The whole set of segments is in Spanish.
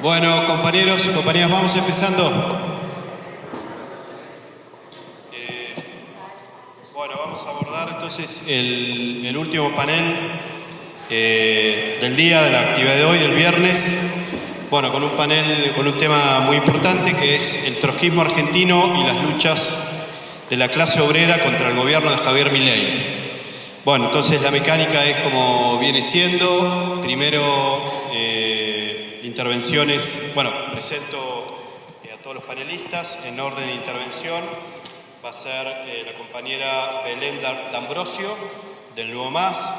Bueno, compañeros, compañeras, vamos empezando. Bueno, vamos a abordar entonces el último panel del día, de la actividad de hoy, del viernes. Bueno, con un panel, con un tema muy importante que es el trotskismo argentino y las luchas de la clase obrera contra el gobierno de Javier Milei. Bueno, entonces la mecánica es como viene siendo. Primero, intervenciones. Bueno, presento a todos los panelistas en orden de intervención. Va a ser la compañera Belén D'Ambrosio, del Nuevo Más.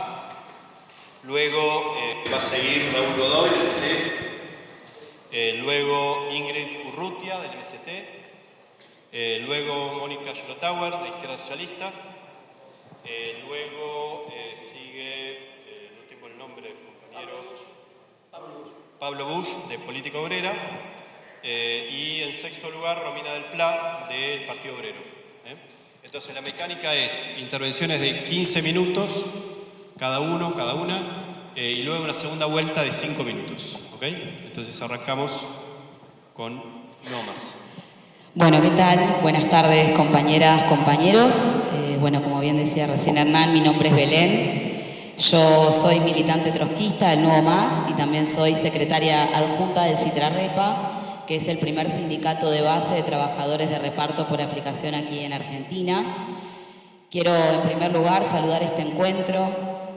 Luego va a seguir Raúl Godoy, del CES. Luego Ingrid Urrutia, del MST. Luego Mónica Schlotauer, de Izquierda Socialista. Luego sigue, no tengo el nombre del compañero, Pablo Busch, de Política Obrera. Y en sexto lugar, Romina del Pla, del Partido Obrero. Entonces la mecánica es intervenciones de 15 minutos, cada uno, cada una, y luego una segunda vuelta de 5 minutos. ¿Ok? Entonces arrancamos con No Más. Bueno, ¿qué tal? Buenas tardes, compañeras, compañeros. Bueno, como bien decía recién Hernán, mi nombre es Belén. Yo soy militante trotskista del Nuevo Más y también soy secretaria adjunta del Citrarrepa, que es el primer sindicato de base de trabajadores de reparto por aplicación aquí en Argentina. Quiero, en primer lugar, saludar este encuentro,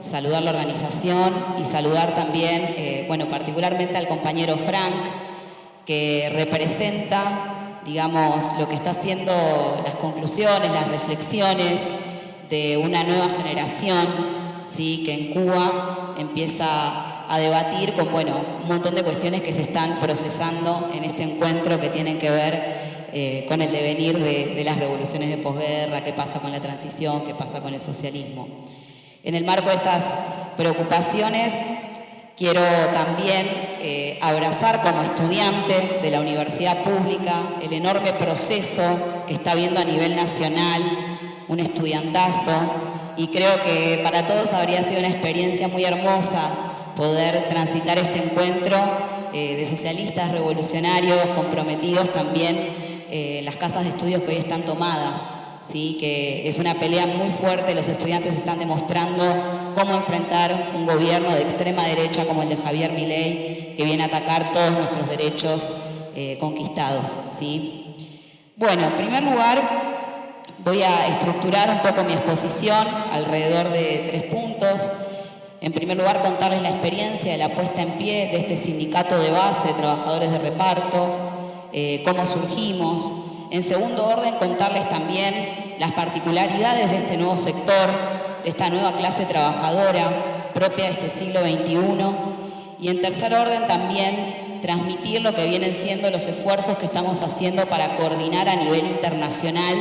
saludar la organización y saludar también, bueno, particularmente al compañero Frank, que representa, digamos, lo que está haciendo las conclusiones, las reflexiones de una nueva generación, ¿sí?, que en Cuba empieza a debatir con, bueno, un montón de cuestiones que se están procesando en este encuentro que tienen que ver con el devenir de las revoluciones de posguerra, qué pasa con la transición, qué pasa con el socialismo. En el marco de esas preocupaciones, quiero también abrazar como estudiante de la universidad pública el enorme proceso que está habiendo a nivel nacional, un estudiantazo, y creo que para todos habría sido una experiencia muy hermosa poder transitar este encuentro de socialistas, revolucionarios, comprometidos también en las casas de estudios que hoy están tomadas. Sí, que es una pelea muy fuerte. Los estudiantes están demostrando cómo enfrentar un gobierno de extrema derecha como el de Javier Milei, que viene a atacar todos nuestros derechos conquistados, ¿sí? Bueno, en primer lugar, voy a estructurar un poco mi exposición alrededor de 3 puntos. En primer lugar, contarles la experiencia de la puesta en pie de este sindicato de base de trabajadores de reparto, cómo surgimos. En segundo orden, contarles también las particularidades de este nuevo sector, de esta nueva clase trabajadora propia de este siglo XXI. Y en tercer orden, también transmitir lo que vienen siendo los esfuerzos que estamos haciendo para coordinar a nivel internacional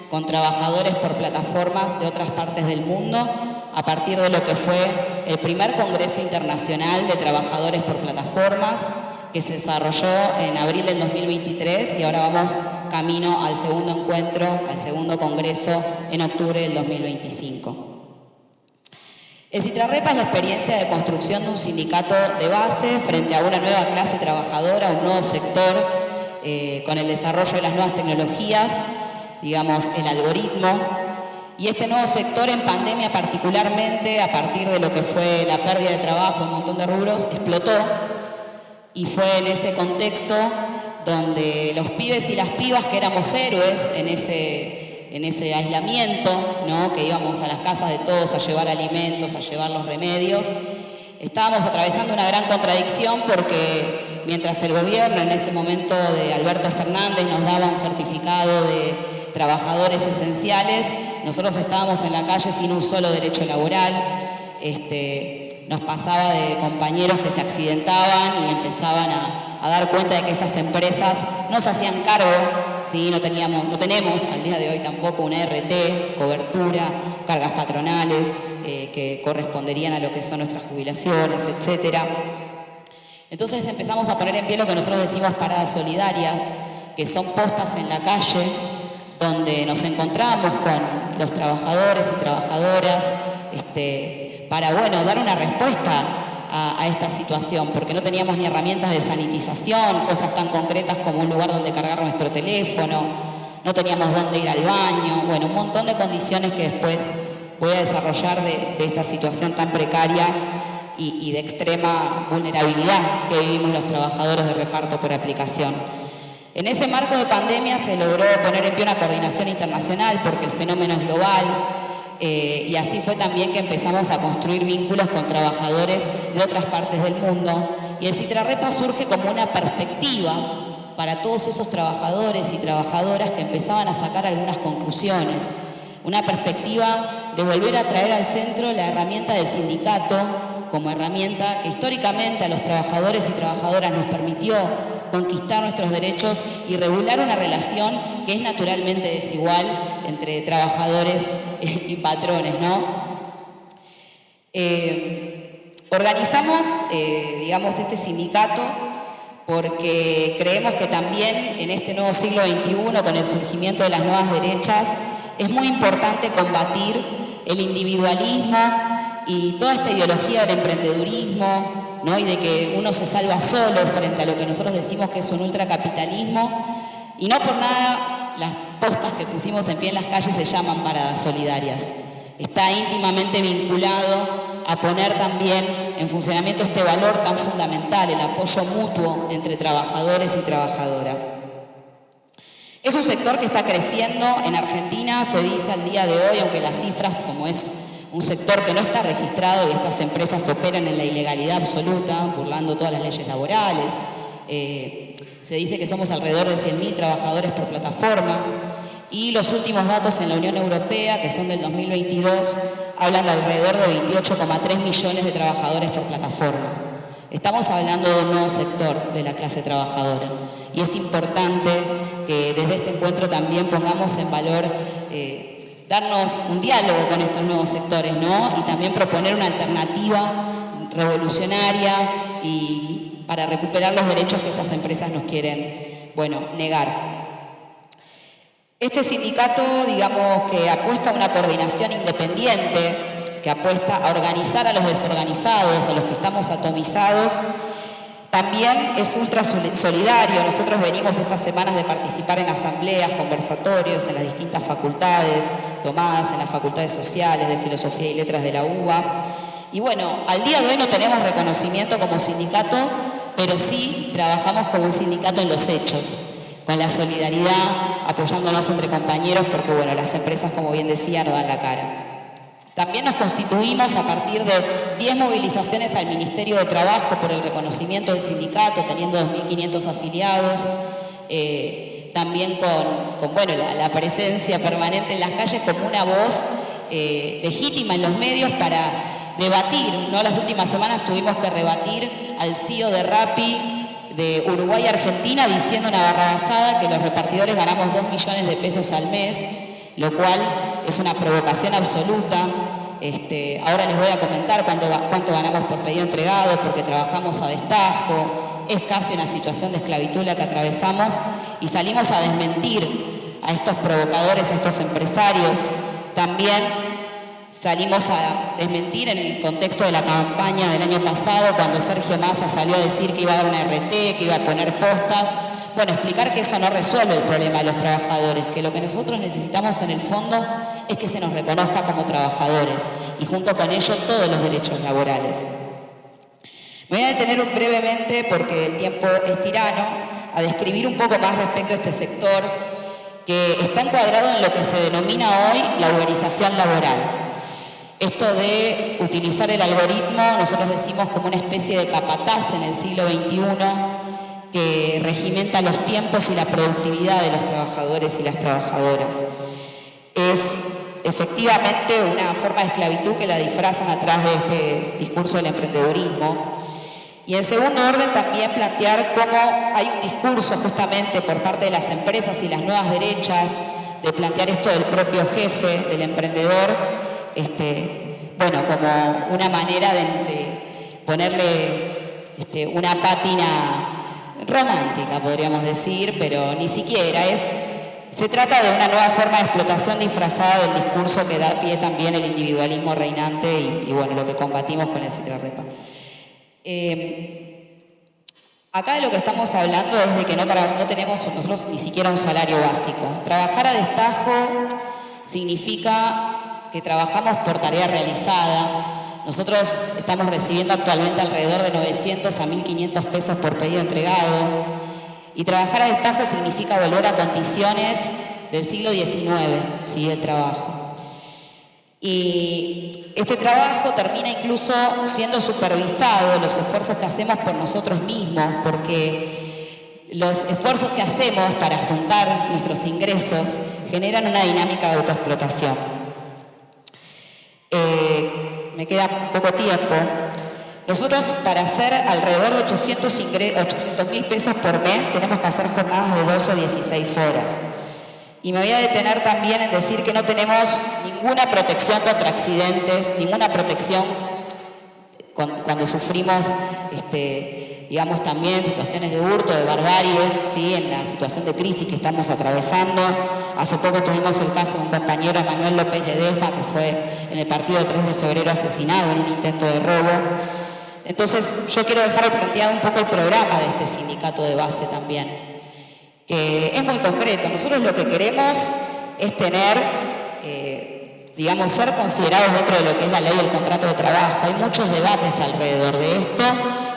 con trabajadores por plataformas de otras partes del mundo, a partir de lo que fue el primer Congreso Internacional de Trabajadores por Plataformas, que se desarrolló en abril del 2023 y ahora vamos camino al segundo encuentro, al segundo congreso en octubre del 2025. El Citrarrepa es la experiencia de construcción de un sindicato de base frente a una nueva clase trabajadora, un nuevo sector con el desarrollo de las nuevas tecnologías, digamos el algoritmo, y este nuevo sector en pandemia particularmente, a partir de lo que fue la pérdida de trabajo en un montón de rubros, explotó. Y fue en ese contexto donde los pibes y las pibas que éramos héroes en ese aislamiento, ¿no?, que íbamos a las casas de todos a llevar alimentos, a llevar los remedios, estábamos atravesando una gran contradicción porque mientras el gobierno en ese momento de Alberto Fernández nos daba un certificado de trabajadores esenciales, nosotros estábamos en la calle sin un solo derecho laboral. Nos pasaba de compañeros que se accidentaban y empezaban a dar cuenta de que estas empresas no se hacían cargo, ¿sí? No tenemos al día de hoy tampoco una RT, cobertura, cargas patronales que corresponderían a lo que son nuestras jubilaciones, etc. Entonces empezamos a poner en pie lo que nosotros decimos paradas solidarias, que son postas en la calle, donde nos encontramos con los trabajadores y trabajadoras para, bueno, dar una respuesta a esta situación, porque no teníamos ni herramientas de sanitización, cosas tan concretas como un lugar donde cargar nuestro teléfono, no teníamos dónde ir al baño, bueno, un montón de condiciones que después voy a desarrollar de esta situación tan precaria y de extrema vulnerabilidad que vivimos los trabajadores de reparto por aplicación. En ese marco de pandemia se logró poner en pie una coordinación internacional porque el fenómeno es global y así fue también que empezamos a construir vínculos con trabajadores de otras partes del mundo y el Citrarrepa surge como una perspectiva para todos esos trabajadores y trabajadoras que empezaban a sacar algunas conclusiones. Una perspectiva de volver a traer al centro la herramienta del sindicato como herramienta que históricamente a los trabajadores y trabajadoras nos permitió conquistar nuestros derechos y regular una relación que es naturalmente desigual entre trabajadores y patrones, ¿no? Organizamos, digamos, este sindicato porque creemos que también en este nuevo siglo XXI, con el surgimiento de las nuevas derechas, es muy importante combatir el individualismo y toda esta ideología del emprendedurismo, ¿no? Y de que uno se salva solo frente a lo que nosotros decimos que es un ultracapitalismo. Y no por nada las postas que pusimos en pie en las calles se llaman paradas solidarias. Está íntimamente vinculado a poner también en funcionamiento este valor tan fundamental, el apoyo mutuo entre trabajadores y trabajadoras. Es un sector que está creciendo en Argentina, se dice al día de hoy, aunque las cifras, como es un sector que no está registrado y estas empresas operan en la ilegalidad absoluta, burlando todas las leyes laborales. Se dice que somos alrededor de 100.000 trabajadores por plataformas y los últimos datos en la Unión Europea, que son del 2022, hablan de alrededor de 28,3 millones de trabajadores por plataformas. Estamos hablando de un nuevo sector de la clase trabajadora y es importante que desde este encuentro también pongamos en valor darnos un diálogo con estos nuevos sectores, ¿no? Y también proponer una alternativa revolucionaria y para recuperar los derechos que estas empresas nos quieren, bueno, negar. Este sindicato, digamos, que apuesta a una coordinación independiente, que apuesta a organizar a los desorganizados, a los que estamos atomizados, también es ultra solidario. Nosotros venimos estas semanas de participar en asambleas, conversatorios en las distintas facultades, tomadas en las facultades sociales, de Filosofía y Letras de la UBA. Y bueno, al día de hoy no tenemos reconocimiento como sindicato, pero sí trabajamos como un sindicato en los hechos, con la solidaridad, apoyándonos entre compañeros, porque bueno, las empresas, como bien decía, no dan la cara. También nos constituimos a partir de 10 movilizaciones al Ministerio de Trabajo por el reconocimiento del sindicato, teniendo 2.500 afiliados, también con bueno, la presencia permanente en las calles como una voz legítima en los medios para debatir, ¿no? Las últimas semanas tuvimos que rebatir al CEO de Rappi de Uruguay y Argentina diciendo una barrabasada que los repartidores ganamos 2 millones de pesos al mes, lo cual es una provocación absoluta. Ahora les voy a comentar cuánto ganamos por pedido entregado, porque trabajamos a destajo, es casi una situación de esclavitud la que atravesamos y salimos a desmentir a estos provocadores, a estos empresarios. También salimos a desmentir en el contexto de la campaña del año pasado, cuando Sergio Massa salió a decir que iba a dar una RT, que iba a poner postas. Bueno, explicar que eso no resuelve el problema de los trabajadores, que lo que nosotros necesitamos en el fondo es que se nos reconozca como trabajadores y junto con ello todos los derechos laborales. Me voy a detener brevemente, porque el tiempo es tirano, a describir un poco más respecto a este sector que está encuadrado en lo que se denomina hoy la uberización laboral. Esto de utilizar el algoritmo, nosotros decimos como una especie de capataz en el siglo XXI, que regimenta los tiempos y la productividad de los trabajadores y las trabajadoras. Es efectivamente una forma de esclavitud que la disfrazan atrás de este discurso del emprendedurismo. Y en segundo orden también plantear cómo hay un discurso justamente por parte de las empresas y las nuevas derechas de plantear esto del propio jefe, del emprendedor, bueno, como una manera de ponerle una pátina romántica, podríamos decir, pero ni siquiera se trata de una nueva forma de explotación disfrazada del discurso que da pie también el individualismo reinante y bueno, lo que combatimos con el Citrarrepa. Acá de lo que estamos hablando es de que no tenemos nosotros ni siquiera un salario básico. Trabajar a destajo significa que trabajamos por tarea realizada. Nosotros estamos recibiendo actualmente alrededor de 900 a 1.500 pesos por pedido entregado. Y trabajar a destajo significa volver a condiciones del siglo XIX, ¿sí? El trabajo. Y este trabajo termina incluso siendo supervisado, los esfuerzos que hacemos por nosotros mismos, porque los esfuerzos que hacemos para juntar nuestros ingresos generan una dinámica de autoexplotación. Me queda poco tiempo. Nosotros, para hacer alrededor de 800.000 pesos por mes, tenemos que hacer jornadas de 12 o 16 horas. Y me voy a detener también en decir que no tenemos ninguna protección contra accidentes, ninguna protección cuando sufrimos, digamos, también situaciones de hurto, de barbarie, ¿sí? En la situación de crisis que estamos atravesando. Hace poco tuvimos el caso de un compañero, Manuel López Ledesma, que fue en el partido de 3 de febrero asesinado en un intento de robo. Entonces, yo quiero dejar planteado un poco el programa de este sindicato de base también, que es muy concreto. Nosotros lo que queremos es tener, digamos, ser considerados dentro de lo que es la ley del contrato de trabajo. Hay muchos debates alrededor de esto.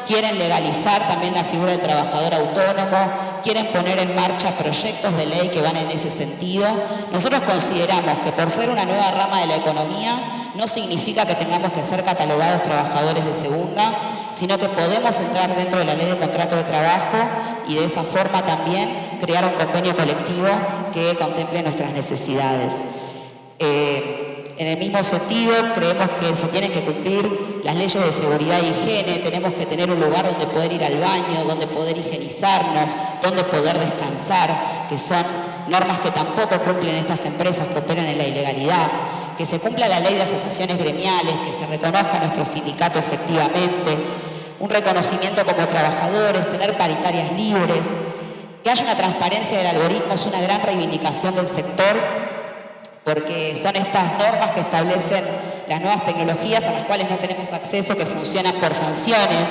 Quieren legalizar también la figura del trabajador autónomo, quieren poner en marcha proyectos de ley que van en ese sentido. Nosotros consideramos que por ser una nueva rama de la economía no significa que tengamos que ser catalogados trabajadores de segunda, sino que podemos entrar dentro de la ley de contrato de trabajo y de esa forma también crear un convenio colectivo que contemple nuestras necesidades. En el mismo sentido, creemos que se tienen que cumplir las leyes de seguridad e higiene, tenemos que tener un lugar donde poder ir al baño, donde poder higienizarnos, donde poder descansar, que son normas que tampoco cumplen estas empresas que operan en la ilegalidad, que se cumpla la ley de asociaciones gremiales, que se reconozca nuestro sindicato efectivamente, un reconocimiento como trabajadores, tener paritarias libres, que haya una transparencia del algoritmo, es una gran reivindicación del sector, porque son estas normas que establecen las nuevas tecnologías a las cuales no tenemos acceso, que funcionan por sanciones,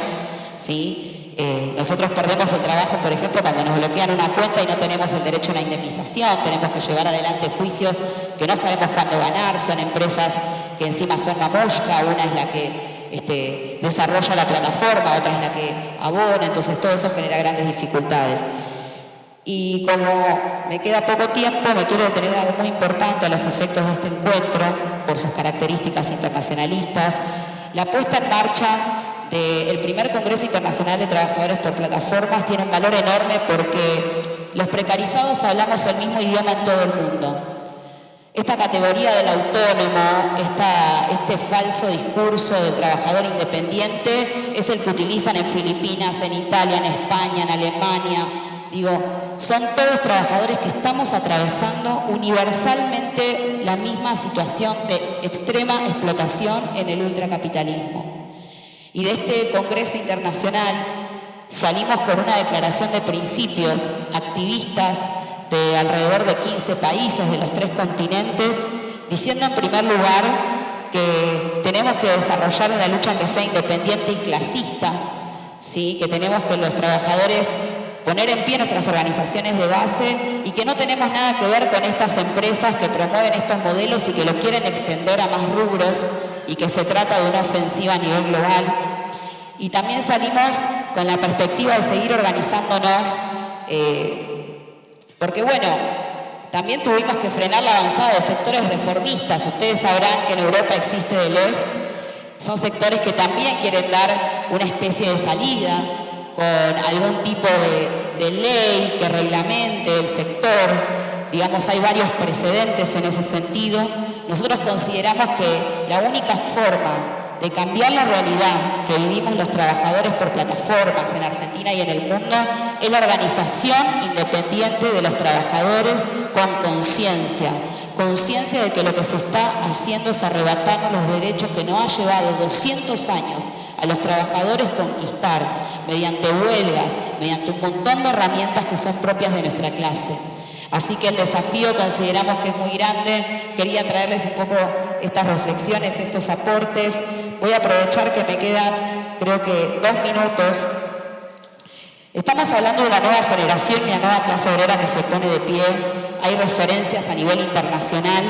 ¿sí? Nosotros perdemos el trabajo, por ejemplo, cuando nos bloquean una cuenta y no tenemos el derecho a la indemnización, tenemos que llevar adelante juicios que no sabemos cuándo ganar, son empresas que encima son mamushka, una es la que desarrolla la plataforma, otra es la que abona, entonces todo eso genera grandes dificultades. Y como me queda poco tiempo, me quiero detener en algo muy importante a los efectos de este encuentro, por sus características internacionalistas. La puesta en marcha del primer Congreso Internacional de Trabajadores por Plataformas tiene un valor enorme porque los precarizados hablamos el mismo idioma en todo el mundo. Esta categoría del autónomo, este falso discurso del trabajador independiente es el que utilizan en Filipinas, en Italia, en España, en Alemania. Digo, son todos trabajadores que estamos atravesando universalmente la misma situación de extrema explotación en el ultracapitalismo. Y de este Congreso Internacional salimos con una declaración de principios activistas de alrededor de 15 países de los 3 continentes, diciendo en primer lugar que tenemos que desarrollar una lucha que sea independiente y clasista, ¿sí? Que tenemos que los trabajadores poner en pie nuestras organizaciones de base y que no tenemos nada que ver con estas empresas que promueven estos modelos y que lo quieren extender a más rubros y que se trata de una ofensiva a nivel global. Y también salimos con la perspectiva de seguir organizándonos porque bueno, también tuvimos que frenar la avanzada de sectores reformistas. Ustedes sabrán que en Europa existe The Left, son sectores que también quieren dar una especie de salida con algún tipo de ley que reglamente el sector. Digamos, hay varios precedentes en ese sentido. Nosotros consideramos que la única forma de cambiar la realidad que vivimos los trabajadores por plataformas en Argentina y en el mundo es la organización independiente de los trabajadores con conciencia. Conciencia de que lo que se está haciendo es arrebatarnos los derechos que nos ha llevado 200 años a los trabajadores conquistar mediante huelgas, mediante un montón de herramientas que son propias de nuestra clase. Así que el desafío consideramos que es muy grande. Quería traerles un poco estas reflexiones, estos aportes. Voy a aprovechar que me quedan creo que 2 minutos. Estamos hablando de una nueva generación y una nueva clase obrera que se pone de pie. Hay referencias a nivel internacional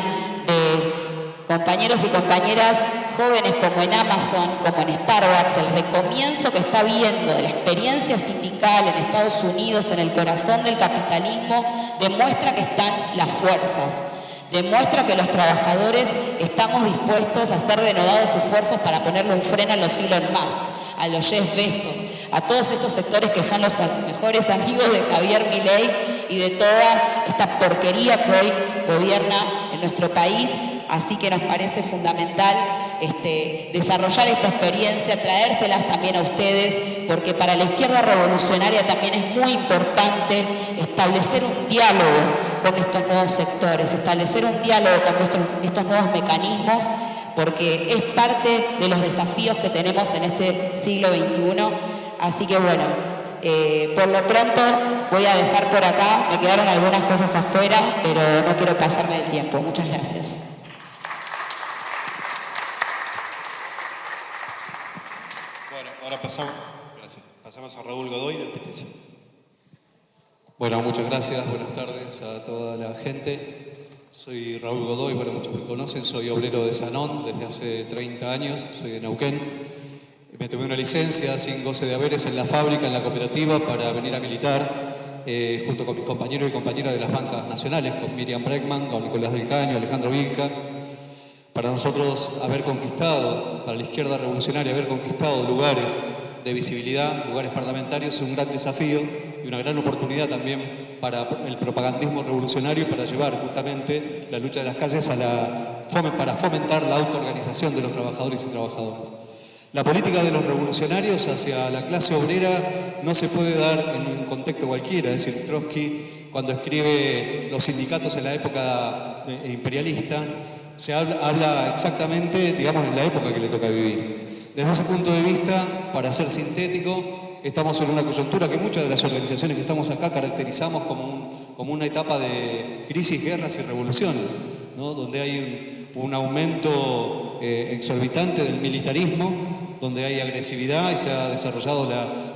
de compañeros y compañeras jóvenes como en Amazon, como en Starbucks. El recomienzo que está viendo de la experiencia sindical en Estados Unidos, en el corazón del capitalismo, demuestra que están las fuerzas. Demuestra que los trabajadores estamos dispuestos a hacer denodados esfuerzos para ponerle un freno a los Elon Musk, a los Jeff Bezos, a todos estos sectores que son los mejores amigos de Javier Milei y de toda esta porquería que hoy gobierna en nuestro país. Así que nos parece fundamental desarrollar esta experiencia, traérselas también a ustedes, porque para la izquierda revolucionaria también es muy importante establecer un diálogo con estos nuevos sectores, establecer un diálogo con estos nuevos mecanismos, porque es parte de los desafíos que tenemos en este siglo XXI. Así que bueno, por lo pronto voy a dejar por acá, me quedaron algunas cosas afuera, pero no quiero pasarme del tiempo. Muchas gracias. Bueno, ahora pasamos a Raúl Godoy del PTC. Bueno, muchas gracias, buenas tardes a toda la gente. Soy Raúl Godoy, bueno, muchos me conocen, soy obrero de Sanón desde hace 30 años, soy de Neuquén. Me tomé una licencia sin goce de haberes en la fábrica, en la cooperativa, para venir a militar, junto con mis compañeros y compañeras de las bancas nacionales, con Miriam Bregman, con Nicolás del Caño, Alejandro Vilca. Para nosotros haber conquistado, para la izquierda revolucionaria, haber conquistado lugares de visibilidad, lugares parlamentarios, es un gran desafío y una gran oportunidad también para el propagandismo revolucionario y para llevar justamente la lucha de las calles para fomentar la autoorganización de los trabajadores y trabajadoras. La política de los revolucionarios hacia la clase obrera no se puede dar en un contexto cualquiera, es decir, Trotsky, cuando escribe los sindicatos en la época imperialista, se habla exactamente, digamos, en la época que le toca vivir. Desde ese punto de vista, para ser sintético, estamos en una coyuntura que muchas de las organizaciones que estamos acá caracterizamos como una etapa de crisis, guerras y revoluciones, ¿no? Donde hay un aumento exorbitante del militarismo, donde hay agresividad y se ha desarrollado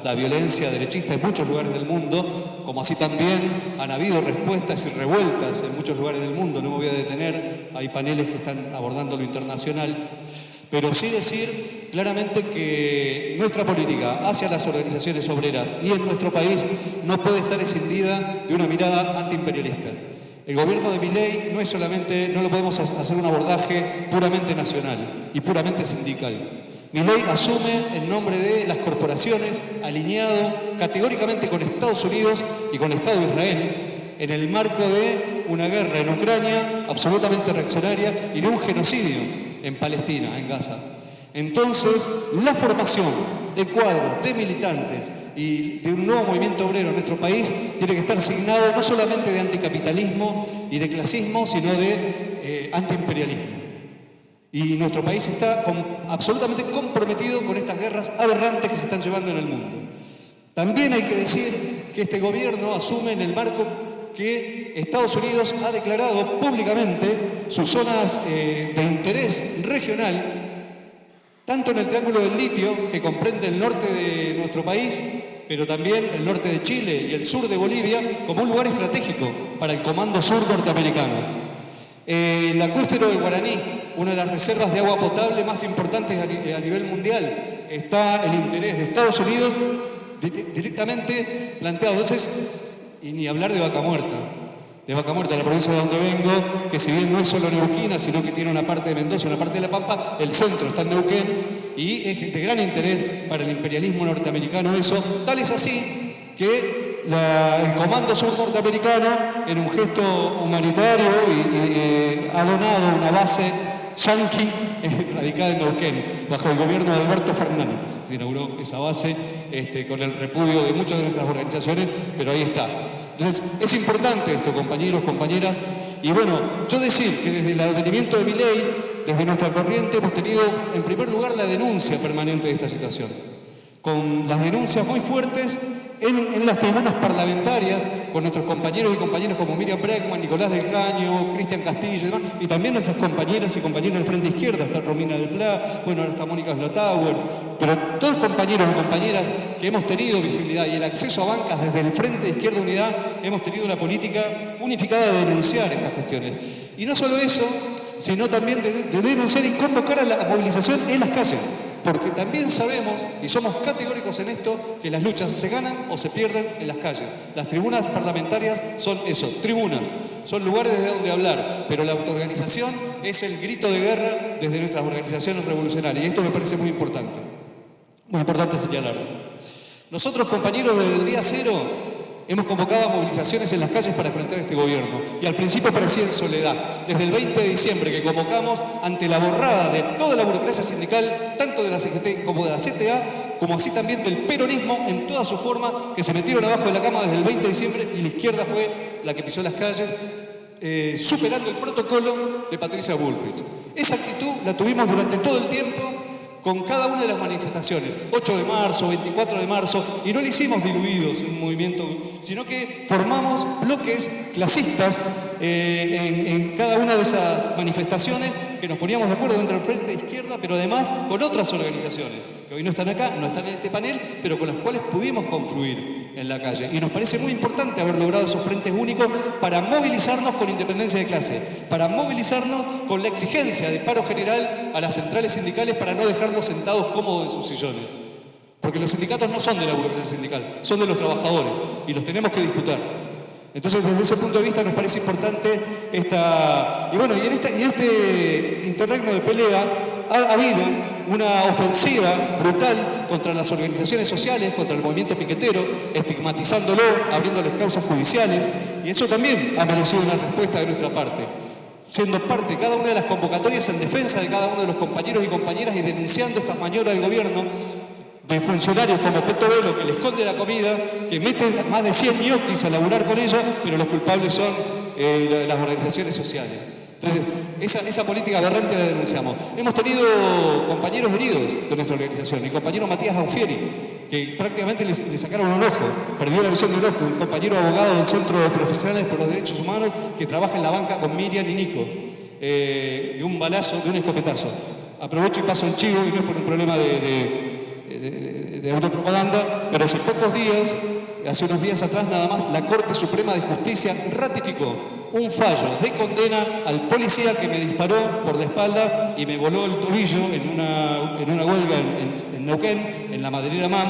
la violencia derechista en muchos lugares del mundo, como así también han habido respuestas y revueltas en muchos lugares del mundo. No me voy a detener, hay paneles que están abordando lo internacional, pero sí decir claramente que nuestra política hacia las organizaciones obreras y en nuestro país no puede estar escindida de una mirada antiimperialista. El gobierno de Milei no es solamente, no lo podemos hacer un abordaje puramente nacional y puramente sindical. Milei asume en nombre de las corporaciones, alineado categóricamente con Estados Unidos y con el Estado de Israel, en el marco de una guerra en Ucrania absolutamente reaccionaria y de un genocidio en Palestina, en Gaza. Entonces, la formación de cuadros, de militantes y de un nuevo movimiento obrero en nuestro país tiene que estar signado no solamente de anticapitalismo y de clasismo, sino de antiimperialismo. Y nuestro país está absolutamente comprometido con estas guerras aberrantes que se están llevando en el mundo. También hay que decir que este gobierno asume en el marco que Estados Unidos ha declarado públicamente sus zonas de interés regional, tanto en el Triángulo del Litio, que comprende el norte de nuestro país, pero también el norte de Chile y el sur de Bolivia, como un lugar estratégico para el Comando Sur norteamericano. El acuífero de Guaraní, una de las reservas de agua potable más importantes a nivel mundial, está el interés de Estados Unidos directamente planteado. Entonces, y ni hablar de Vaca Muerta, la provincia de donde vengo, que si bien no es solo neuquina, sino que tiene una parte de Mendoza, una parte de La Pampa, el centro está en Neuquén y es de gran interés para el imperialismo norteamericano eso. Tal es así que el Comando Sur norteamericano, en un gesto humanitario, ha donado una base yanqui radicada en Neuquén, bajo el gobierno de Alberto Fernández. Se inauguró esa base con el repudio de muchas de nuestras organizaciones, pero ahí está. Entonces, es importante esto, compañeros, compañeras. Y bueno, yo decir que desde el advenimiento de Milei, desde nuestra corriente, hemos tenido, en primer lugar, la denuncia permanente de esta situación. Con las denuncias muy fuertes en las tribunas parlamentarias, con nuestros compañeros y compañeras como Miriam Bregman, Nicolás del Caño, Cristian Castillo y demás, y también nuestras compañeras y compañeros del Frente Izquierda, está Romina del Pla, bueno, ahora está Mónica Slotauer, pero todos compañeros y compañeras que hemos tenido visibilidad y el acceso a bancas desde el Frente Izquierda Unidad, hemos tenido la política unificada de denunciar estas cuestiones. Y no solo eso, sino también de denunciar y convocar a la movilización en las calles. Porque también sabemos, y somos categóricos en esto, que las luchas se ganan o se pierden en las calles. Las tribunas parlamentarias son eso, tribunas, son lugares desde donde hablar, pero la autoorganización es el grito de guerra desde nuestras organizaciones revolucionarias, y esto me parece muy importante señalarlo. Nosotros, compañeros del día cero, hemos convocado a movilizaciones en las calles para enfrentar este gobierno. Y al principio parecía en soledad. Desde el 20 de diciembre que convocamos ante la borrada de toda la burocracia sindical, tanto de la CGT como de la CTA, como así también del peronismo en toda su forma, que se metieron abajo de la cama desde el 20 de diciembre y la izquierda fue la que pisó las calles, superando el protocolo de Patricia Bullrich. Esa actitud la tuvimos durante todo el tiempo, con cada una de las manifestaciones, 8 de marzo, 24 de marzo, y no lo hicimos diluidos en un movimiento, sino que formamos bloques clasistas en cada una de esas manifestaciones, que nos poníamos de acuerdo dentro del Frente de Izquierda, pero además con otras organizaciones, que hoy no están acá, no están en este panel, pero con las cuales pudimos confluir en la calle. Y nos parece muy importante haber logrado esos frentes únicos para movilizarnos con independencia de clase, para movilizarnos con la exigencia de paro general a las centrales sindicales para no dejarlos sentados cómodos en sus sillones. Porque los sindicatos no son de la burocracia sindical, son de los trabajadores y los tenemos que disputar. Entonces, desde ese punto de vista nos parece importante esta... Y bueno, y en este interregno de pelea ha habido una ofensiva brutal contra las organizaciones sociales, contra el movimiento piquetero, estigmatizándolo, abriéndoles causas judiciales, y eso también ha merecido una respuesta de nuestra parte, siendo parte de cada una de las convocatorias en defensa de cada uno de los compañeros y compañeras y denunciando estas maniobras del gobierno de funcionarios como Peto Velo, que le esconde la comida, que mete más de 100 ñoquis a laburar con ella, pero los culpables son las organizaciones sociales. Entonces, esa política aberrante la denunciamos. Hemos tenido compañeros heridos de nuestra organización. Mi compañero Matías Aufieri, que prácticamente le sacaron un ojo, perdió la visión de un ojo, un compañero abogado del Centro de Profesionales por los Derechos Humanos que trabaja en la banca con Miriam y Nico, de un balazo, de un escopetazo. Aprovecho y paso el chivo, y no es por un problema de autopropaganda, pero hace pocos días, hace unos días atrás nada más, la Corte Suprema de Justicia ratificó un fallo de condena al policía que me disparó por la espalda y me voló el tobillo en una huelga en Neuquén, en la maderera MAM.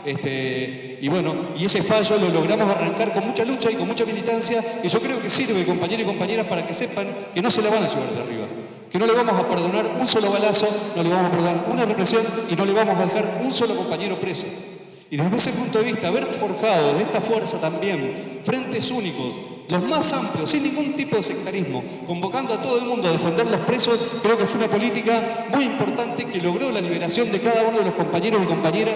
Y bueno, y ese fallo lo logramos arrancar con mucha lucha y con mucha militancia, y yo creo que sirve, compañeros y compañeras, para que sepan que no se la van a llevar de arriba, que no le vamos a perdonar un solo balazo, no le vamos a perdonar una represión y no le vamos a dejar un solo compañero preso. Y desde ese punto de vista, haber forjado de esta fuerza también frentes únicos, los más amplios, sin ningún tipo de sectarismo, convocando a todo el mundo a defender los presos, creo que fue una política muy importante que logró la liberación de cada uno de los compañeros y compañeras,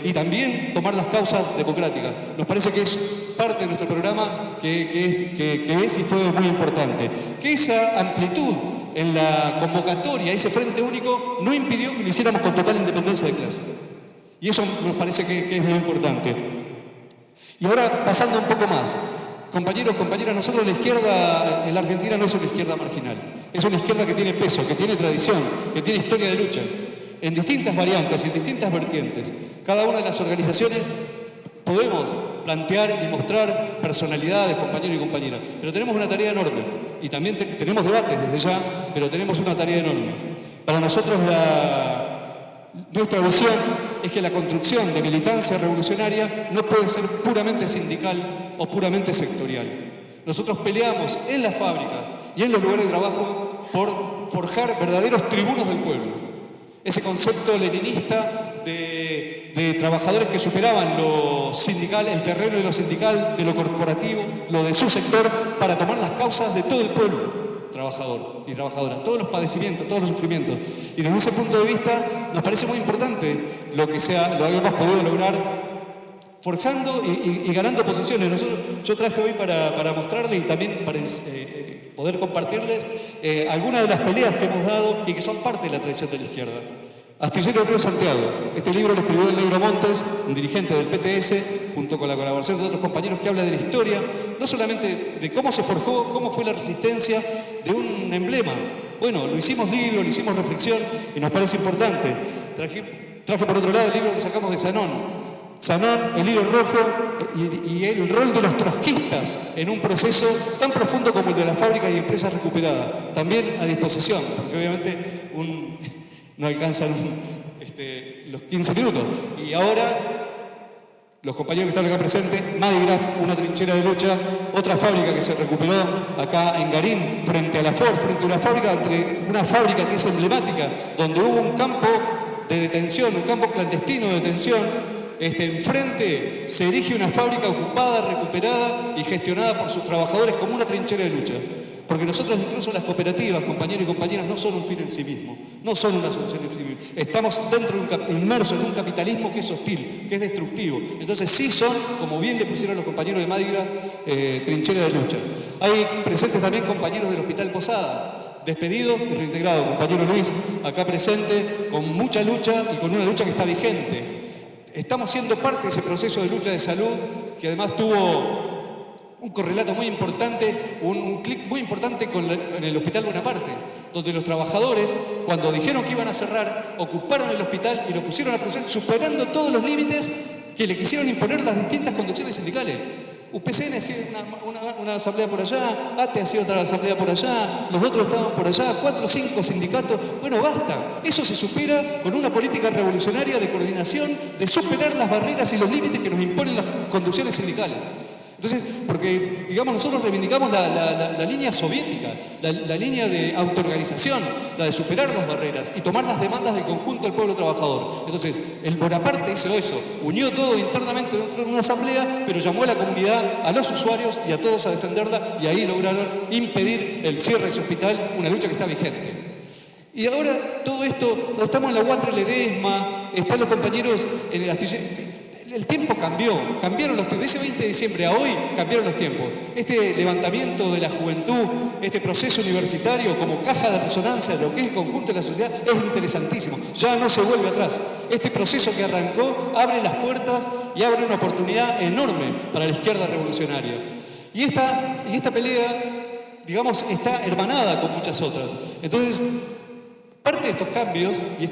y también tomar las causas democráticas. Nos parece que es parte de nuestro programa que es y fue muy importante. Que esa amplitud en la convocatoria, ese frente único, no impidió que lo hiciéramos con total independencia de clase. Y eso nos parece que es muy importante. Y ahora, pasando un poco más, compañeros, compañeras, nosotros la izquierda en la Argentina no es una izquierda marginal. Es una izquierda que tiene peso, que tiene tradición, que tiene historia de lucha, en distintas variantes, en distintas vertientes. Cada una de las organizaciones podemos plantear y mostrar personalidades, compañeros y compañeras, pero tenemos una tarea enorme, y también tenemos debates desde ya, pero tenemos una tarea enorme. Para nosotros nuestra visión es que la construcción de militancia revolucionaria no puede ser puramente sindical o puramente sectorial. Nosotros peleamos en las fábricas y en los lugares de trabajo por forjar verdaderos tribunos del pueblo. Ese concepto leninista de trabajadores que superaban lo sindical, el terreno de lo sindical, de lo corporativo, lo de su sector, para tomar las causas de todo el pueblo trabajador y trabajadora, todos los padecimientos, todos los sufrimientos. Y desde ese punto de vista nos parece muy importante lo hayamos podido lograr forjando y ganando posiciones. Yo traje hoy para mostrarles y también para poder compartirles algunas de las peleas que hemos dado y que son parte de la tradición de la izquierda. Astillero Río Santiago. Este libro lo escribió el Negro Montes, un dirigente del PTS, junto con la colaboración de otros compañeros, que habla de la historia, no solamente de cómo se forjó, cómo fue la resistencia de un emblema. Bueno, lo hicimos libro, lo hicimos reflexión y nos parece importante. Traje por otro lado el libro que sacamos de Zanón. Zanón, el hilo rojo y el rol de los trotskistas en un proceso tan profundo como el de la fábrica y empresas recuperadas. También a disposición, porque obviamente no alcanzan los 15 minutos. Y ahora, los compañeros que están acá presentes, Madigraf, una trinchera de lucha, otra fábrica que se recuperó acá en Garín, frente a la Ford, frente a una fábrica que es emblemática, donde hubo un campo de detención, un campo clandestino de detención. Enfrente se erige una fábrica ocupada, recuperada y gestionada por sus trabajadores como una trinchera de lucha. Porque nosotros, incluso las cooperativas, compañeros y compañeras, no son un fin en sí mismo, no son una solución en sí mismo. Estamos inmersos en un capitalismo que es hostil, que es destructivo. Entonces sí son, como bien le pusieron los compañeros de Madigraf, trinchera de lucha. Hay presentes también compañeros del Hospital Posada, despedido y reintegrado. Compañero Luis, acá presente, con mucha lucha y con una lucha que está vigente. Estamos siendo parte de ese proceso de lucha de salud, que además tuvo un correlato muy importante, un clic muy importante con el Hospital Bonaparte, donde los trabajadores, cuando dijeron que iban a cerrar, ocuparon el hospital y lo pusieron a producir, superando todos los límites que le quisieron imponer las distintas conducciones sindicales. UPCN hacía una asamblea por allá, ATE hacía otra asamblea por allá, los otros estaban por allá, 4 o 5 sindicatos. Bueno, basta. Eso se supera con una política revolucionaria de coordinación, de superar las barreras y los límites que nos imponen las conducciones sindicales. Entonces, porque, digamos, nosotros reivindicamos la línea soviética, la línea de autoorganización, la de superar las barreras y tomar las demandas del conjunto del pueblo trabajador. Entonces, el Bonaparte hizo eso, unió todo internamente dentro de una asamblea, pero llamó a la comunidad, a los usuarios y a todos a defenderla, y ahí lograron impedir el cierre de ese hospital, una lucha que está vigente. Y ahora todo esto, estamos en la UATRE Ledesma, están los compañeros en el astillero. El tiempo cambiaron los tiempos. De ese 20 de diciembre a hoy cambiaron los tiempos. Este levantamiento de la juventud, este proceso universitario como caja de resonancia de lo que es el conjunto de la sociedad es interesantísimo. Ya no se vuelve atrás. Este proceso que arrancó abre las puertas y abre una oportunidad enorme para la izquierda revolucionaria. Y esta pelea, digamos, está hermanada con muchas otras. Entonces, parte de estos cambios y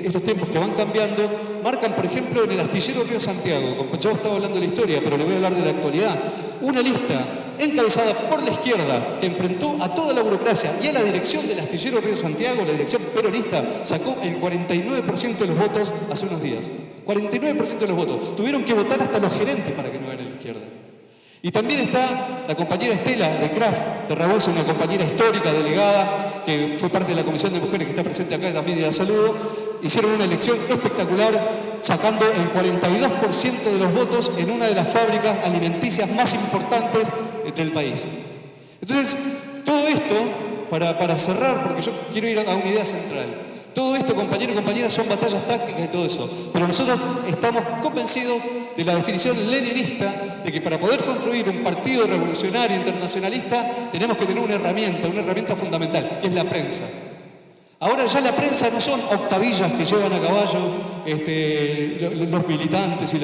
estos tiempos que van cambiando marcan, por ejemplo, en el astillero Río Santiago. Yo estaba hablando de la historia, pero le voy a hablar de la actualidad. Una lista encabezada por la izquierda que enfrentó a toda la burocracia y a la dirección del astillero Río Santiago, la dirección peronista, sacó el 49% de los votos hace unos días. 49% de los votos. Tuvieron que votar hasta los gerentes para que no gane la izquierda. Y también está la compañera Estela de Kraft de Rabosa, una compañera histórica, delegada, que fue parte de la Comisión de Mujeres que está presente acá, también la saludo. Hicieron una elección espectacular, sacando el 42% de los votos en una de las fábricas alimenticias más importantes del país. Entonces, todo esto, para cerrar, porque yo quiero ir a una idea central. Todo esto, compañeros y compañeras, son batallas tácticas y todo eso. Pero nosotros estamos convencidos de la definición leninista de que para poder construir un partido revolucionario internacionalista tenemos que tener una herramienta fundamental, que es la prensa. Ahora ya la prensa no son octavillas que llevan a caballo los militantes,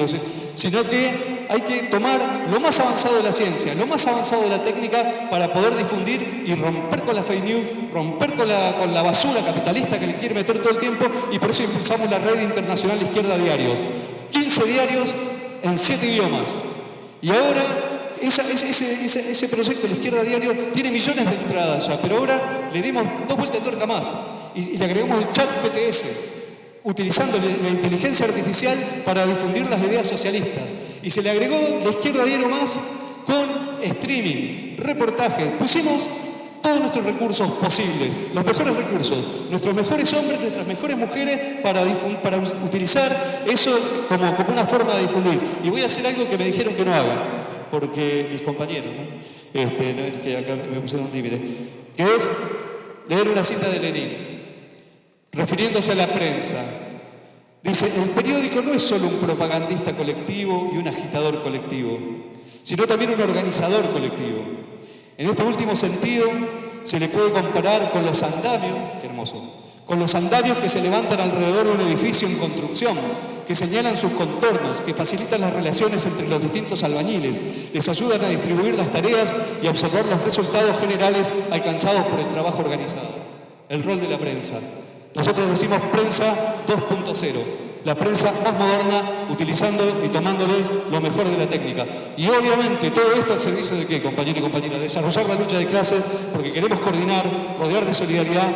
sino que hay que tomar lo más avanzado de la ciencia, lo más avanzado de la técnica para poder difundir y romper con la fake news, romper con la basura capitalista que le quiere meter todo el tiempo, y por eso impulsamos la Red Internacional de Izquierda Diarios. 15 diarios en 7 idiomas. Y ahora ese proyecto de la Izquierda Diario tiene millones de entradas ya, pero ahora le dimos 2 vueltas de tuerca más y le agregamos el chat PTS, utilizando la inteligencia artificial para difundir las ideas socialistas. Y se le agregó la Izquierda Diario más con streaming, reportajes. Pusimos todos nuestros recursos posibles, los mejores recursos, nuestros mejores hombres, nuestras mejores mujeres para utilizar eso como una forma de difundir. Y voy a hacer algo que me dijeron que no haga, porque mis compañeros, ¿no? Que acá me pusieron un límite, que es leer una cita de Lenin, refiriéndose a la prensa. Dice, el periódico no es solo un propagandista colectivo y un agitador colectivo, sino también un organizador colectivo. En este último sentido, se le puede comparar con los andamios, qué hermoso, con los andamios que se levantan alrededor de un edificio en construcción, que señalan sus contornos, que facilitan las relaciones entre los distintos albañiles, les ayudan a distribuir las tareas y a observar los resultados generales alcanzados por el trabajo organizado. El rol de la prensa. Nosotros decimos prensa 2.0, la prensa más moderna, utilizando y tomándole lo mejor de la técnica. Y obviamente todo esto al servicio de ¿qué, compañero y compañera? Desarrollar la lucha de clases, porque queremos coordinar, rodear de solidaridad,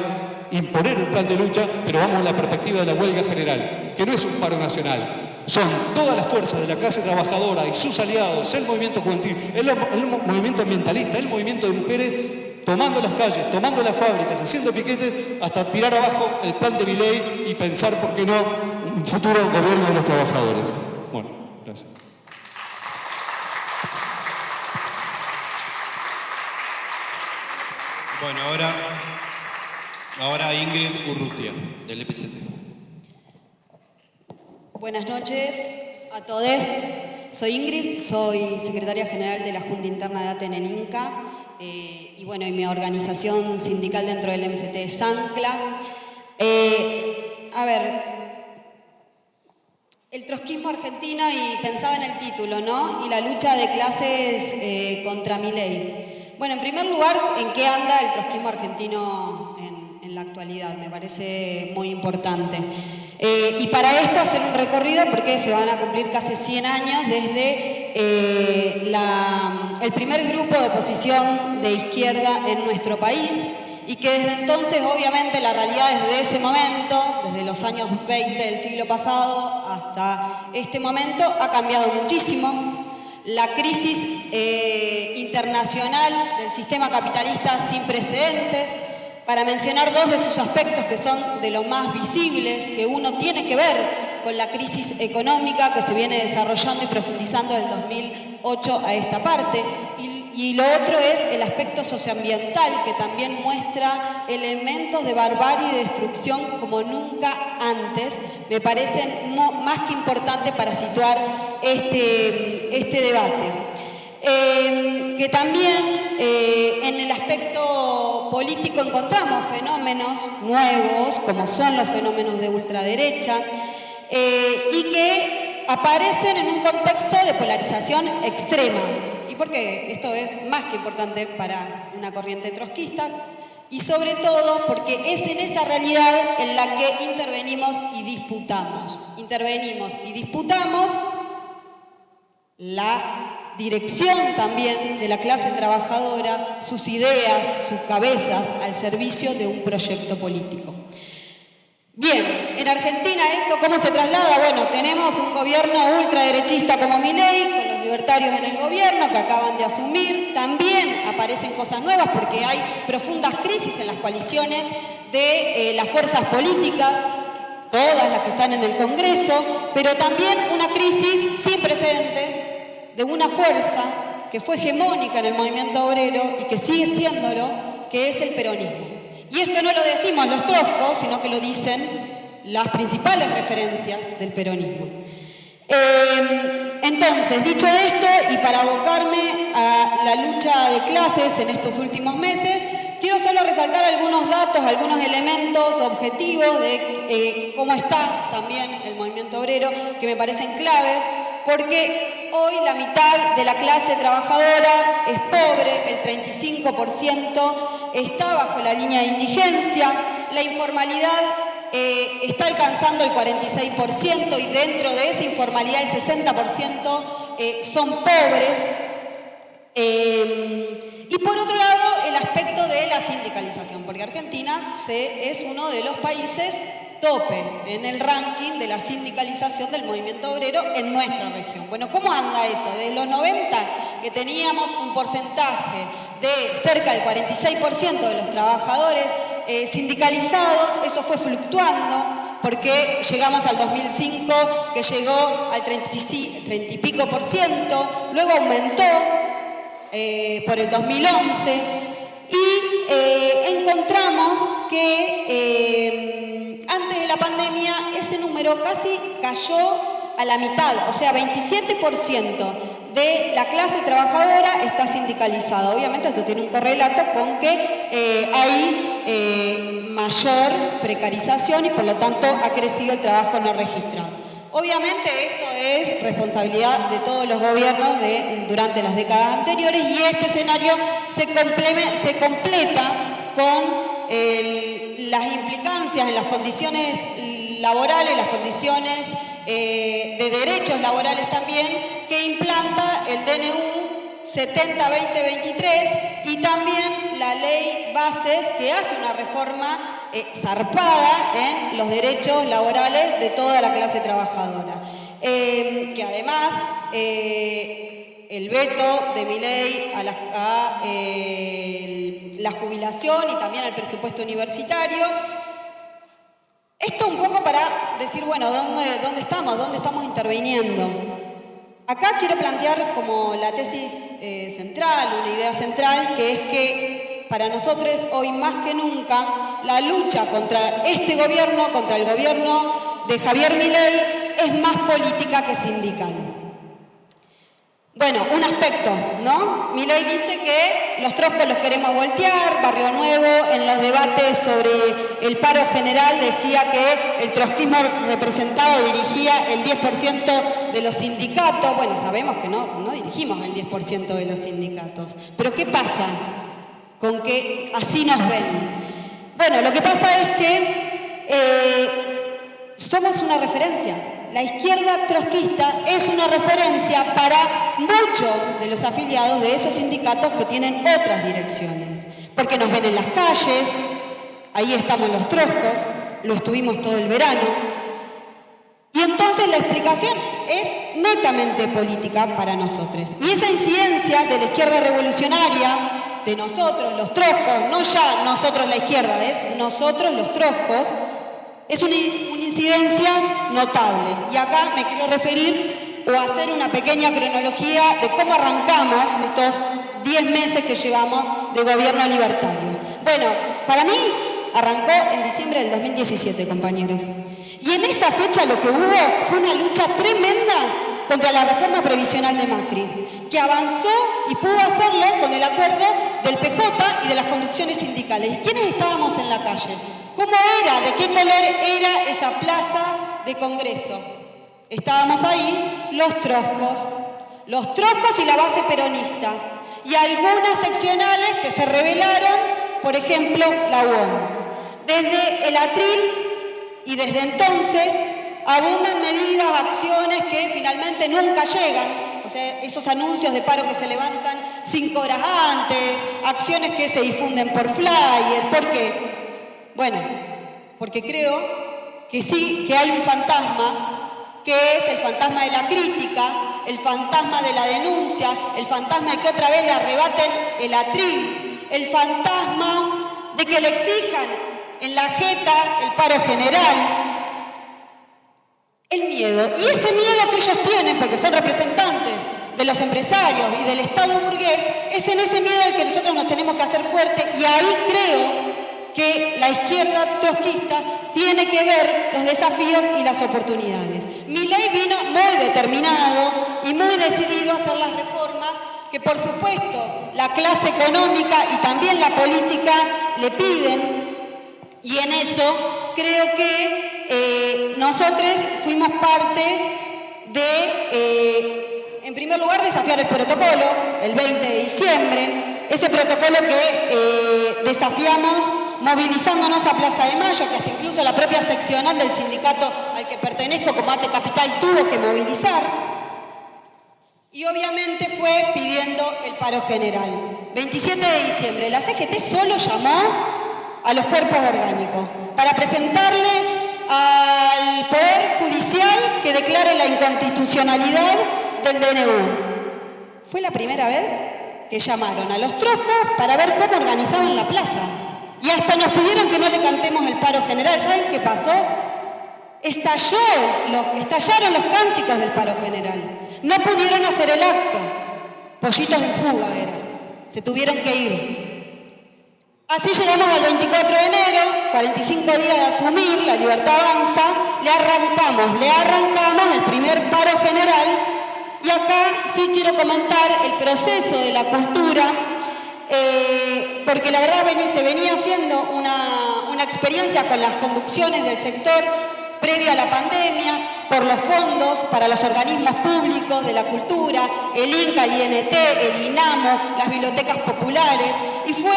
imponer un plan de lucha, pero vamos a la perspectiva de la huelga general, que no es un paro nacional. Son todas las fuerzas de la clase trabajadora y sus aliados, el movimiento juvenil, el movimiento ambientalista, el movimiento de mujeres, tomando las calles, tomando las fábricas, haciendo piquetes, hasta tirar abajo el plan de Milei y pensar, ¿por qué no?, un futuro gobierno de los trabajadores. Bueno, gracias. Bueno, ahora Ingrid Urrutia, del EPCT. Buenas noches a todos. Soy Ingrid, soy secretaria general de la Junta Interna de ATE en el Inca. Y bueno, y mi organización sindical dentro del MCT es ANCLA. El trotskismo argentino, y pensaba en el título, ¿no? Y la lucha de clases contra Milei. Bueno, en primer lugar, ¿en qué anda el trotskismo argentino en la actualidad? Me parece muy importante. Y para esto hacer un recorrido, porque se van a cumplir casi 100 años desde el primer grupo de oposición de izquierda en nuestro país, y que desde entonces, obviamente, la realidad desde ese momento, desde los años 20 del siglo pasado hasta este momento, ha cambiado muchísimo. La crisis internacional del sistema capitalista sin precedentes, para mencionar dos de sus aspectos que son de los más visibles, que uno tiene que ver con la crisis económica que se viene desarrollando y profundizando desde 2008 a esta parte, y lo otro es el aspecto socioambiental, que también muestra elementos de barbarie y de destrucción como nunca antes. Me parecen más que importantes para situar este debate. Que también en el aspecto político encontramos fenómenos nuevos, como son los fenómenos de ultraderecha, y que aparecen en un contexto de polarización extrema. ¿Y por qué? Esto es más que importante para una corriente trotskista, y sobre todo porque es en esa realidad en la que intervenimos y disputamos. Intervenimos y disputamos la dirección también de la clase trabajadora, sus ideas, sus cabezas al servicio de un proyecto político. Bien, en Argentina ¿esto cómo se traslada? Bueno, tenemos un gobierno ultraderechista como Milei, con los libertarios en el gobierno que acaban de asumir. También aparecen cosas nuevas porque hay profundas crisis en las coaliciones de las fuerzas políticas, todas las que están en el Congreso, pero también una crisis sin precedentes de una fuerza que fue hegemónica en el movimiento obrero y que sigue siéndolo, que es el peronismo. Y esto no lo decimos los trotskos, sino que lo dicen las principales referencias del peronismo. Entonces, dicho esto, y para abocarme a la lucha de clases en estos últimos meses, quiero solo resaltar algunos datos, algunos elementos objetivos de cómo está también el movimiento obrero, que me parecen claves, porque hoy la mitad de la clase trabajadora es pobre, el 35% está bajo la línea de indigencia, la informalidad está alcanzando el 46% y dentro de esa informalidad el 60% son pobres. Y por otro lado, el aspecto de la sindicalización, porque Argentina es uno de los países tope en el ranking de la sindicalización del movimiento obrero en nuestra región. Bueno, ¿cómo anda eso? Desde los 90, que teníamos un porcentaje de cerca del 46% de los trabajadores sindicalizados, eso fue fluctuando, porque llegamos al 2005, que llegó al 30 y pico por ciento, luego aumentó por el 2011, y encontramos que antes de la pandemia ese número casi cayó a la mitad, o sea, 27% de la clase trabajadora está sindicalizada. Obviamente esto tiene un correlato con que hay mayor precarización y por lo tanto ha crecido el trabajo no registrado. Obviamente esto es responsabilidad de todos los gobiernos durante las décadas anteriores y este escenario se completa con las implicancias en las condiciones laborales, las condiciones de derechos laborales también, que implanta el DNU 70-2023 y también la ley Bases, que hace una reforma zarpada en los derechos laborales de toda la clase trabajadora. Que además el veto de Milei a la jubilación y también al presupuesto universitario. Esto un poco para decir, bueno, ¿dónde estamos? ¿Dónde estamos interviniendo? Acá quiero plantear como la tesis central, una idea central, que es que para nosotros hoy más que nunca la lucha contra este gobierno, contra el gobierno de Javier Milei, es más política que sindical. Bueno, un aspecto, ¿no? Milei dice que los troscos los queremos voltear. Barrio Nuevo, en los debates sobre el paro general, decía que el trotskismo representaba o dirigía el 10% de los sindicatos. Bueno, sabemos que no dirigimos el 10% de los sindicatos. Pero ¿qué pasa con que así nos ven? Bueno, lo que pasa es que somos una referencia. La izquierda trotskista es una referencia para muchos de los afiliados de esos sindicatos que tienen otras direcciones. Porque nos ven en las calles, ahí estamos los troscos, lo estuvimos todo el verano. Y entonces la explicación es netamente política para nosotros. Y esa incidencia de la izquierda revolucionaria, de nosotros los troscos, no ya nosotros la izquierda, es nosotros los troscos, es una incidencia notable. Y acá me quiero referir o hacer una pequeña cronología de cómo arrancamos estos 10 meses que llevamos de gobierno libertario. Bueno, para mí arrancó en diciembre del 2017, compañeros. Y en esa fecha lo que hubo fue una lucha tremenda contra la reforma previsional de Macri, que avanzó y pudo hacerlo con el acuerdo del PJ y de las conducciones sindicales. ¿Y quiénes estábamos en la calle? ¿Cómo era? ¿De qué color era esa plaza de Congreso? Estábamos ahí los troscos y la base peronista, y algunas seccionales que se rebelaron, por ejemplo, la UOM. Desde el atril y desde entonces abundan medidas, acciones que finalmente nunca llegan. O sea, esos anuncios de paro que se levantan 5 horas antes, acciones que se difunden por flyer. ¿Por qué? Bueno, porque creo que sí, que hay un fantasma, que es el fantasma de la crítica, el fantasma de la denuncia, el fantasma de que otra vez le arrebaten el atril, el fantasma de que le exijan en la jeta el paro general, el miedo. Y ese miedo que ellos tienen, porque son representantes de los empresarios y del Estado burgués, es en ese miedo el que nosotros nos tenemos que hacer fuertes, y ahí creo que la izquierda trotskista tiene que ver los desafíos y las oportunidades. Milei vino muy determinado y muy decidido a hacer las reformas que, por supuesto, la clase económica y también la política le piden, y en eso creo que nosotros fuimos parte de, en primer lugar, desafiar el protocolo el 20 de diciembre, ese protocolo que desafiamos movilizándonos a Plaza de Mayo, que hasta incluso la propia seccional del sindicato al que pertenezco, Combate Capital, tuvo que movilizar. Y obviamente fue pidiendo el paro general. 27 de diciembre, la CGT solo llamó a los cuerpos orgánicos para presentarle al Poder Judicial que declare la inconstitucionalidad del DNU. Fue la primera vez que llamaron a los troscos para ver cómo organizaban la plaza. Y hasta nos pidieron que no le cantemos el paro general. ¿Saben qué pasó? Estallaron los cánticos del paro general. No pudieron hacer el acto. Pollitos en fuga era. Se tuvieron que ir. Así llegamos al 24 de enero, 45 días de asumir, la libertad avanza, le arrancamos el primer paro general. Y acá sí quiero comentar el proceso de la cultura porque la verdad se venía haciendo una experiencia con las conducciones del sector previa a la pandemia, por los fondos para los organismos públicos de la cultura, el INCA, el INT, el INAMO, las bibliotecas populares, y fue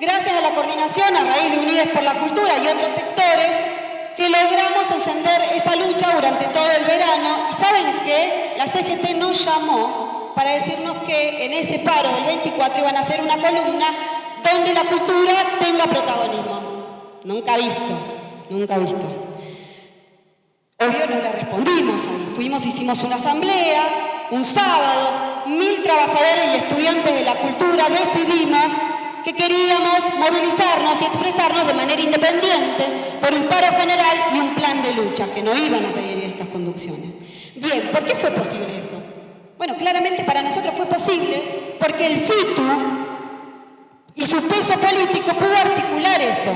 gracias a la coordinación a raíz de Unides por la Cultura y otros sectores que logramos encender esa lucha durante todo el verano. Y saben que la CGT nos llamó para decirnos que en ese paro del 24 iban a hacer una columna donde la cultura tenga protagonismo. Nunca visto, nunca visto. Obvio no le respondimos ahí. Fuimos, hicimos una asamblea, un sábado, 1000 trabajadores y estudiantes de la cultura decidimos que queríamos movilizarnos y expresarnos de manera independiente por un paro general y un plan de lucha, que no iban a pedir estas conducciones. Bien, ¿por qué fue posible eso? Bueno, claramente para nosotros fue posible porque el FITU y su peso político pudo articular eso.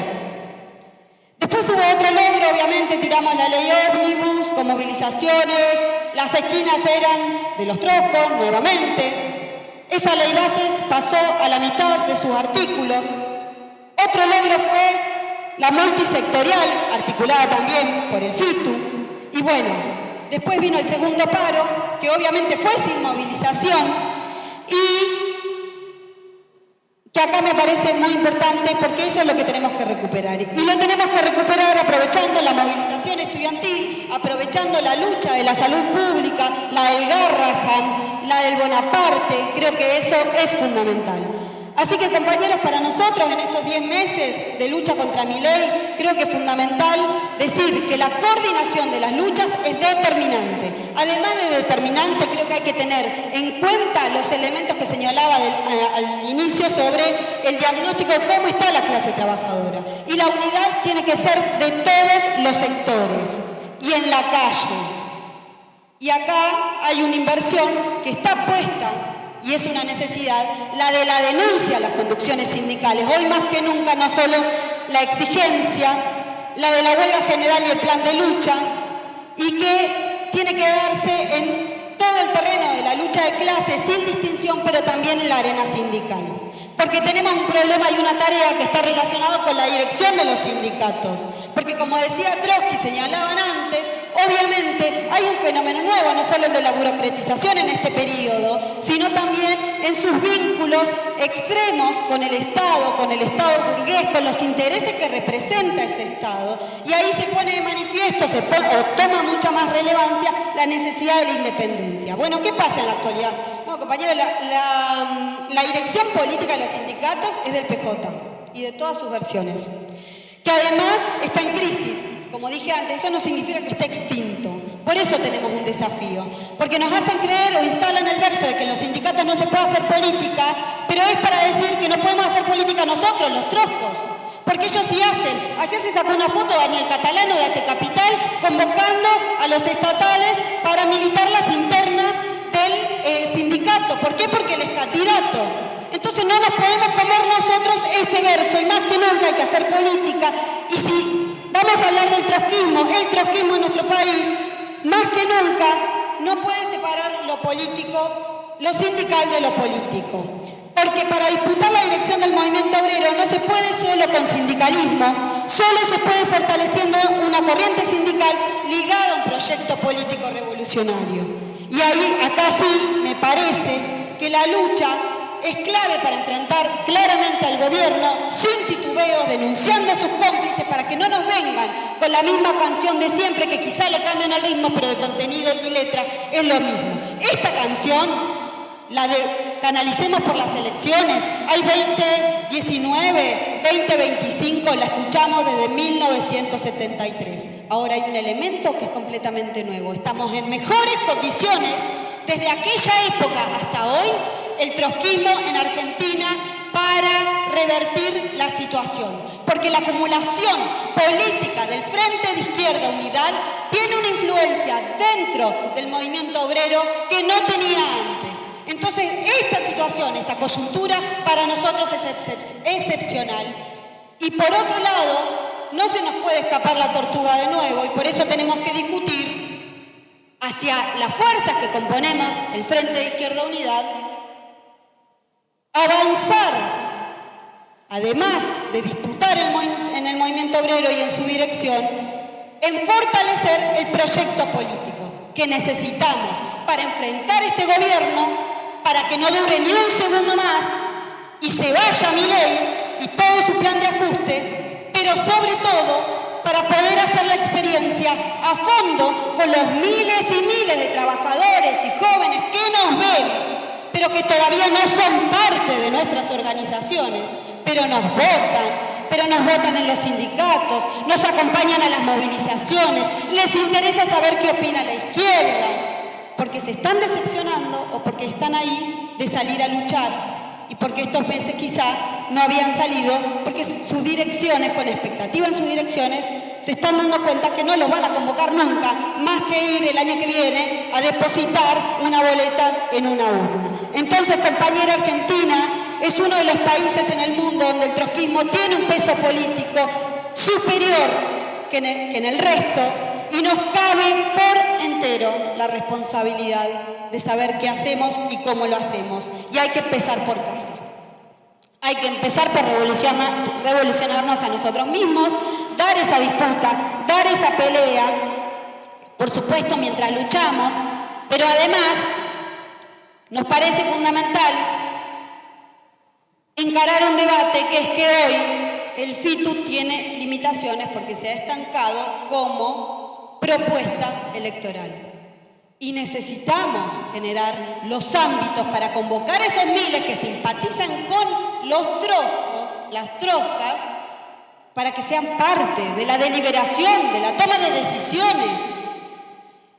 Después hubo otro logro, obviamente tiramos la ley ómnibus con movilizaciones, las esquinas eran de los troscos nuevamente. Esa ley bases pasó a la mitad de sus artículos. Otro logro fue la multisectorial, articulada también por el FITU. Y bueno, después vino el segundo paro, que obviamente fue sin movilización, y que acá me parece muy importante porque eso es lo que tenemos que recuperar. Y lo tenemos que recuperar aprovechando la movilización estudiantil, aprovechando la lucha de la salud pública, la del Garrahan, la del Bonaparte. Creo que eso es fundamental. Así que, compañeros, para nosotros en estos 10 meses de lucha contra Milei, creo que es fundamental decir que la coordinación de las luchas es determinante. Además de determinante, creo que hay que tener en cuenta los elementos que señalaba al inicio sobre el diagnóstico de cómo está la clase trabajadora. Y la unidad tiene que ser de todos los sectores y en la calle. Y acá hay una inversión que está puesta, y es una necesidad, la de la denuncia a las conducciones sindicales. Hoy más que nunca, no solo la exigencia, la de la huelga general y el plan de lucha, y que tiene que darse en todo el terreno de la lucha de clases, sin distinción, pero también en la arena sindical. Porque tenemos un problema y una tarea que está relacionado con la dirección de los sindicatos. Porque como decía Trotsky, señalaban antes, obviamente hay un fenómeno nuevo, no solo el de la burocratización en este periodo, sino también en sus vínculos extremos con el Estado burgués, con los intereses que representa ese Estado. Y ahí se pone de manifiesto, o toma mucha más relevancia la necesidad de la independencia. Bueno, ¿qué pasa en la actualidad? Bueno, compañeros, la dirección política de los sindicatos es del PJ y de todas sus versiones, que además está en crisis. Como dije antes, eso no significa que esté extinto. Por eso tenemos un desafío. Porque nos hacen creer o instalan el verso de que en los sindicatos no se puede hacer política, pero es para decir que no podemos hacer política nosotros, los troscos. Porque ellos sí hacen. Ayer se sacó una foto de Daniel Catalano de AT Capital convocando a los estatales para militar las internas del sindicato. ¿Por qué? Porque él es candidato. Entonces no nos podemos comer nosotros ese verso, y más que nunca hay que hacer política. Y si vamos a hablar del trotskismo, el trotskismo en nuestro país, más que nunca, no puede separar lo político, lo sindical de lo político. Porque para disputar la dirección del movimiento obrero no se puede solo con sindicalismo, solo se puede fortaleciendo una corriente sindical ligada a un proyecto político revolucionario. Y ahí, acá sí, me parece que la lucha es clave para enfrentar claramente al gobierno sin titubeos, denunciando a sus cómplices para que no nos vengan con la misma canción de siempre, que quizá le cambian el ritmo, pero de contenido y letra es lo mismo. Esta canción, la de Canalicemos por las elecciones, hay 2019, 2025, la escuchamos desde 1973. Ahora hay un elemento que es completamente nuevo. Estamos en mejores condiciones desde aquella época hasta hoy, el trotskismo en Argentina, para revertir la situación. Porque la acumulación política del Frente de Izquierda Unidad tiene una influencia dentro del movimiento obrero que no tenía antes. Entonces, esta situación, esta coyuntura, para nosotros es excepcional. Y por otro lado, no se nos puede escapar la tortuga de nuevo, y por eso tenemos que discutir hacia las fuerzas que componemos el Frente de Izquierda Unidad, avanzar, además de disputar en el movimiento obrero y en su dirección, en fortalecer el proyecto político que necesitamos para enfrentar este gobierno, para que no dure ni un segundo más y se vaya Milei y todo su plan de ajuste, pero sobre todo para poder hacer la experiencia a fondo con los miles y miles de trabajadores y jóvenes que nos ven, pero que todavía no son parte de nuestras organizaciones, pero nos votan en los sindicatos, nos acompañan a las movilizaciones, les interesa saber qué opina la izquierda, porque se están decepcionando o porque están ahí de salir a luchar y porque estos meses quizá no habían salido, porque sus direcciones, con expectativa en sus direcciones, se están dando cuenta que no los van a convocar nunca, más que ir el año que viene a depositar una boleta en una urna. Entonces, compañera, Argentina es uno de los países en el mundo donde el trotskismo tiene un peso político superior que en el resto, y nos cabe por entero la responsabilidad de saber qué hacemos y cómo lo hacemos. Y hay que empezar por casa. Hay que empezar por revolucionarnos a nosotros mismos, dar esa disputa, dar esa pelea, por supuesto mientras luchamos, pero además nos parece fundamental encarar un debate que es que hoy el FITU tiene limitaciones porque se ha estancado como propuesta electoral. Y necesitamos generar los ámbitos para convocar a esos miles que simpatizan con los troscos, las troscas, para que sean parte de la deliberación, de la toma de decisiones.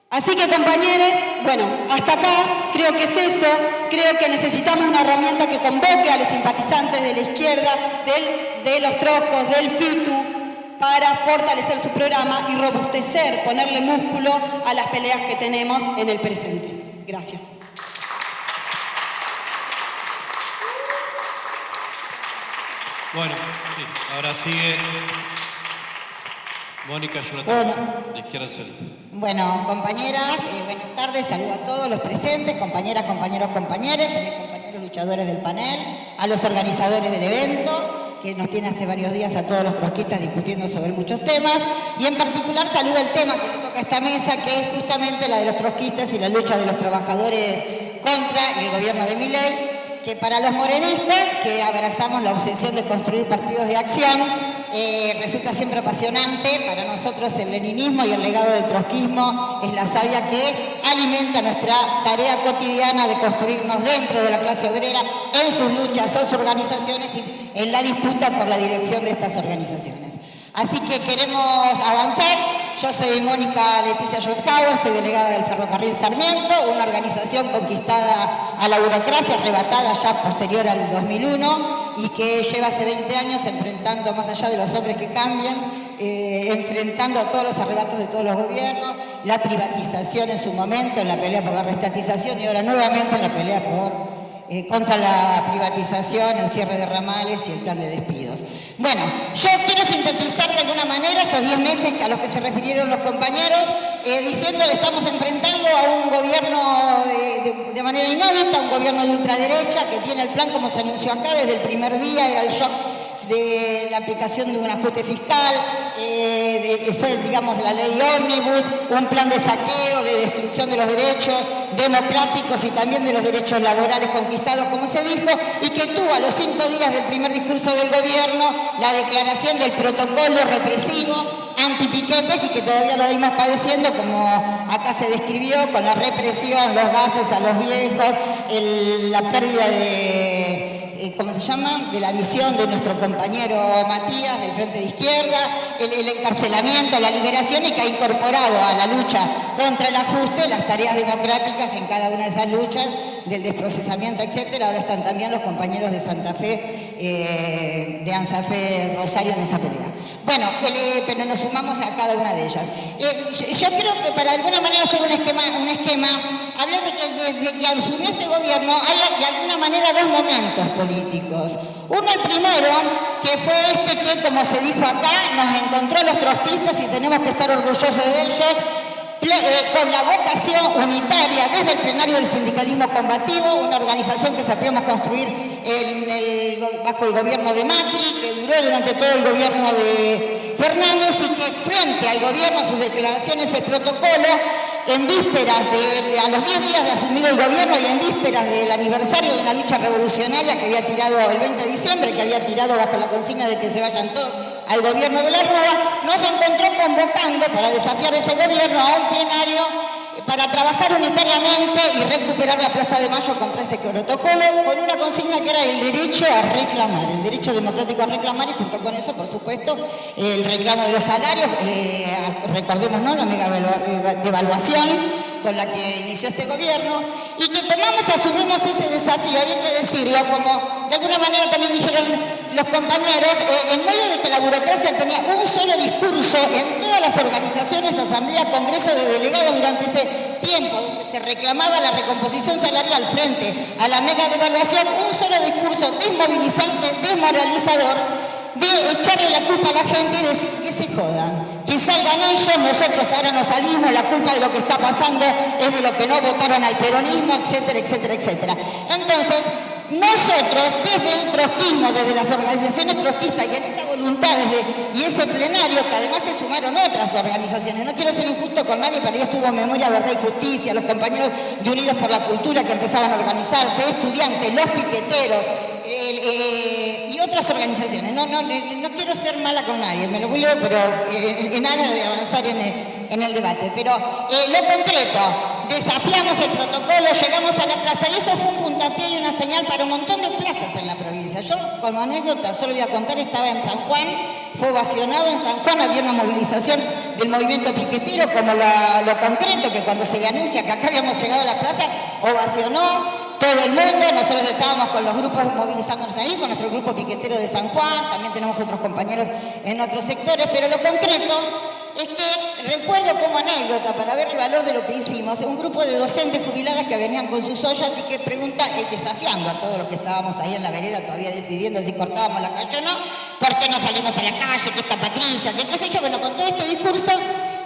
Así que, compañeros, bueno, hasta acá creo que es eso. Creo que necesitamos una herramienta que convoque a los simpatizantes de la izquierda, de los troscos, del FITU, para fortalecer su programa y robustecer, ponerle músculo a las peleas que tenemos en el presente. Gracias. Bueno, sí, ahora sigue Mónica Yolanda, de Izquierda Socialista. Bueno, compañeras, buenas tardes, saludo a todos los presentes, compañeras, compañeros, compañeres, a mis compañeros luchadores del panel, a los organizadores del evento, que nos tiene hace varios días a todos los trotskistas discutiendo sobre muchos temas, y en particular saludo el tema que le toca a esta mesa, que es justamente la de los trotskistas y la lucha de los trabajadores contra el gobierno de Milei, que para los morenistas, que abrazamos la obsesión de construir partidos de acción, resulta siempre apasionante. Para nosotros el leninismo y el legado del trotskismo es la savia que alimenta nuestra tarea cotidiana de construirnos dentro de la clase obrera, en sus luchas o sus organizaciones y en la disputa por la dirección de estas organizaciones. Así que queremos avanzar. Yo soy Mónica Leticia Schrothauer, soy delegada del Ferrocarril Sarmiento, una organización conquistada a la burocracia, arrebatada ya posterior al 2001 y que lleva hace 20 años enfrentando, más allá de los hombres que cambian, enfrentando a todos los arrebatos de todos los gobiernos, la privatización en su momento, en la pelea por la restatización y ahora nuevamente en la pelea contra la privatización, el cierre de ramales y el plan de despidos. Bueno, yo quiero sintetizar de alguna manera esos 10 meses a los que se refirieron los compañeros, diciéndole estamos enfrentando a un gobierno de manera inédita, un gobierno de ultraderecha que tiene el plan como se anunció acá desde el primer día, era el shock de la aplicación de un ajuste fiscal, fue, digamos, la ley ómnibus, un plan de saqueo, de destrucción de los derechos democráticos y también de los derechos laborales conquistados, como se dijo, y que tuvo a los 5 días del primer discurso del gobierno la declaración del protocolo represivo antipiquetes y que todavía lo venimos padeciendo, como acá se describió, con la represión, los gases a los viejos, la pérdida de... ¿cómo se llama?, de la visión de nuestro compañero Matías del Frente de Izquierda, el encarcelamiento, la liberación y que ha incorporado a la lucha contra el ajuste las tareas democráticas en cada una de esas luchas, del desprocesamiento, etcétera. Ahora están también los compañeros de Santa Fe, de ANSAFE Rosario en esa pelea. Bueno, pero nos sumamos a cada una de ellas. Yo creo que para de alguna manera hacer un esquema, hablar de que desde que asumió este gobierno hay de alguna manera dos momentos políticos. Uno, el primero, que fue este que, como se dijo acá, nos encontró a los trotskistas y tenemos que estar orgullosos de ellos, con la vocación unitaria desde el plenario del sindicalismo combativo, una organización que sabíamos construir bajo el gobierno de Macri, que duró durante todo el gobierno de Fernández y que frente al gobierno, sus declaraciones, el protocolo, en vísperas a los 10 días de asumido el gobierno y en vísperas del aniversario de una lucha revolucionaria que había tirado el 20 de diciembre, que había tirado bajo la consigna de que se vayan todos al gobierno de la Rúa, nos encontró convocando para desafiar ese gobierno a un plenario para trabajar unitariamente y recuperar la Plaza de Mayo contra ese protocolo con una consigna que era el derecho a reclamar, el derecho democrático a reclamar y junto con eso, por supuesto, el reclamo de los salarios, recordemos, ¿no?, la mega devaluación con la que inició este gobierno y que asumimos ese desafío, hay que decirlo, como de alguna manera también dijeron los compañeros, en medio de que la burocracia tenía un solo discurso en todas las organizaciones, asamblea, congreso de delegados durante ese tiempo, donde se reclamaba la recomposición salarial frente a la mega devaluación, un solo discurso desmovilizante, desmoralizador, de echarle la culpa a la gente y decir que se jodan, que salgan ellos, nosotros ahora no salimos, la culpa de lo que está pasando es de lo que no votaron al peronismo, etcétera, etcétera, etcétera. Entonces, nosotros, desde el trotskismo, desde las organizaciones trotskistas y en esa voluntad y ese plenario, que además se sumaron otras organizaciones, no quiero ser injusto con nadie, pero ya estuvo Memoria, Verdad y Justicia, los compañeros de Unidos por la Cultura que empezaban a organizarse, estudiantes, los piqueteros, y otras organizaciones. No quiero ser mala con nadie, me lo cuido, pero en nada de avanzar en el debate. Pero lo concreto, desafiamos el protocolo, llegamos a la plaza y eso fue un puntapié y una señal para un montón de plazas en la provincia. Yo, como anécdota, solo voy a contar, estaba en San Juan, fue ovacionado en San Juan, había una movilización del movimiento piquetero, como lo concreto, que cuando se le anuncia que acá habíamos llegado a la plaza, ovacionó todo el mundo. Nosotros estábamos con los grupos movilizándonos ahí, con nuestro grupo piquetero de San Juan, también tenemos otros compañeros en otros sectores, pero lo concreto es que recuerdo como anécdota, para ver el valor de lo que hicimos, un grupo de docentes jubiladas que venían con sus ollas y que pregunta, desafiando a todos los que estábamos ahí en la vereda todavía decidiendo si cortábamos la calle o no, ¿por qué no salimos a la calle? ¿Qué está Patricia? ¿Qué sé yo? Bueno, con todo este discurso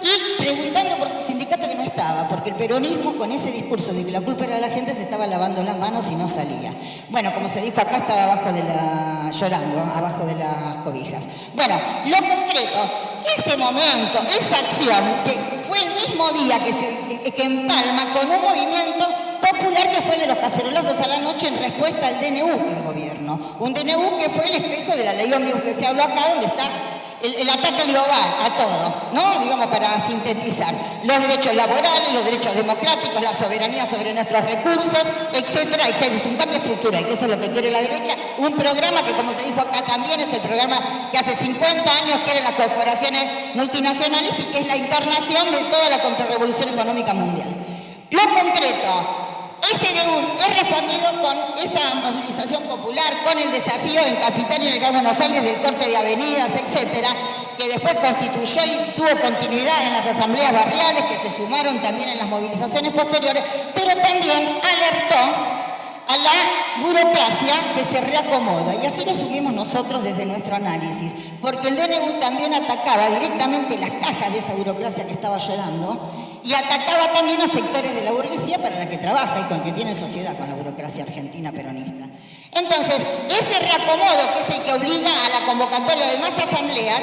y preguntando por su sindicato que no estaba, porque el peronismo con ese discurso de que la culpa era de la gente se estaba lavando las manos y no salía. Bueno, como se dijo acá, estaba llorando, abajo de las cobijas. Bueno, lo concreto, ese momento, esa acción, que fue el mismo día que empalma con un movimiento popular que fue de los cacerolazos a la noche en respuesta al DNU del gobierno. Un DNU que fue el espejo de la ley ómnibus que se habló acá, donde está el ataque global a todo, ¿no? Digamos, para sintetizar. Los derechos laborales, los derechos democráticos, la soberanía sobre nuestros recursos, etcétera, etcétera. Es un cambio estructural, que eso es lo que quiere la derecha. Un programa que, como se dijo acá también, es el programa que hace 50 años quieren las corporaciones multinacionales y que es la encarnación de toda la contrarrevolución económica mundial. Lo concreto, ese DNU es respondido con esa movilización popular, con el desafío en Capital y en el Gran Buenos Aires del corte de avenidas, etcétera, que después constituyó y tuvo continuidad en las asambleas barriales, que se sumaron también en las movilizaciones posteriores, pero también alertó a la burocracia que se reacomoda. Y así lo subimos nosotros desde nuestro análisis, porque el DNU también atacaba directamente las cajas de esa burocracia que estaba llorando y atacaba también a sectores de la burguesía para la que trabaja y con que tiene sociedad con la burocracia argentina peronista. Entonces, ese reacomodo, que es el que obliga a la convocatoria de más asambleas,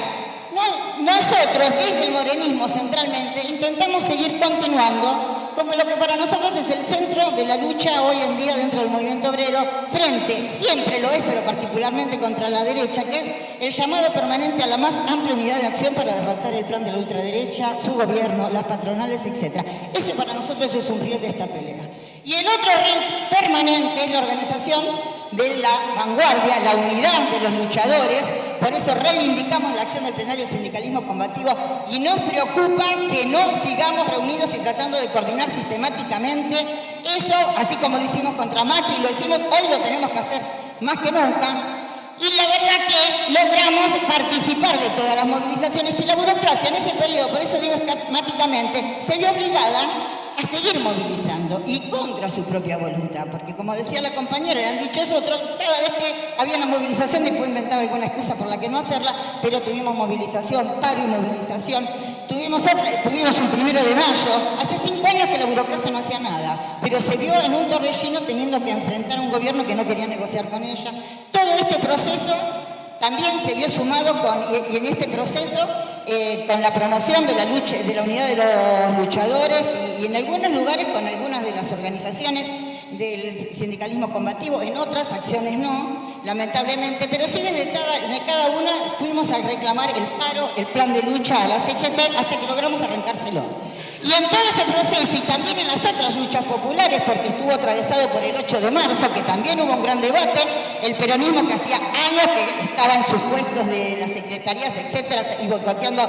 nosotros desde el morenismo centralmente intentamos seguir continuando como lo que para nosotros es el centro de la lucha hoy en día dentro del movimiento obrero, frente, siempre lo es, pero particularmente contra la derecha, que es el llamado permanente a la más amplia unidad de acción para derrotar el plan de la ultraderecha, su gobierno, las patronales, etc. Eso para nosotros es un riel de esta pelea. Y el otro riel permanente es la organización de la vanguardia, la unidad de los luchadores. Por eso reivindicamos la acción del plenario sindicalismo combativo y nos preocupa que no sigamos reunidos y tratando de coordinar sistemáticamente eso, así como lo hicimos contra Macri, lo hicimos, hoy lo tenemos que hacer más que nunca. Y la verdad que logramos participar de todas las movilizaciones y la burocracia en ese periodo, por eso digo esquemáticamente, se vio obligada a seguir movilizando y contra su propia voluntad, porque como decía la compañera, le han dicho eso otros, cada vez que había una movilización después inventaba alguna excusa por la que no hacerla, pero tuvimos movilización, paro y movilización Tuvimos un 1 de mayo, hace 5 años que la burocracia no hacía nada, pero se vio en un torbellino teniendo que enfrentar a un gobierno que no quería negociar con ella. Todo este proceso también se vio sumado y en este proceso con la promoción de la lucha, de la unidad de los luchadores y en algunos lugares con algunas de las organizaciones del sindicalismo combativo, en otras acciones no, lamentablemente, pero sí desde cada una fuimos a reclamar el paro, el plan de lucha a la CGT hasta que logramos arrancárselo. Y en todo ese proceso y también en las otras luchas populares, porque estuvo atravesado por el 8 de marzo, que también hubo un gran debate, el peronismo que hacía años que estaba en sus puestos de las secretarías, etcétera, y boicoteando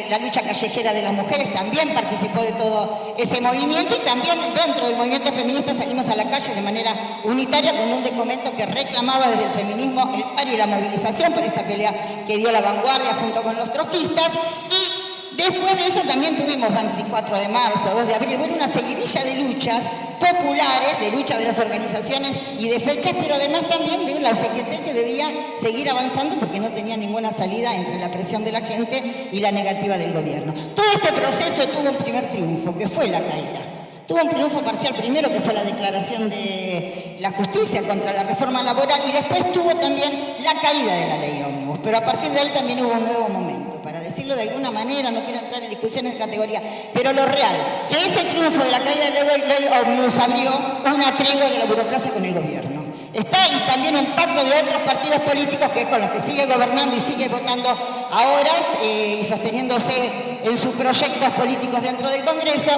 la lucha callejera de las mujeres, también participó de todo ese movimiento y también dentro del movimiento feminista salimos a la calle de manera unitaria con un documento que reclamaba desde el feminismo el paro y la movilización por esta pelea que dio la vanguardia junto con los trotskistas. Y después de eso también tuvimos 24 de marzo, 2 de abril, bueno, una seguidilla de luchas populares, de lucha de las organizaciones y de fechas, pero además también de la CGT que debía seguir avanzando porque no tenía ninguna salida entre la presión de la gente y la negativa del gobierno. Todo este proceso tuvo un primer triunfo, que fue la caída. Tuvo un triunfo parcial primero, que fue la declaración de la justicia contra la reforma laboral, y después tuvo también la caída de la ley ómnibus. Pero a partir de ahí también hubo un nuevo momento. Para decirlo de alguna manera, no quiero entrar en discusiones de categoría, pero lo real, que ese triunfo de la caída de la ley ómnibus abrió una tregua de la burocracia con el gobierno. Está y también un pacto de otros partidos políticos que es con los que sigue gobernando y sigue votando ahora y sosteniéndose en sus proyectos políticos dentro del Congreso.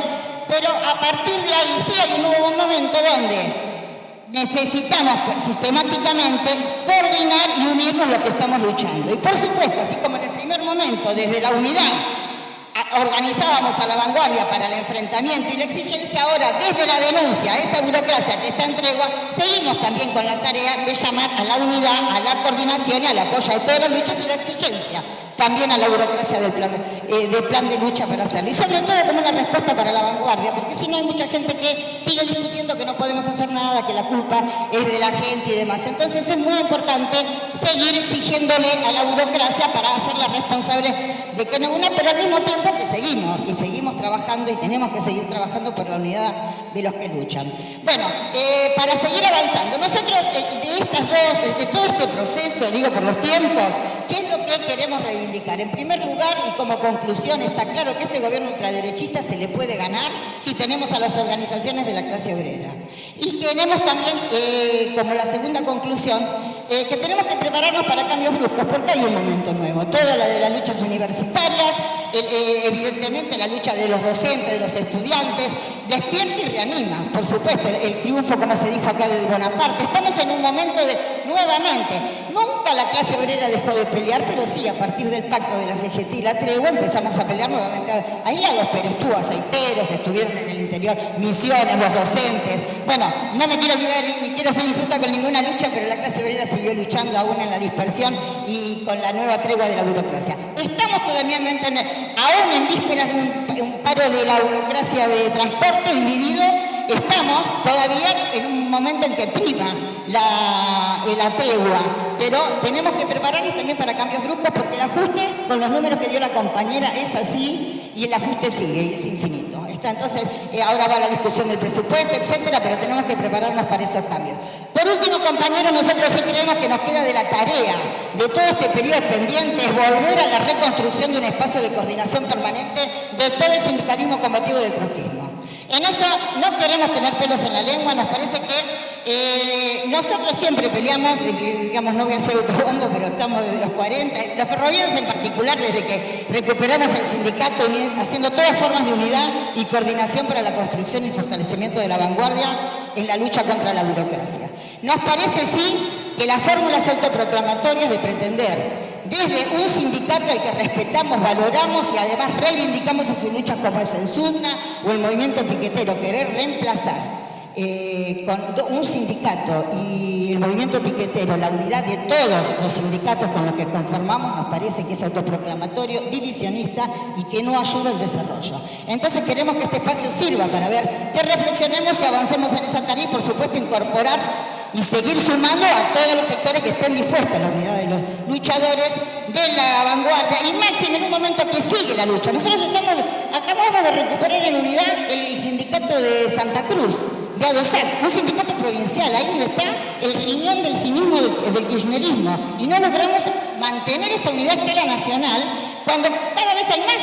Pero a partir de ahí sí hay un nuevo momento donde necesitamos sistemáticamente coordinar y unirnos lo que estamos luchando. Y por supuesto, así como en el primer momento, desde la unidad, organizábamos a la vanguardia para el enfrentamiento y la exigencia, ahora desde la denuncia a esa burocracia que está en tregua, seguimos también con la tarea de llamar a la unidad, a la coordinación y al apoyo de todas las luchas y la exigencia también a la burocracia del plan de lucha para hacerlo. Y sobre todo como una respuesta para la vanguardia, porque si no hay mucha gente que sigue discutiendo que no podemos hacer nada, que la culpa es de la gente y demás. Entonces es muy importante seguir exigiéndole a la burocracia para hacerla responsable de que no, pero al mismo tiempo que seguimos trabajando y tenemos que seguir trabajando por la unidad de los que luchan. Bueno, para seguir avanzando, nosotros de todo este proceso, digo por los tiempos, ¿qué es lo que queremos reivindicar? En primer lugar, y como conclusión, está claro que este gobierno ultraderechista se le puede ganar si tenemos a las organizaciones de la clase obrera. Y tenemos también, como la segunda conclusión, que tenemos que prepararnos para cambios bruscos, porque hay un momento nuevo. Toda la de las luchas universitarias, evidentemente la lucha de los docentes, de los estudiantes, despierta y reanima, por supuesto, el triunfo, como se dijo acá, de Bonaparte. Estamos en un momento de, nuevamente, nunca la clase obrera dejó de pelear, pero sí, a partir del pacto de la CGT y la tregua empezamos a pelear nuevamente aislados, pero estuvo aceiteros, estuvieron en el interior Misiones, los docentes. Bueno, no me quiero olvidar ni quiero ser injusta con ninguna lucha, pero la clase obrera siguió luchando aún en la dispersión y con la nueva tregua de la burocracia. Estamos todavía aún en vísperas de un paro de la burocracia de transporte dividido. Estamos todavía en un momento en que prima la tregua, pero tenemos que prepararnos también para cambios bruscos, porque el ajuste, con los números que dio la compañera, es así y el ajuste sigue y es infinito. Entonces, ahora va la discusión del presupuesto, etcétera, pero tenemos que prepararnos para esos cambios. Por último, compañeros, nosotros sí creemos que nos queda de la tarea de todo este periodo pendiente es volver a la reconstrucción de un espacio de coordinación permanente de todo el sindicalismo combativo del trotskismo. En eso no queremos tener pelos en la lengua, nos parece que nosotros siempre peleamos, digamos, no voy a hacer autobombo, pero estamos desde los 40, los ferroviarios en particular, desde que recuperamos el sindicato, haciendo todas formas de unidad y coordinación para la construcción y fortalecimiento de la vanguardia en la lucha contra la burocracia. Nos parece, sí, que las fórmulas autoproclamatorias de pretender desde un sindicato al que respetamos, valoramos y además reivindicamos a sus luchas, como es el SUTNA o el movimiento piquetero, querer reemplazar con un sindicato y el movimiento piquetero, la unidad de todos los sindicatos con los que conformamos, nos parece que es autoproclamatorio, divisionista y que no ayuda al desarrollo. Entonces queremos que este espacio sirva para ver que reflexionemos y avancemos en esa tarea y, por supuesto, incorporar y seguir sumando a todos los sectores que estén dispuestos a la unidad de los luchadores de la vanguardia, y máximo en un momento que sigue la lucha. Nosotros acabamos de recuperar en unidad el sindicato de Santa Cruz, de ADOSAC, un sindicato provincial, ahí donde está el riñón del cinismo del kirchnerismo, y no logramos mantener esa unidad a escala nacional cuando cada vez hay más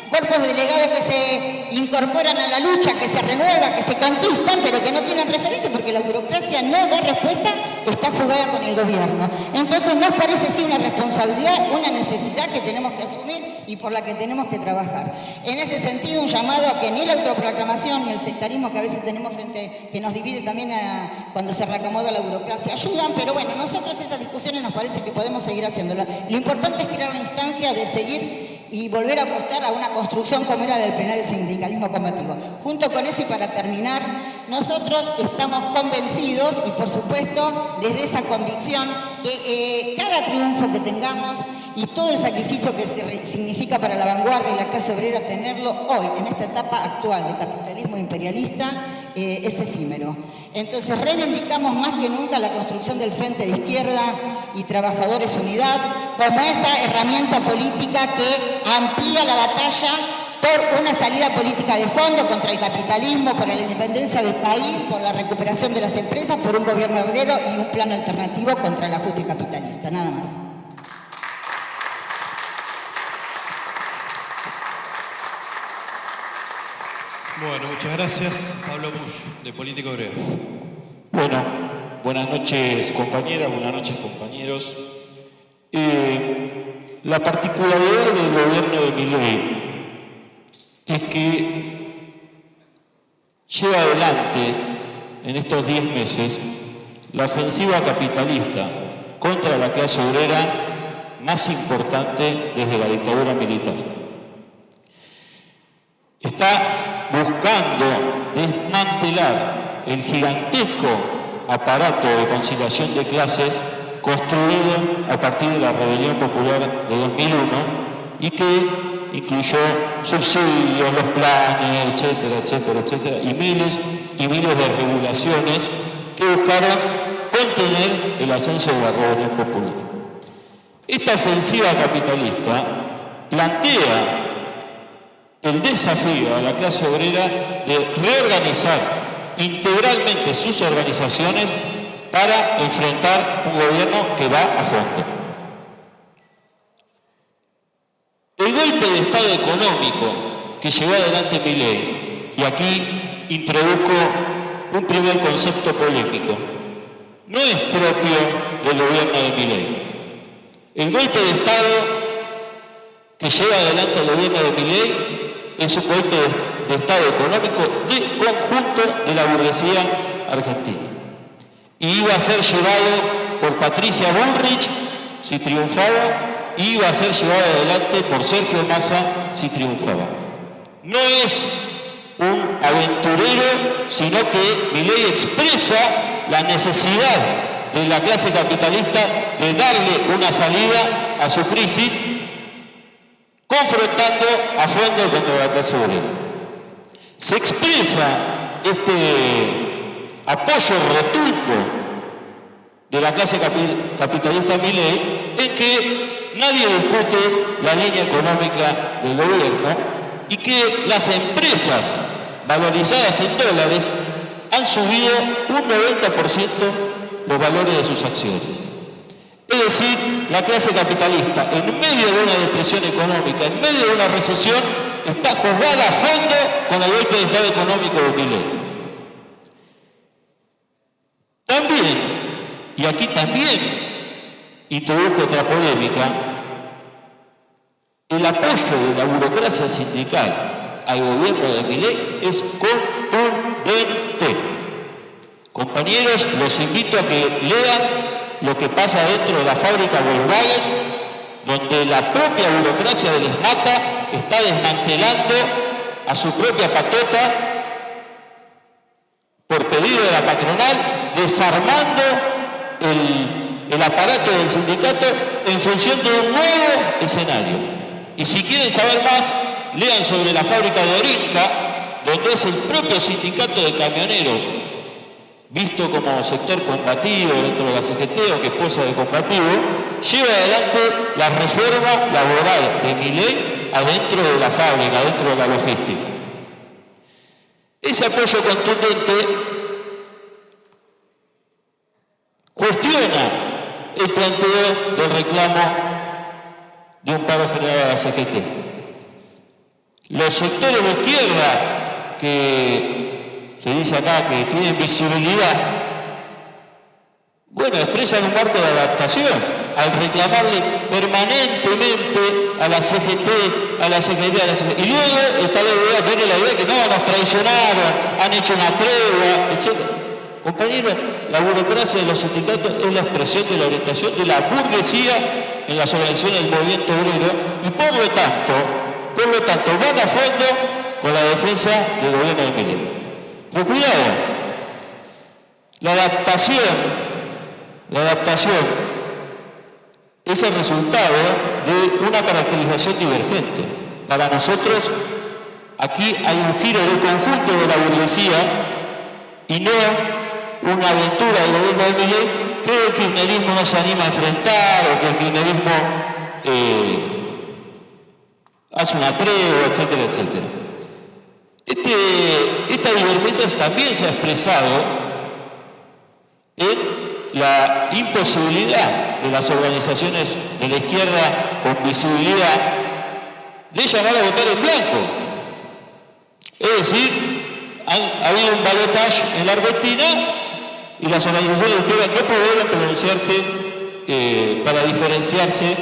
cuerpos delegados que se incorporan a la lucha, que se renuevan, que se conquistan, pero que no tienen referente porque la burocracia no da respuesta, está jugada con el gobierno. Entonces nos parece sí una responsabilidad, una necesidad que tenemos que asumir y por la que tenemos que trabajar. En ese sentido, un llamado a que ni la autoproclamación ni el sectarismo que a veces tenemos frente, que nos divide también cuando se reacomoda la burocracia, ayudan, pero bueno, nosotros esas discusiones nos parece que podemos seguir haciéndolas. Lo importante es crear una instancia de seguir y volver a apostar a una construcción como era del plenario sindicalismo combativo. Junto con eso, y para terminar, nosotros estamos convencidos, y por supuesto desde esa convicción, que cada triunfo que tengamos y todo el sacrificio que significa para la vanguardia y la clase obrera tenerlo hoy, en esta etapa actual de capitalismo imperialista, es efímero. Entonces reivindicamos más que nunca la construcción del Frente de Izquierda y Trabajadores Unidad como esa herramienta política que amplía la batalla por una salida política de fondo contra el capitalismo, por la independencia del país, por la recuperación de las empresas, por un gobierno obrero y un plan alternativo contra el ajuste capitalista. Nada más. Bueno, muchas gracias. Pablo Busch, de Política Obrera. Bueno, buenas noches compañeras, buenas noches compañeros. La particularidad del gobierno de Milei es que lleva adelante en estos 10 meses la ofensiva capitalista contra la clase obrera más importante desde la dictadura militar. Está buscando desmantelar el gigantesco aparato de conciliación de clases construido a partir de la rebelión popular de 2001 y que incluyó subsidios, los planes, etcétera, etcétera, etcétera, y miles de regulaciones que buscaron contener el ascenso de la rebelión popular. Esta ofensiva capitalista plantea el desafío a la clase obrera de reorganizar integralmente sus organizaciones para enfrentar un gobierno que va a fondo. El golpe de Estado económico que llevó adelante Milei, y aquí introduzco un primer concepto polémico, no es propio del gobierno de Milei. El golpe de Estado que lleva adelante el gobierno de Milei es un golpe de Estado económico de conjunto de la burguesía argentina. Y iba a ser llevado por Patricia Bullrich si triunfaba, y iba a ser llevado adelante por Sergio Massa si triunfaba. No es un aventurero, sino que Milei expresa la necesidad de la clase capitalista de darle una salida a su crisis, confrontando a fondo contra la clase obrera. Se expresa este apoyo rotundo de la clase capitalista Milei en que nadie discute la línea económica del gobierno y que las empresas valorizadas en dólares han subido un 90% los valores de sus acciones. Es decir, la clase capitalista, en medio de una depresión económica, en medio de una recesión, está jugada a fondo con el golpe de Estado económico de Milei. También, y aquí también introduzco otra polémica, el apoyo de la burocracia sindical al gobierno de Milei es contundente. Compañeros, los invito a que lean lo que pasa dentro de la fábrica Volkswagen, donde la propia burocracia del SMATA está desmantelando a su propia patota por pedido de la patronal, desarmando el aparato del sindicato en función de un nuevo escenario. Y si quieren saber más, lean sobre la fábrica de Orinca, donde es el propio sindicato de camioneros visto como sector combativo dentro de la CGT o que posa de combativo, lleva adelante la reforma laboral de Milei adentro de la fábrica, adentro de la logística. Ese apoyo contundente cuestiona el planteo del reclamo de un paro general a la CGT. Los sectores de izquierda que se dice acá que tienen visibilidad, bueno, expresan un marco de adaptación al reclamarle permanentemente a la CGT, a la CGT. Y luego está la idea, viene la idea que no, nos traicionaron, han hecho una tregua, etc. Compañeros, la burocracia de los sindicatos es la expresión de la orientación de la burguesía en las organizaciones del movimiento obrero y por lo tanto van a fondo con la defensa del gobierno de Milei. Pero cuidado, la adaptación es el resultado de una caracterización divergente. Para nosotros, aquí hay un giro del conjunto de la burguesía y no una aventura del gobierno de Milei que el kirchnerismo no se anima a enfrentar o que el kirchnerismo hace una tregua, etcétera, etcétera. Esta divergencia también se ha expresado en la imposibilidad de las organizaciones de la izquierda con visibilidad de llamar a votar en blanco. Es decir, ha habido un balotaje en la Argentina y las organizaciones de izquierda no pudieron pronunciarse para diferenciarse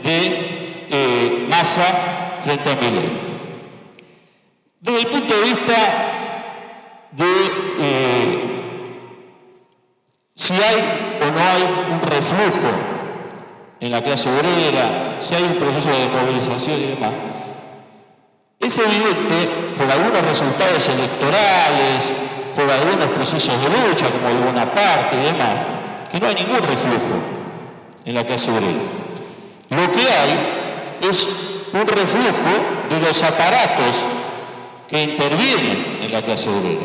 de Massa frente a Milei. Desde el punto de vista de si hay o no hay un reflujo en la clase obrera, si hay un proceso de movilización y demás, es evidente por algunos resultados electorales, por algunos procesos de lucha como el Bonaparte y demás, que no hay ningún reflujo en la clase obrera. Lo que hay es un reflujo de los aparatos que intervienen en la clase obrera.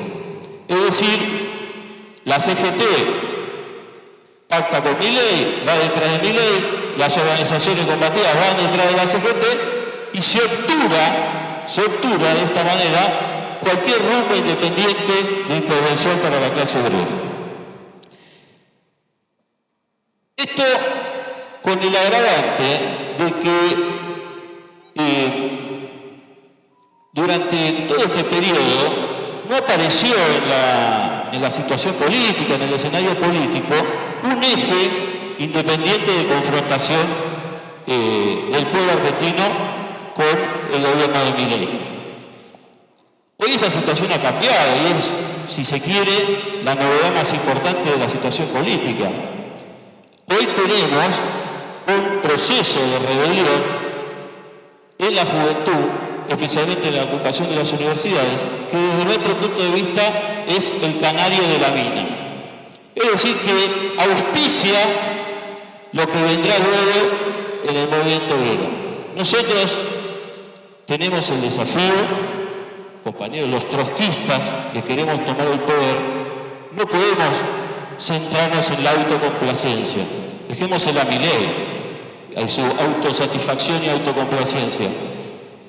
Es decir, la CGT pacta con Milei, va detrás de Milei, las organizaciones combativas van detrás de la CGT y se obtura de esta manera cualquier rumbo independiente de intervención para la clase obrera. Esto con el agravante de que durante todo este periodo no apareció en la situación política, en el escenario político, un eje independiente de confrontación del pueblo argentino con el gobierno de Milei. Hoy esa situación ha cambiado y es, si se quiere, la novedad más importante de la situación política. Hoy tenemos un proceso de rebelión en la juventud, especialmente en la ocupación de las universidades, que desde nuestro punto de vista es el canario de la mina. Es decir, que auspicia lo que vendrá luego en el movimiento obrero. Nosotros tenemos el desafío, compañeros, los trotskistas que queremos tomar el poder, no podemos centrarnos en la autocomplacencia. Dejémosela a Milei, a su autosatisfacción y autocomplacencia.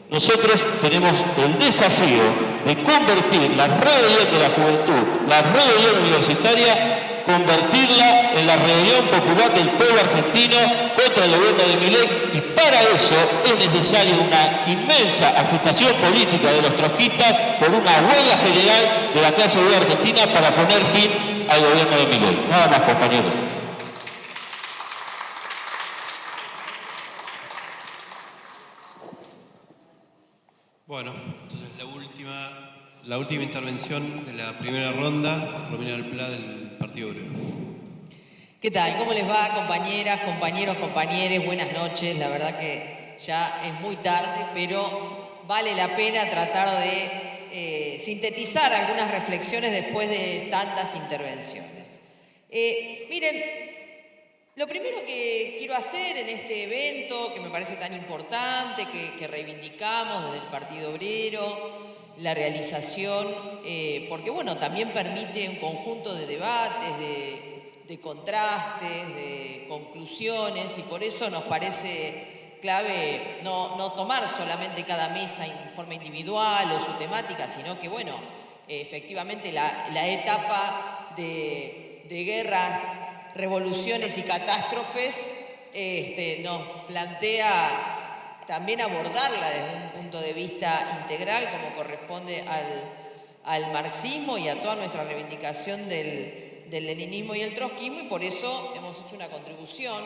Nosotros tenemos el desafío de convertir la rebelión de la juventud, la rebelión universitaria, convertirla en la rebelión popular del pueblo argentino contra el gobierno de Milei, y para eso es necesaria una inmensa agitación política de los trotskistas por una huelga general de la clase obrera argentina para poner fin al gobierno de Milei. Nada más, compañeros. Bueno, entonces la última intervención de la primera ronda, Romina del Pla, del Partido Obrero. ¿Qué tal? ¿Cómo les va, compañeras, compañeros, compañeres? Buenas noches. La verdad que ya es muy tarde, pero vale la pena tratar de sintetizar algunas reflexiones después de tantas intervenciones. Miren, lo primero que quiero hacer en este evento, que me parece tan importante, que reivindicamos desde el Partido Obrero, la realización, porque bueno, también permite un conjunto de debates, de contrastes, de conclusiones, y por eso nos parece clave no tomar solamente cada mesa en forma individual o su temática, sino que bueno, efectivamente la etapa de guerras, revoluciones y catástrofes nos plantea también abordarla desde un punto de vista integral, como corresponde al marxismo y a toda nuestra reivindicación del leninismo y el trotskismo, y por eso hemos hecho una contribución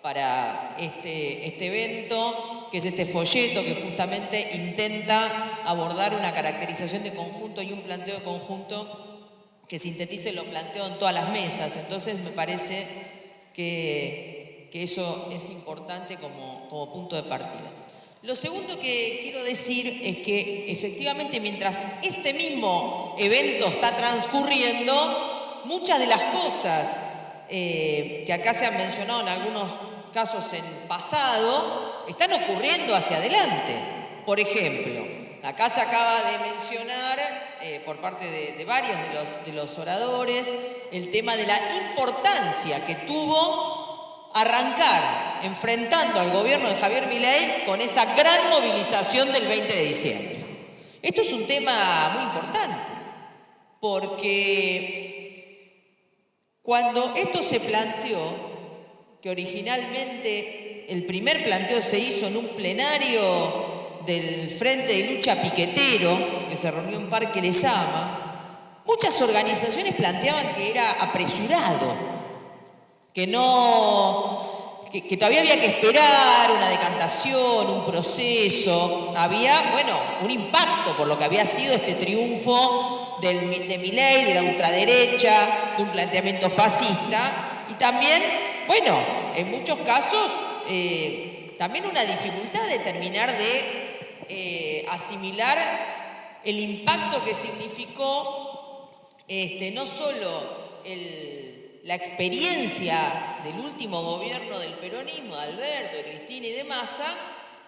para este evento, que es este folleto que justamente intenta abordar una caracterización de conjunto y un planteo de conjunto que sintetice lo planteado en todas las mesas. Entonces me parece que eso es importante como punto de partida. Lo segundo que quiero decir es que efectivamente mientras este mismo evento está transcurriendo, muchas de las cosas que acá se han mencionado en algunos casos en pasado están ocurriendo hacia adelante. Por ejemplo, acá se acaba de mencionar por parte de varios de los oradores el tema de la importancia que tuvo arrancar enfrentando al gobierno de Javier Milei con esa gran movilización del 20 de diciembre. Esto es un tema muy importante, porque cuando esto se planteó, que originalmente el primer planteo se hizo en un plenario del Frente de Lucha Piquetero, que se reunió en Parque Lezama, muchas organizaciones planteaban que era apresurado, que todavía había que esperar una decantación, un proceso. Había, bueno, un impacto por lo que había sido este triunfo de Milei, de la ultraderecha, de un planteamiento fascista, y también, bueno, en muchos casos, también una dificultad de terminar de asimilar el impacto que significó no solo la experiencia del último gobierno del peronismo, de Alberto, de Cristina y de Massa,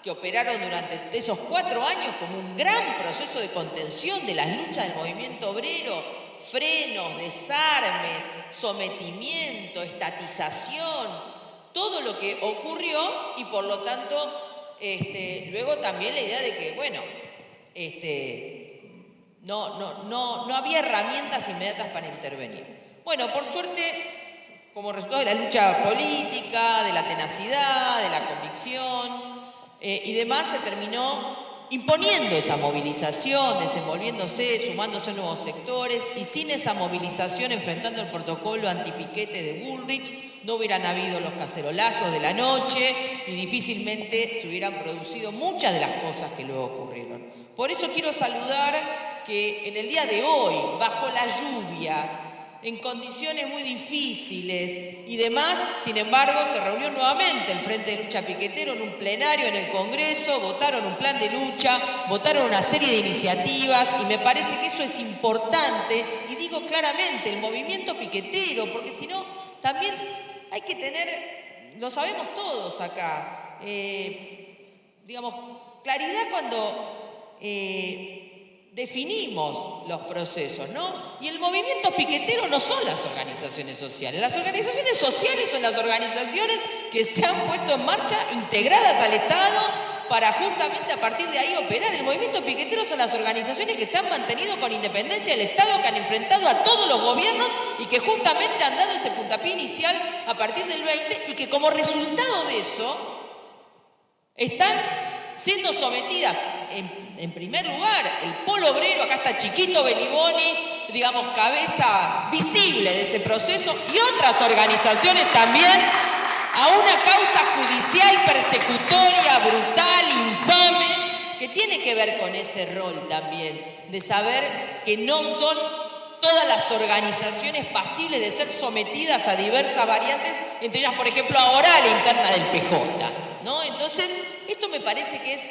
que operaron durante esos 4 años como un gran proceso de contención de las luchas del movimiento obrero, frenos, desarmes, sometimiento, estatización, todo lo que ocurrió, y por lo tanto, luego también la idea de que, bueno, no había herramientas inmediatas para intervenir. Bueno, por suerte, como resultado de la lucha política, de la tenacidad, de la convicción y demás, se terminó imponiendo esa movilización, desenvolviéndose, sumándose nuevos sectores, y sin esa movilización, enfrentando el protocolo antipiquete de Bullrich, no hubieran habido los cacerolazos de la noche y difícilmente se hubieran producido muchas de las cosas que luego ocurrieron. Por eso quiero saludar que en el día de hoy, bajo la lluvia, en condiciones muy difíciles y demás, sin embargo, se reunió nuevamente el Frente de Lucha Piquetero en un plenario en el Congreso, votaron un plan de lucha, votaron una serie de iniciativas, y me parece que eso es importante, y digo claramente, el movimiento piquetero, porque si no, también hay que tener, lo sabemos todos acá, digamos, claridad cuando definimos los procesos, ¿no? Y el movimiento piquetero no son las organizaciones sociales. Las organizaciones sociales son las organizaciones que se han puesto en marcha, integradas al Estado, para justamente a partir de ahí operar. El movimiento piquetero son las organizaciones que se han mantenido con independencia del Estado, que han enfrentado a todos los gobiernos y que justamente han dado ese puntapié inicial a partir del 20, y que como resultado de eso están siendo sometidas en primer lugar, el polo obrero, acá está Chiquito Beliboni, digamos, cabeza visible de ese proceso, y otras organizaciones también, a una causa judicial persecutoria, brutal, infame, que tiene que ver con ese rol también, de saber que no son todas las organizaciones pasibles de ser sometidas a diversas variantes, entre ellas, por ejemplo, ahora la interna del PJ, ¿no? Entonces, esto me parece que es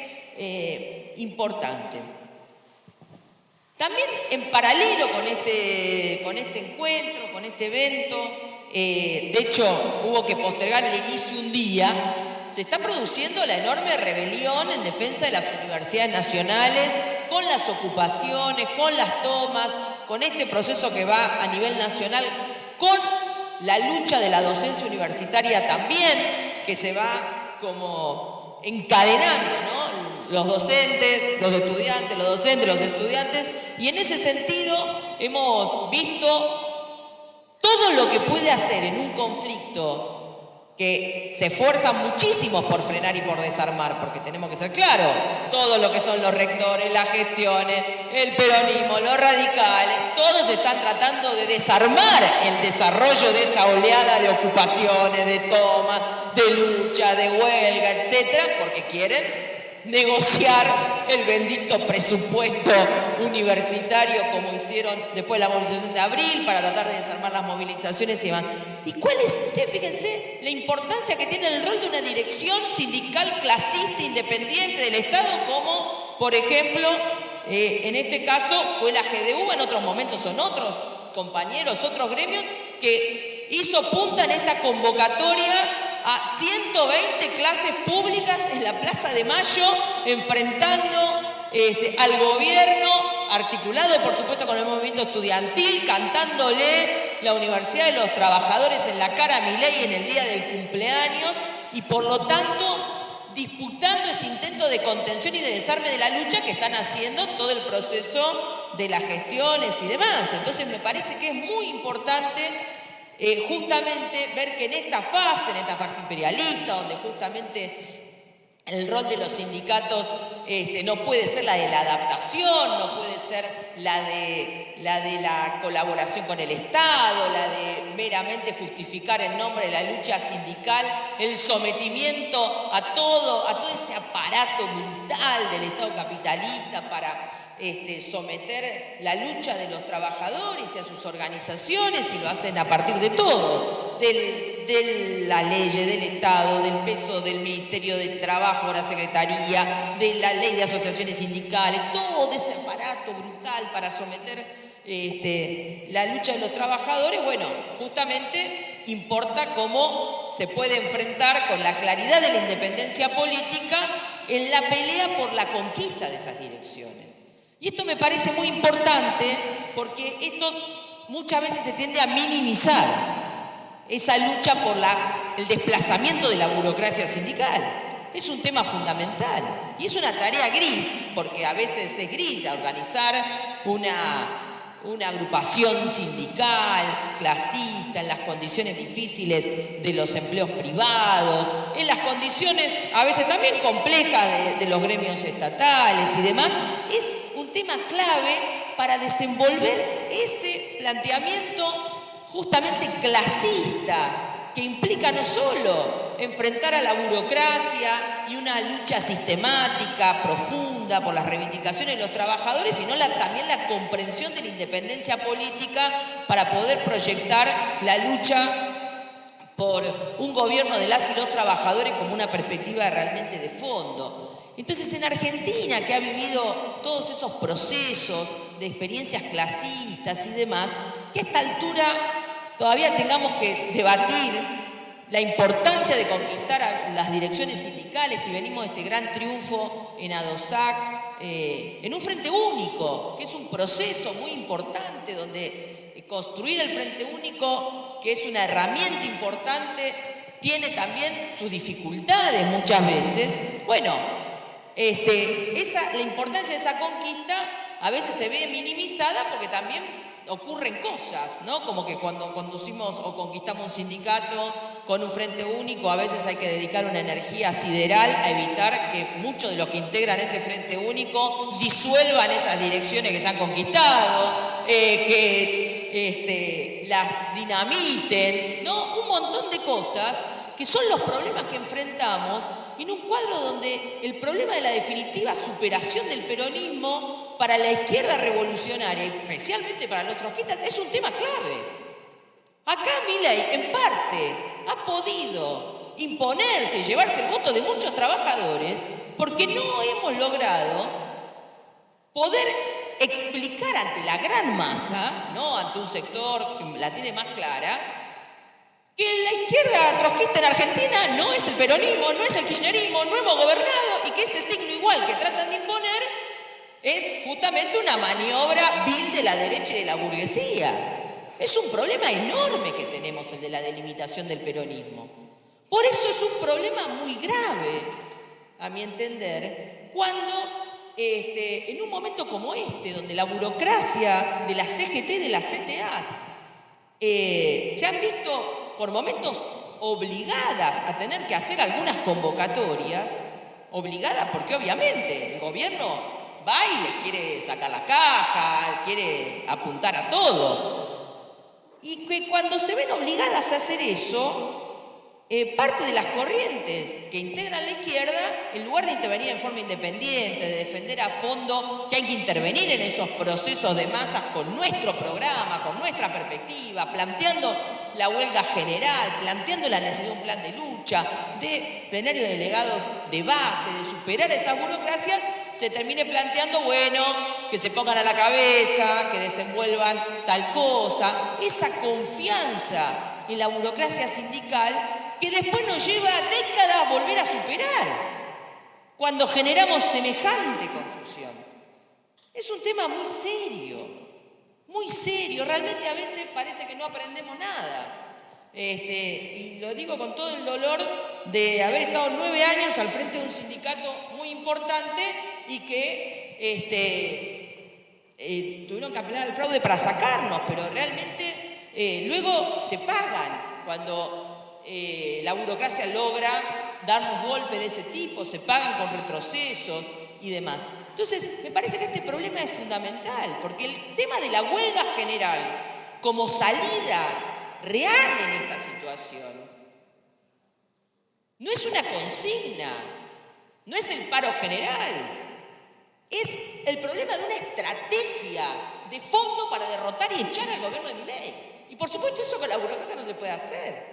importante. También en paralelo con este encuentro, con este evento, de hecho hubo que postergar el inicio un día, se está produciendo la enorme rebelión en defensa de las universidades nacionales con las ocupaciones, con las tomas, con este proceso que va a nivel nacional, con la lucha de la docencia universitaria también, que se va como encadenando, ¿no? Los docentes, los estudiantes, los docentes, los estudiantes, y en ese sentido hemos visto todo lo que puede hacer en un conflicto que se esfuerzan muchísimo por frenar y por desarmar, porque tenemos que ser claros, todo lo que son los rectores, las gestiones, el peronismo, los radicales, todos están tratando de desarmar el desarrollo de esa oleada de ocupaciones, de tomas, de lucha, de huelga, etcétera, porque quieren negociar el bendito presupuesto universitario como hicieron después de la movilización de abril para tratar de desarmar las movilizaciones y demás. ¿Y cuál es, ustedes fíjense, la importancia que tiene el rol de una dirección sindical clasista independiente del Estado como, por ejemplo, en este caso fue la GDU, en otros momentos son otros compañeros, otros gremios, que hizo punta en esta convocatoria a 120 clases públicas en la Plaza de Mayo, enfrentando al gobierno, articulado por supuesto con el movimiento estudiantil, cantándole la Universidad de los Trabajadores en la cara a Milei en el día del cumpleaños, y por lo tanto disputando ese intento de contención y de desarme de la lucha que están haciendo todo el proceso de las gestiones y demás. Entonces me parece que es muy importante justamente ver que en esta fase imperialista, donde justamente el rol de los sindicatos no puede ser la de la adaptación, no puede ser la de la colaboración con el Estado, la de meramente justificar en nombre de la lucha sindical el sometimiento a todo ese aparato brutal del Estado capitalista para someter la lucha de los trabajadores y a sus organizaciones, y lo hacen a partir de todo, de la ley del Estado, del peso del Ministerio de Trabajo, de la Secretaría, de la ley de asociaciones sindicales, todo ese aparato brutal para someter la lucha de los trabajadores. Bueno, justamente importa cómo se puede enfrentar con la claridad de la independencia política en la pelea por la conquista de esas direcciones. Y esto me parece muy importante porque esto muchas veces se tiende a minimizar esa lucha por el desplazamiento de la burocracia sindical. Es un tema fundamental y es una tarea gris, porque a veces es gris organizar una agrupación sindical, clasista, en las condiciones difíciles de los empleos privados, en las condiciones a veces también complejas de los gremios estatales y demás. Es un tema clave para desenvolver ese planteamiento justamente clasista, que implica no solo enfrentar a la burocracia y una lucha sistemática, profunda, por las reivindicaciones de los trabajadores, sino también la comprensión de la independencia política para poder proyectar la lucha por un gobierno de las y los trabajadores como una perspectiva realmente de fondo. Entonces, en Argentina, que ha vivido todos esos procesos de experiencias clasistas y demás, que a esta altura todavía tengamos que debatir la importancia de conquistar a las direcciones sindicales, y venimos de este gran triunfo en ADOSAC, en un frente único, que es un proceso muy importante, donde construir el frente único, que es una herramienta importante, tiene también sus dificultades muchas veces. Bueno, la importancia de esa conquista a veces se ve minimizada porque también ocurren cosas, ¿no? Como que cuando conducimos o conquistamos un sindicato con un frente único, a veces hay que dedicar una energía sideral a evitar que muchos de los que integran ese frente único disuelvan esas direcciones que se han conquistado, que las dinamiten, ¿no? Un montón de cosas que son los problemas que enfrentamos en un cuadro donde el problema de la definitiva superación del peronismo para la izquierda revolucionaria, especialmente para los trotskistas, es un tema clave. Acá Milei, en parte, ha podido imponerse y llevarse el voto de muchos trabajadores porque no hemos logrado poder explicar ante la gran masa, ¿no? Ante un sector que la tiene más clara, que la izquierda trotskista en Argentina no es el peronismo, no es el kirchnerismo, no hemos gobernado, y que ese signo igual que tratan de imponer es justamente una maniobra vil de la derecha y de la burguesía. Es un problema enorme que tenemos el de la delimitación del peronismo. Por eso es un problema muy grave, a mi entender, cuando en un momento como este, donde la burocracia de la CGT y de las CTAs se han visto por momentos obligadas a tener que hacer algunas convocatorias, obligadas porque obviamente el gobierno va y le quiere sacar la caja, quiere apuntar a todo. Y que cuando se ven obligadas a hacer eso, parte de las corrientes que integran la izquierda, en lugar de intervenir en forma independiente, de defender a fondo que hay que intervenir en esos procesos de masas con nuestro programa, con nuestra perspectiva, planteando la huelga general, planteando la necesidad de un plan de lucha, de plenario de delegados de base, de superar esa burocracia, se termine planteando, bueno, que se pongan a la cabeza, que desenvuelvan tal cosa, esa confianza en la burocracia sindical que después nos lleva décadas a volver a superar cuando generamos semejante confusión. Es un tema muy serio, realmente a veces parece que no aprendemos nada. Y lo digo con todo el dolor de haber estado 9 años al frente de un sindicato muy importante y que tuvieron que apelar al fraude para sacarnos, pero realmente luego se pagan cuando la burocracia logra darnos golpes de ese tipo, se pagan con retrocesos y demás. Entonces, me parece que este problema es fundamental, porque el tema de la huelga general como salida real en esta situación no es una consigna, no es el paro general, es el problema de una estrategia de fondo para derrotar y echar al gobierno de Milei. Y por supuesto eso con la burocracia no se puede hacer.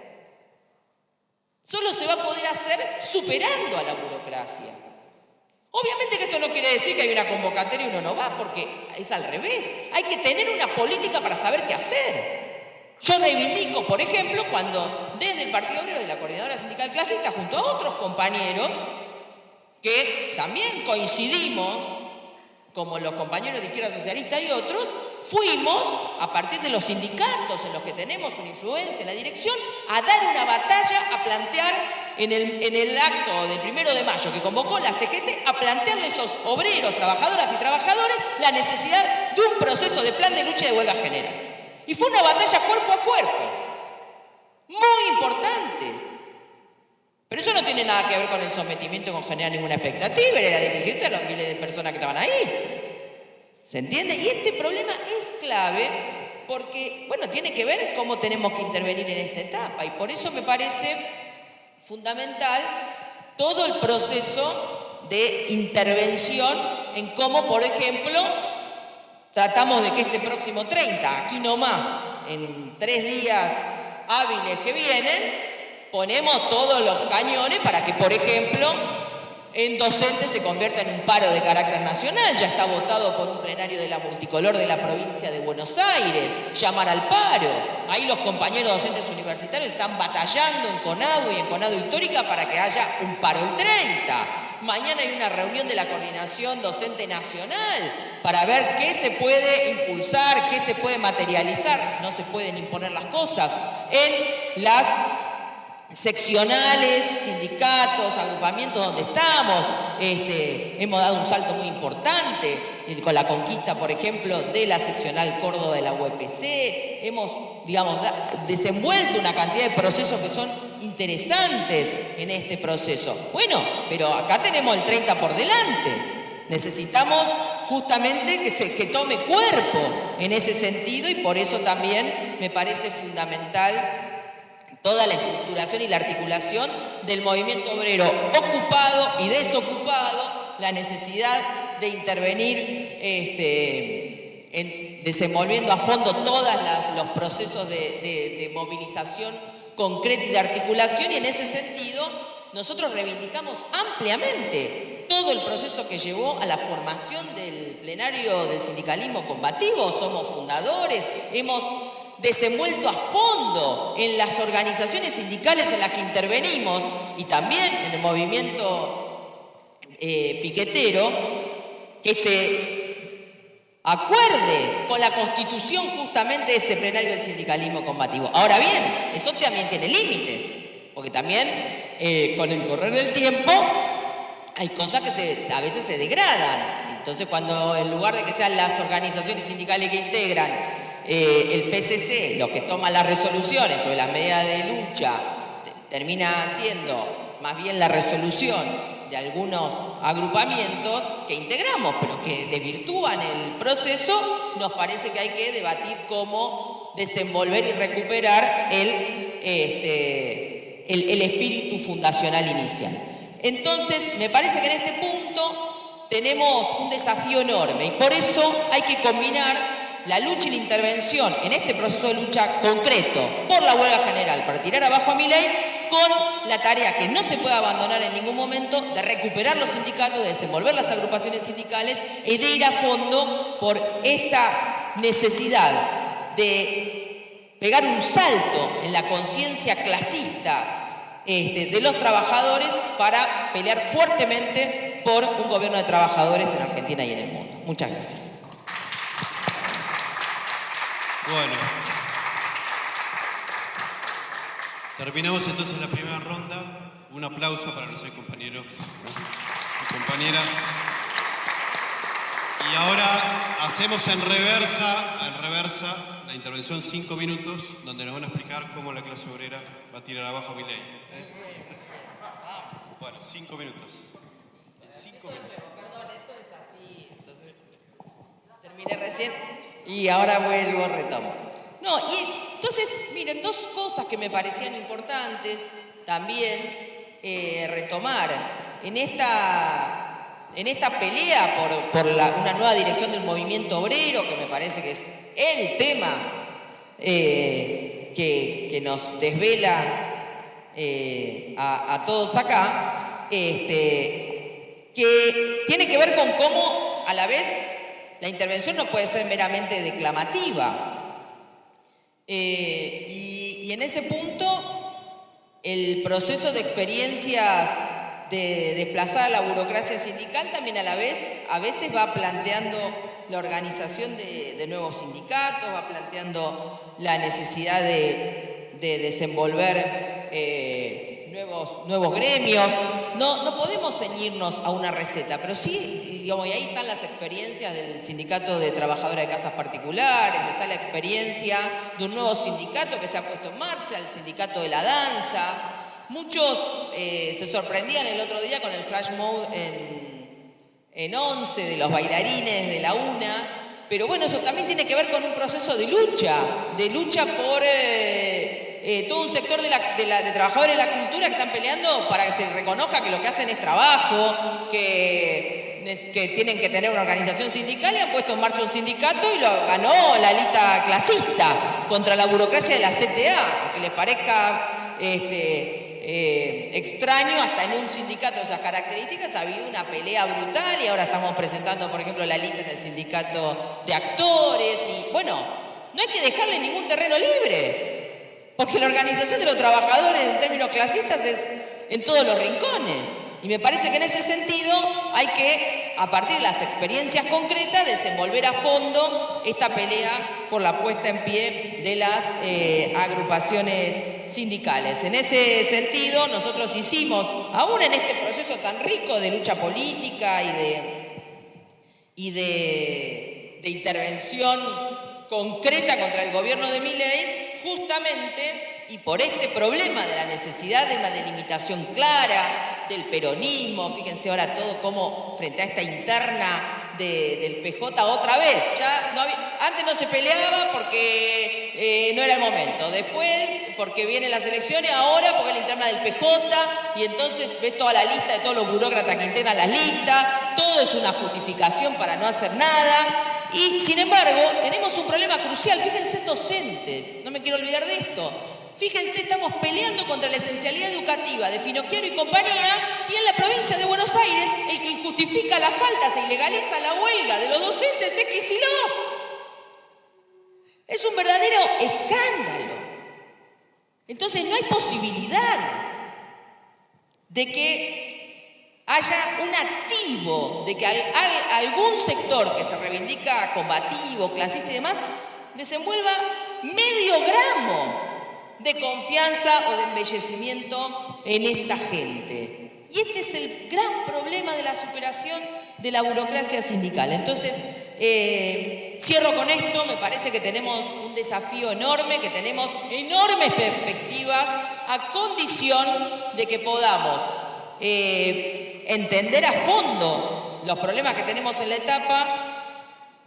Solo se va a poder hacer superando a la burocracia. Obviamente que esto no quiere decir que hay una convocatoria y uno no va, porque es al revés. Hay que tener una política para saber qué hacer. Yo reivindico, por ejemplo, cuando desde el Partido Obrero y la Coordinadora Sindical Clasista, junto a otros compañeros, que también coincidimos, como los compañeros de Izquierda Socialista y otros, fuimos, a partir de los sindicatos en los que tenemos una influencia en la dirección, a dar una batalla, a plantear en el acto del 1 de mayo que convocó la CGT, a plantearle a esos obreros, trabajadoras y trabajadores la necesidad de un proceso de plan de lucha y de huelga general. Y fue una batalla cuerpo a cuerpo, muy importante. Pero eso no tiene nada que ver con el sometimiento, con generar ninguna expectativa, era la dirigencia de los miles de personas que estaban ahí. ¿Se entiende? Y este problema es clave porque, bueno, tiene que ver cómo tenemos que intervenir en esta etapa. Y por eso me parece fundamental todo el proceso de intervención en cómo, por ejemplo, tratamos de que este próximo 30, aquí nomás, en 3 días hábiles que vienen, ponemos todos los cañones para que, por ejemplo, en docentes se convierta en un paro de carácter nacional. Ya está votado por un plenario de la multicolor de la provincia de Buenos Aires, llamar al paro. Ahí los compañeros docentes universitarios están batallando en CONADU y en CONADU Histórica para que haya un paro el 30. Mañana hay una reunión de la Coordinación Docente Nacional para ver qué se puede impulsar, qué se puede materializar. No se pueden imponer las cosas en las seccionales, sindicatos, agrupamientos donde estamos. Hemos dado un salto muy importante con la conquista, por ejemplo, de la seccional Córdoba de la UPC. Hemos, desenvuelto una cantidad de procesos que son interesantes en este proceso. Bueno, pero acá tenemos el 30 por delante. Necesitamos justamente que tome cuerpo en ese sentido y por eso también me parece fundamental toda la estructuración y la articulación del movimiento obrero ocupado y desocupado, la necesidad de intervenir desenvolviendo a fondo todos los procesos de movilización concreta y de articulación, y en ese sentido nosotros reivindicamos ampliamente todo el proceso que llevó a la formación del plenario del sindicalismo combativo. Somos fundadores, hemos desenvuelto a fondo en las organizaciones sindicales en las que intervenimos y también en el movimiento piquetero, que se acuerde con la constitución justamente de ese plenario del sindicalismo combativo. Ahora bien, eso también tiene límites, porque también con el correr del tiempo hay cosas que a veces se degradan. Entonces, cuando en lugar de que sean las organizaciones sindicales que integran el PCC, lo que toma las resoluciones sobre las medidas de lucha, termina siendo más bien la resolución de algunos agrupamientos que integramos, pero que desvirtúan el proceso, nos parece que hay que debatir cómo desenvolver y recuperar el espíritu fundacional inicial. Entonces, me parece que en este punto tenemos un desafío enorme y por eso hay que combinar la lucha y la intervención en este proceso de lucha concreto por la huelga general para tirar abajo a Milei con la tarea que no se puede abandonar en ningún momento de recuperar los sindicatos, de desenvolver las agrupaciones sindicales y de ir a fondo por esta necesidad de pegar un salto en la conciencia clasista de los trabajadores para pelear fuertemente por un gobierno de trabajadores en Argentina y en el mundo. Muchas gracias. Bueno, terminamos entonces la primera ronda. Un aplauso para los seis compañeros y compañeras. Y ahora hacemos en reversa la intervención 5 minutos, donde nos van a explicar cómo la clase obrera va a tirar abajo a Milei. Bueno, 5 minutos. En 5 minutos. Perdón, esto es así, entonces terminé recién y ahora vuelvo, retomo. No, y entonces, miren, dos cosas que me parecían importantes también retomar en esta pelea por una nueva dirección del movimiento obrero, que me parece que es el tema que nos desvela a todos acá, que tiene que ver con cómo a la vez la intervención no puede ser meramente declamativa. Y en ese punto el proceso de experiencias de desplazar a la burocracia sindical también a veces va planteando la organización de nuevos sindicatos, va planteando la necesidad de desenvolver nuevos gremios. No podemos ceñirnos a una receta, pero sí, digamos, y ahí están las experiencias del sindicato de trabajadores de casas particulares, está la experiencia de un nuevo sindicato que se ha puesto en marcha, el sindicato de la danza. Muchos se sorprendían el otro día con el flash mob en 11 de los bailarines de la UNA, pero bueno, eso también tiene que ver con un proceso de lucha por todo un sector de trabajadores de la cultura que están peleando para que se reconozca que lo que hacen es trabajo, que tienen que tener una organización sindical, y han puesto en marcha un sindicato y lo ganó la lista clasista contra la burocracia de la CTA, que les parezca extraño, hasta en un sindicato de esas características ha habido una pelea brutal y ahora estamos presentando, por ejemplo, la lista en el sindicato de actores y bueno, no hay que dejarle ningún terreno libre, porque la organización de los trabajadores en términos clasistas es en todos los rincones. Y me parece que en ese sentido hay que, a partir de las experiencias concretas, desenvolver a fondo esta pelea por la puesta en pie de las agrupaciones sindicales. En ese sentido, nosotros hicimos, aún en este proceso tan rico de lucha política y de intervención concreta contra el gobierno de Milei, justamente, y por este problema de la necesidad de una delimitación clara del peronismo, fíjense ahora todo como frente a esta interna del PJ otra vez, ya no antes no se peleaba porque no era el momento, después porque vienen las elecciones, ahora porque es la interna del PJ, y entonces ves toda la lista de todos los burócratas que integran las listas, todo es una justificación para no hacer nada. Y sin embargo, tenemos un problema crucial, fíjense en docentes, no me quiero olvidar de esto. Fíjense, estamos peleando contra la esencialidad educativa de Finocchiaro y compañía, y en la provincia de Buenos Aires, el que injustifica la falta, se ilegaliza la huelga de los docentes es Kicillof. Es un verdadero escándalo. Entonces no hay posibilidad de que haya un activo de que algún sector que se reivindica combativo, clasista y demás, desenvuelva medio gramo de confianza o de embellecimiento en esta gente. Y este es el gran problema de la superación de la burocracia sindical. Entonces, cierro con esto, me parece que tenemos un desafío enorme, que tenemos enormes perspectivas a condición de que podamos entender a fondo los problemas que tenemos en la etapa,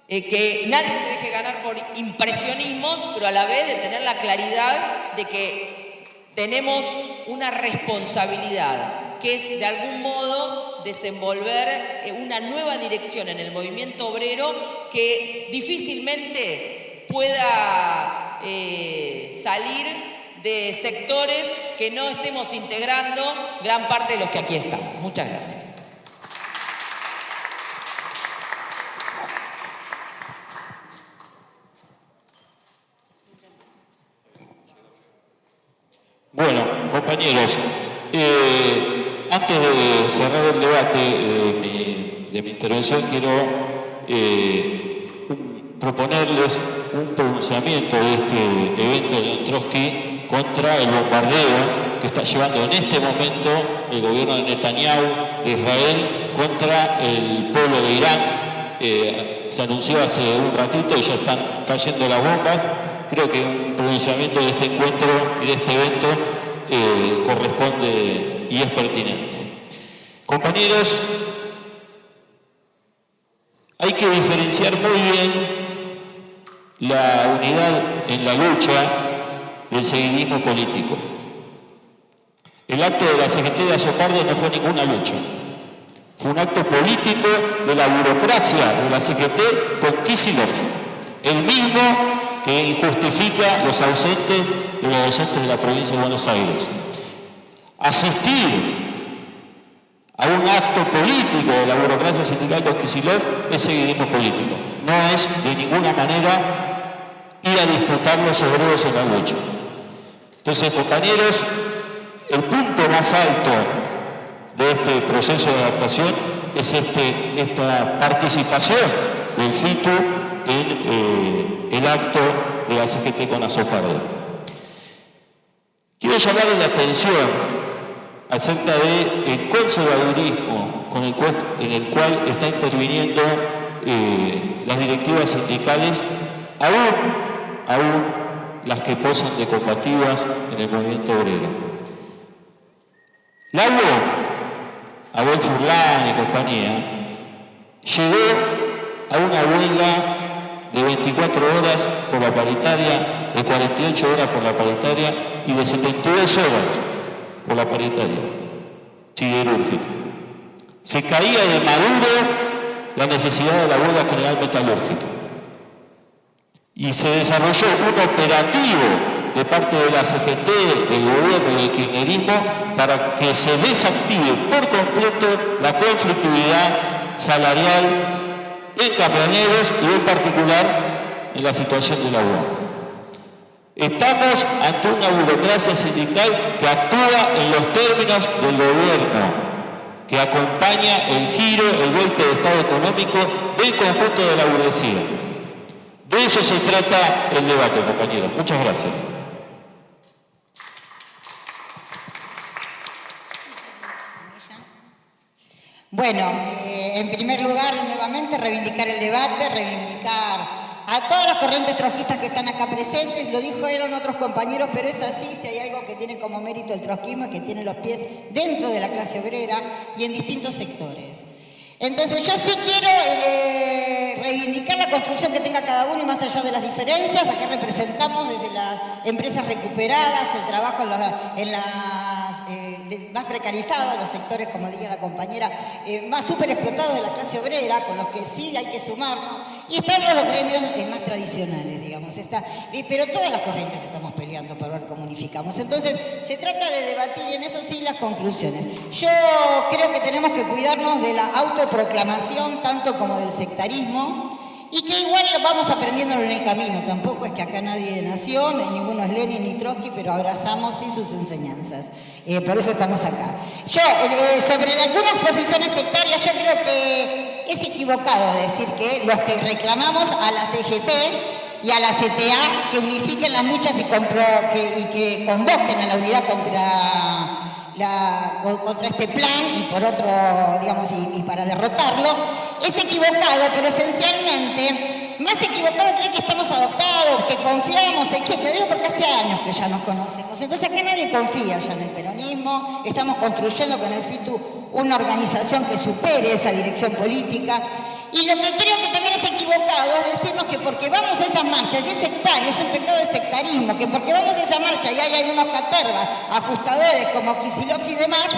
que nadie se deje ganar por impresionismos, pero a la vez de tener la claridad de que tenemos una responsabilidad, que es de algún modo desenvolver una nueva dirección en el movimiento obrero que difícilmente pueda salir de sectores que no estemos integrando gran parte de los que aquí estamos. Muchas gracias. Bueno, compañeros, antes de cerrar el debate de mi intervención, quiero proponerles un pronunciamiento de este evento de Trotsky contra el bombardeo que está llevando en este momento el gobierno de Netanyahu de Israel contra el pueblo de Irán. Se anunció hace un ratito y ya están cayendo las bombas. Creo que un pronunciamiento de este encuentro y de este evento corresponde y es pertinente. Compañeros, hay que diferenciar muy bien la unidad en la lucha del seguidismo político. El acto de la CGT de Azopardo no fue ninguna lucha. Fue un acto político de la burocracia de la CGT con Kicillof, el mismo que injustifica los ausentes de los docentes de la provincia de Buenos Aires. Asistir a un acto político de la burocracia sindical con Kicillof es seguidismo político. No es de ninguna manera ir a disputar los obreros en la lucha. Entonces, compañeros, el punto más alto de este proceso de adaptación es esta participación del FITU en el acto de la CGT con Azopardo. Quiero llamarle la atención acerca del conservadurismo en el cual está interviniendo las directivas sindicales, aún las que posan de combativas en el movimiento obrero. Abel Furlan y compañía llegó a una huelga de 24 horas por la paritaria, de 48 horas por la paritaria y de 72 horas por la paritaria siderúrgica. Se caía de maduro la necesidad de la huelga general metalúrgica y se desarrolló un operativo de parte de la CGT, del gobierno y del kirchnerismo para que se desactive por completo la conflictividad salarial en camioneros y en particular en la situación de la UAM. Estamos ante una burocracia sindical que actúa en los términos del gobierno, que acompaña el giro, el golpe de Estado económico del conjunto de la burguesía. De eso se trata el debate, compañeros. Muchas gracias. Bueno, en primer lugar, nuevamente, reivindicar el debate, reivindicar a todas las corrientes trotskistas que están acá presentes. Lo dijeron otros compañeros, pero es así. Si hay algo que tiene como mérito el trotskismo es que tiene los pies dentro de la clase obrera y en distintos sectores. Entonces, yo sí quiero reivindicar la construcción que tenga cada uno y más allá de las diferencias. Acá representamos desde las empresas recuperadas, el trabajo en las más precarizados, los sectores, como diría la compañera, más súper explotados de la clase obrera, con los que sí hay que sumarnos, y están los gremios más tradicionales, digamos. Pero todas las corrientes estamos peleando por ver cómo unificamos. Entonces, se trata de debatir en eso sí las conclusiones. Yo creo que tenemos que cuidarnos de la autoproclamación, tanto como del sectarismo, y que igual vamos aprendiéndolo en el camino. Tampoco es que acá nadie nació, ni ninguno es Lenin ni Trotsky, pero abrazamos sí sus enseñanzas. Por eso estamos acá. Yo, sobre algunas posiciones sectarias, yo creo que es equivocado decir que los que reclamamos a la CGT y a la CTA que unifiquen las luchas y que convoquen a la unidad contra este plan y por otro, digamos, y para derrotarlo, es equivocado, pero esencialmente, más equivocado creer que estamos adoptados, que confiamos, etc. Digo porque hace años que ya nos conocemos, entonces acá nadie confía ya en el peronismo, estamos construyendo con el FITU una organización que supere esa dirección política. Y lo que creo que también es equivocado es decirnos que porque vamos a esas marchas, y es sectario, es un pecado de sectarismo, que porque vamos a esa marcha y hay algunos catervas, ajustadores como Kicillof y demás,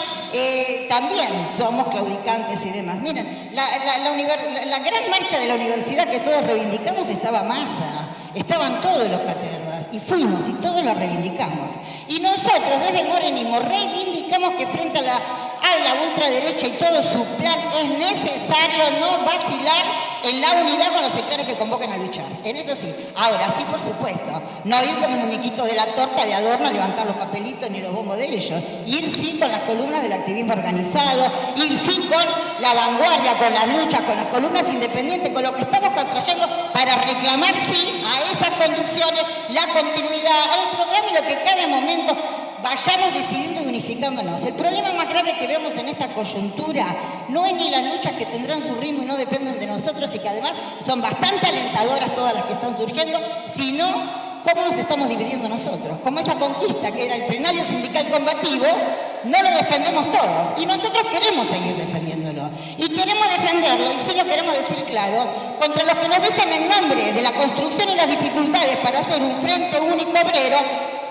también somos claudicantes y demás. Miren, la gran marcha de la universidad que todos reivindicamos estaba Massa, estaban todos los catervas, y fuimos, y todos lo reivindicamos. Y nosotros, desde el morenismo, reivindicamos que frente a la ultraderecha y todo su plan es necesario no vacilar en la unidad con los sectores que convocan a luchar. En eso sí. Ahora sí, por supuesto, no ir como muñequito de la torta de adorno a levantar los papelitos ni los bombos de ellos. Ir sí con las columnas del activismo organizado, ir sí con la vanguardia, con las luchas, con las columnas independientes, con lo que estamos construyendo para reclamar sí a esas conducciones, la continuidad, el programa y lo que cada momento vayamos decidiendo y unificándonos. El problema más grave que vemos en esta coyuntura no es ni las luchas que tendrán su ritmo y no dependen de nosotros y que además son bastante alentadoras todas las que están surgiendo, sino cómo nos estamos dividiendo nosotros. Como esa conquista que era el plenario sindical combativo, no lo defendemos todos y nosotros queremos seguir defendiéndolo. Y queremos defenderlo, y sí lo queremos decir claro, contra los que nos dicen en nombre de la construcción y las dificultades para hacer un frente único obrero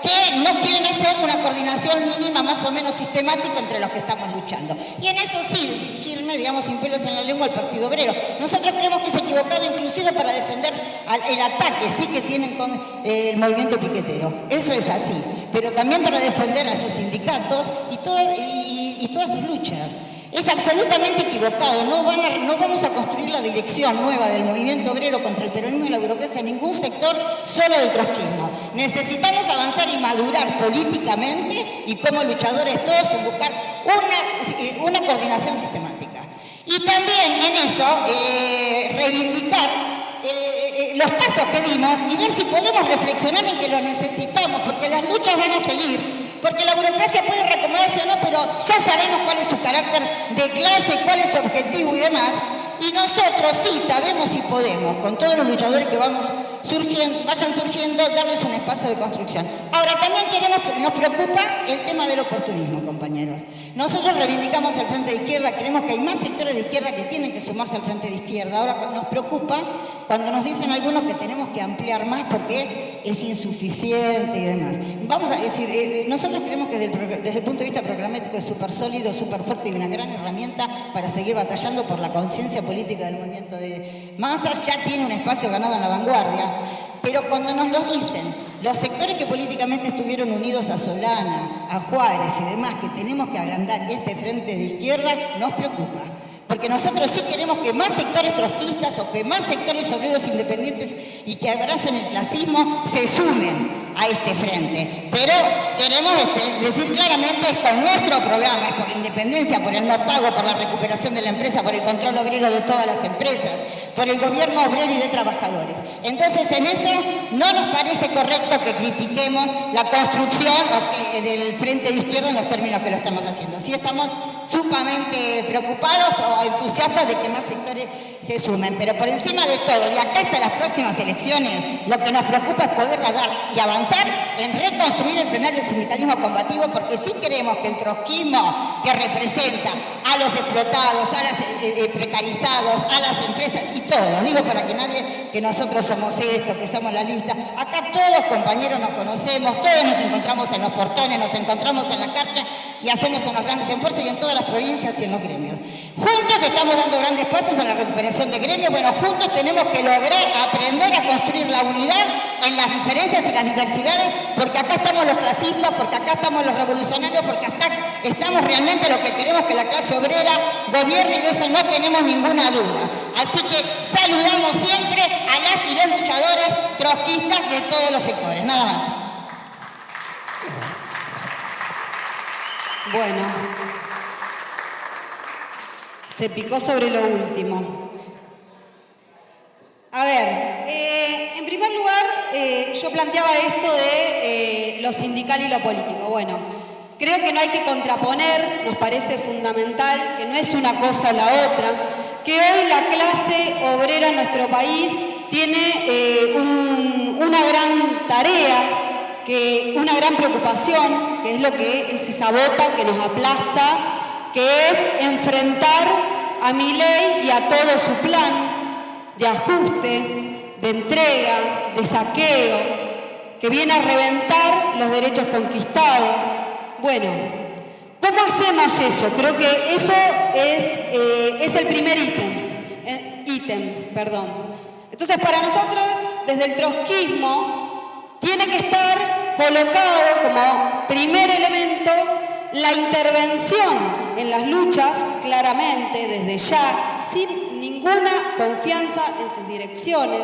que no quieren hacer una coordinación mínima más o menos sistemática entre los que estamos luchando. Y en eso sí, dirigirme, digamos, sin pelos en la lengua al Partido Obrero. Nosotros creemos que es equivocado inclusive para defender el ataque, sí que tienen con el movimiento piquetero. Eso es así. Pero también para defender a sus sindicatos y todas sus luchas. Es absolutamente equivocado, no vamos a construir la dirección nueva del movimiento obrero contra el peronismo y la burocracia en ningún sector solo del trotskismo. Necesitamos avanzar y madurar políticamente y como luchadores todos en buscar una coordinación sistemática. Y también en eso reivindicar los pasos que dimos y ver si podemos reflexionar en que lo necesitamos, porque las luchas van a seguir. Porque la burocracia puede recomendarse o no, pero ya sabemos cuál es su carácter de clase, cuál es su objetivo y demás. Y nosotros sí sabemos y podemos, con todos los luchadores que vayan surgiendo, darles un espacio de construcción. Ahora, también nos preocupa el tema del oportunismo, compañeros. Nosotros reivindicamos el Frente de Izquierda, creemos que hay más sectores de izquierda que tienen que sumarse al Frente de Izquierda. Ahora nos preocupa cuando nos dicen algunos que tenemos que ampliar más porque es insuficiente y demás. Vamos a decir, nosotros creemos que desde el punto de vista programático es súper sólido, súper fuerte y una gran herramienta para seguir batallando por la conciencia política del movimiento de masas. Ya tiene un espacio ganado en la vanguardia, pero cuando nos lo dicen los sectores que políticamente estuvieron unidos a Solana, a Juárez y demás, que tenemos que agrandar este Frente de Izquierda, nos preocupa. Porque nosotros sí queremos que más sectores trotskistas o que más sectores obreros independientes y que abracen el clasismo se sumen a este frente. Pero queremos decir claramente, es con nuestro programa, es por la independencia, por el no pago, por la recuperación de la empresa, por el control obrero de todas las empresas, por el gobierno obrero y de trabajadores. Entonces, en eso no nos parece correcto que critiquemos la construcción del Frente de Izquierda en los términos que lo estamos haciendo. Sí estamos sumamente preocupados o entusiastas de que más sectores se sumen, pero por encima de todo, y acá hasta las próximas elecciones, lo que nos preocupa es poder dar y avanzar en reconstruir el plenario del sindicalismo combativo, porque sí queremos que el trotskismo que representa a los explotados, a los precarizados, a las empresas y todos, digo para que nadie, que nosotros somos esto, que somos la lista, acá todos compañeros nos conocemos, todos nos encontramos en los portones, nos encontramos en la carta y hacemos unos grandes esfuerzos y en todas las provincias y en los gremios. Juntos estamos dando grandes pasos en la recuperación de gremios, bueno, juntos tenemos que lograr aprender a construir la unidad en las diferencias y las diversidades, porque acá estamos los clasistas, porque acá estamos los revolucionarios, porque acá estamos realmente los que queremos que la clase obrera gobierne y de eso no tenemos ninguna duda. Así que saludamos siempre a las y los luchadores trotskistas de todos los sectores. Nada más. Bueno, se picó sobre lo último. A ver, en primer lugar, yo planteaba esto de lo sindical y lo político. Bueno, creo que no hay que contraponer, nos parece fundamental, que no es una cosa o la otra, que hoy la clase obrera en nuestro país tiene una gran tarea, una gran preocupación, que es lo que es esa bota que nos aplasta, que es enfrentar a Milei y a todo su plan de ajuste, de entrega, de saqueo, que viene a reventar los derechos conquistados. Bueno, ¿cómo hacemos eso? Creo que eso es el primer ítem. Entonces, para nosotros, desde el trotskismo, tiene que estar colocado como primer elemento la intervención en las luchas, claramente, desde ya, sin ninguna confianza en sus direcciones,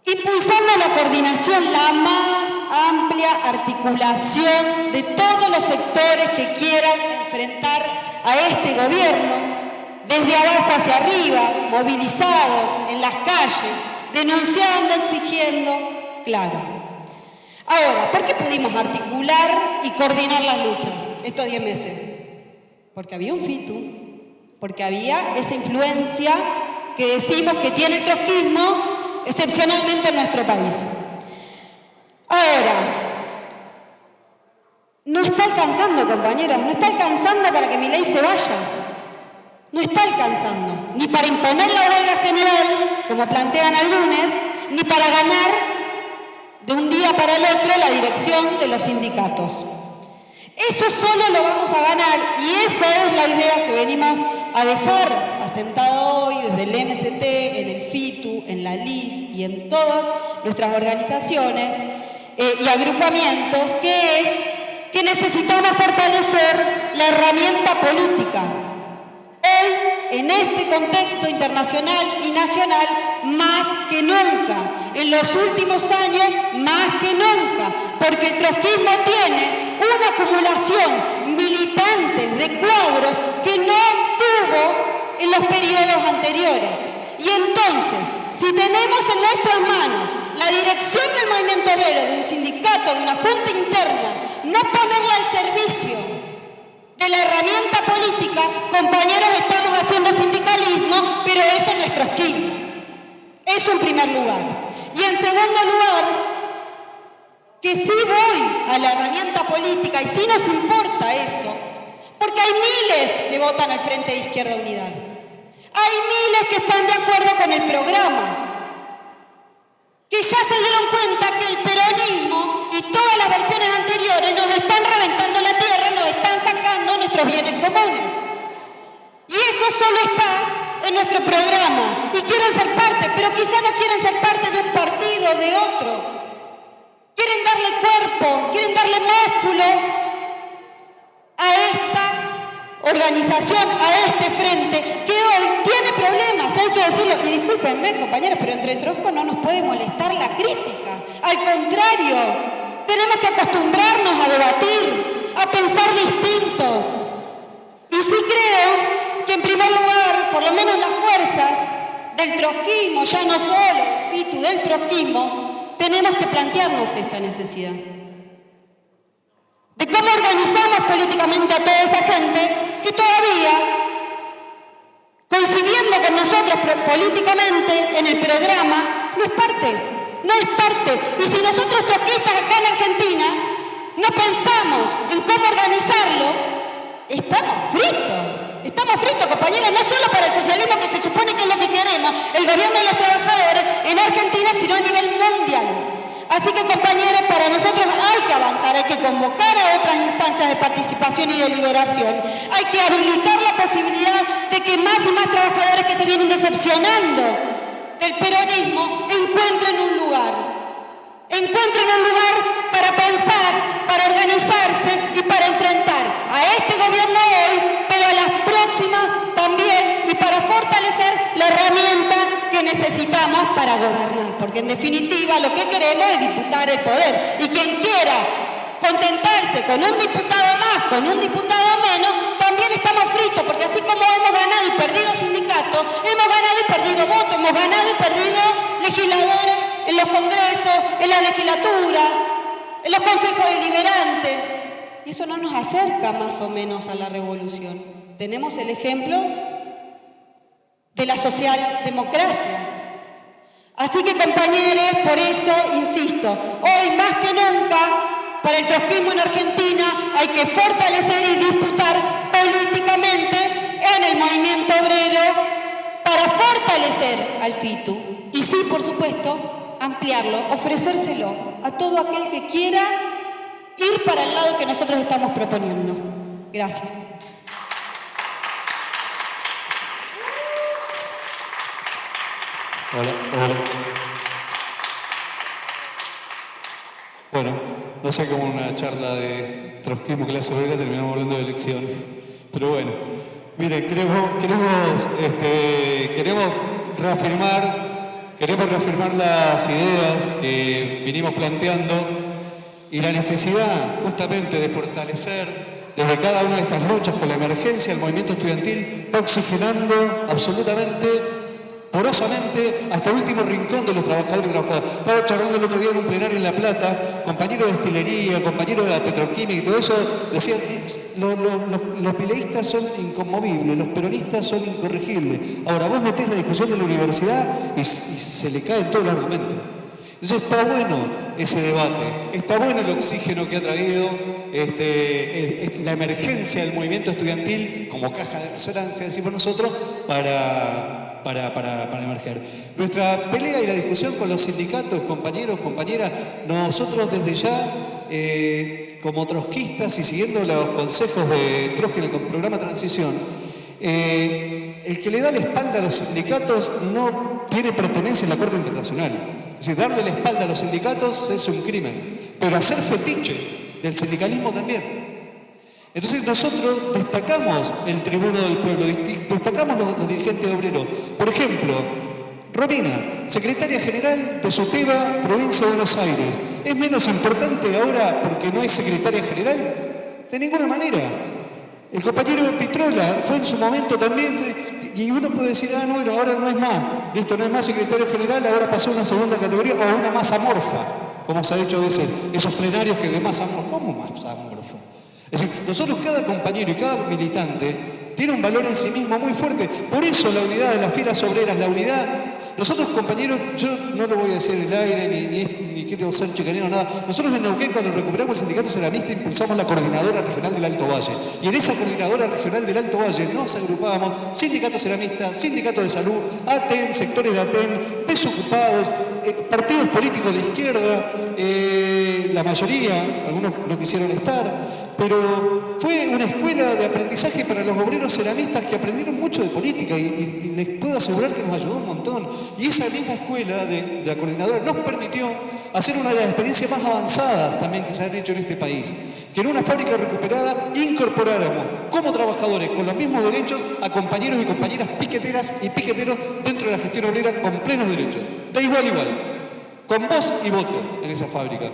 impulsando la coordinación, la más amplia articulación de todos los sectores que quieran enfrentar a este gobierno, desde abajo hacia arriba, movilizados en las calles, denunciando, exigiendo, claro. Ahora, ¿por qué pudimos articular y coordinar las luchas estos 10 meses? Porque había un FITU, porque había esa influencia que decimos que tiene el trotskismo excepcionalmente en nuestro país. Ahora, no está alcanzando, compañeros, no está alcanzando para que Milei se vaya. No está alcanzando, ni para imponer la huelga general, como plantean el lunes, ni para ganar de un día para el otro la dirección de los sindicatos. Eso solo lo vamos a ganar y esa es la idea que venimos a dejar asentado hoy desde el MST, en el FITU, en la LIS y en todas nuestras organizaciones y agrupamientos, que es que necesitamos fortalecer la herramienta política. Hoy, en este contexto internacional y nacional, más que nunca, en los últimos años, más que nunca, porque el trotskismo tiene una acumulación militantes de cuadros que no tuvo en los periodos anteriores. Y entonces, si tenemos en nuestras manos la dirección del movimiento obrero, de un sindicato, de una junta interna, no ponerla al servicio de la herramienta política, compañeros, estamos haciendo sindicalismo, pero eso no es trotskismo. Eso en primer lugar. Y en segundo lugar, que sí voy a la herramienta política y sí nos importa eso, porque hay miles que votan al Frente de Izquierda Unidad. Hay miles que están de acuerdo con el programa, que ya se dieron cuenta que el peronismo y todas las versiones anteriores nos están reventando la tierra, nos están sacando nuestros bienes comunes. Y eso solo está en nuestro programa. Y quieren ser parte, pero quizá no quieren ser parte de un partido o de otro. Quieren darle cuerpo, quieren darle músculo a esta organización, a este frente, que hoy tiene problemas, hay que decirlo. Y discúlpenme, compañeros, pero entre troscos no nos puede molestar la crítica. Al contrario, tenemos que acostumbrarnos a debatir, a pensar distinto. Y sí creo que en primer lugar, por lo menos las fuerzas del trotskismo, ya no solo FITU, del trotskismo, tenemos que plantearnos esta necesidad. De cómo organizamos políticamente a toda esa gente que todavía, coincidiendo con nosotros políticamente en el programa, no es parte. Y si nosotros trotskistas acá en Argentina no pensamos en cómo organizarlo, estamos fritos, compañeros, no solo para el socialismo, que se supone que es lo que queremos, el gobierno de los trabajadores en Argentina, sino a nivel mundial. Así que, compañeros, para nosotros hay que avanzar, hay que convocar a otras instancias de participación y deliberación. Hay que habilitar la posibilidad de que más y más trabajadores que se vienen decepcionando del peronismo encuentren un lugar para pensar, para organizarse y para enfrentar a este gobierno hoy, pero a las próximas también y para fortalecer la herramienta que necesitamos para gobernar, porque en definitiva lo que queremos es disputar el poder, y quien quiera contentarse con un diputado más, con un diputado menos, también estamos fritos, porque así como hemos ganado y perdido sindicatos, hemos ganado y perdido votos, hemos ganado y perdido legisladores en los congresos, en la legislatura, en los consejos deliberantes, y eso no nos acerca más o menos a la revolución. Tenemos el ejemplo de la socialdemocracia. Así que, compañeros, por eso insisto, hoy más que nunca, para el trotskismo en Argentina hay que fortalecer y disputar políticamente en el movimiento obrero para fortalecer al FITU. Y sí, por supuesto, ampliarlo, ofrecérselo a todo aquel que quiera ir para el lado que nosotros estamos proponiendo. Gracias. Hola. Bueno, no sé cómo una charla de trotskismo clase obrera terminamos hablando de elección. Pero bueno, miren, queremos reafirmar las ideas que vinimos planteando y la necesidad justamente de fortalecer desde cada una de estas luchas con la emergencia. El movimiento estudiantil está oxigenando absolutamente, porosamente, hasta el último rincón de los trabajadores y trabajadoras. Estaba charlando el otro día en un plenario en La Plata, compañeros de destilería, compañeros de la petroquímica y todo eso, decían, los pileístas son inconmovibles, los peronistas son incorregibles. Ahora, vos metés la discusión de la universidad y se le caen todos los argumentos. Entonces está bueno ese debate, está bueno el oxígeno que ha traído la emergencia del movimiento estudiantil como caja de resonancia, decimos nosotros, para emerger. Nuestra pelea y la discusión con los sindicatos, compañeros, compañeras, nosotros desde ya, como trotskistas y siguiendo los consejos de Trotsky en el programa Transición, el que le da la espalda a los sindicatos no tiene pertenencia en la Corte Internacional. Es decir, darle la espalda a los sindicatos es un crimen, pero hacer fetiche del sindicalismo también. Entonces nosotros destacamos el tribuno del pueblo, destacamos los dirigentes obreros. Por ejemplo, Romina, secretaria general de SUTEBA, provincia de Buenos Aires. ¿Es menos importante ahora porque no es secretaria general? De ninguna manera. El compañero Pitrola fue en su momento también, y uno puede decir, no, bueno, ahora no es más, listo, no es más secretario general, ahora pasó a una segunda categoría o una masa amorfa, como se ha dicho a veces, esos plenarios que de masa amorfa. ¿Cómo masa amorfa? Es decir, nosotros, cada compañero y cada militante tiene un valor en sí mismo muy fuerte. Por eso la unidad de las filas obreras, la unidad. Nosotros, compañeros, yo no lo voy a decir en el aire, ni quiero ser chicanero, nada. Nosotros en Neuquén, cuando recuperamos el sindicato ceramista, impulsamos la coordinadora regional del Alto Valle. Y en esa coordinadora regional del Alto Valle nos agrupábamos sindicato ceramista, sindicato de salud, ATEN, sectores de ATEN, desocupados, partidos políticos de izquierda, la mayoría, algunos no quisieron estar, pero fue una escuela de aprendizaje para los obreros ceramistas que aprendieron mucho de política y les puedo asegurar que nos ayudó un montón. Y esa misma escuela de la coordinadora nos permitió hacer una de las experiencias más avanzadas también que se han hecho en este país, que en una fábrica recuperada incorporáramos como trabajadores con los mismos derechos a compañeros y compañeras piqueteras y piqueteros dentro de la gestión obrera con plenos derechos, de igual a igual, con voz y voto en esa fábrica.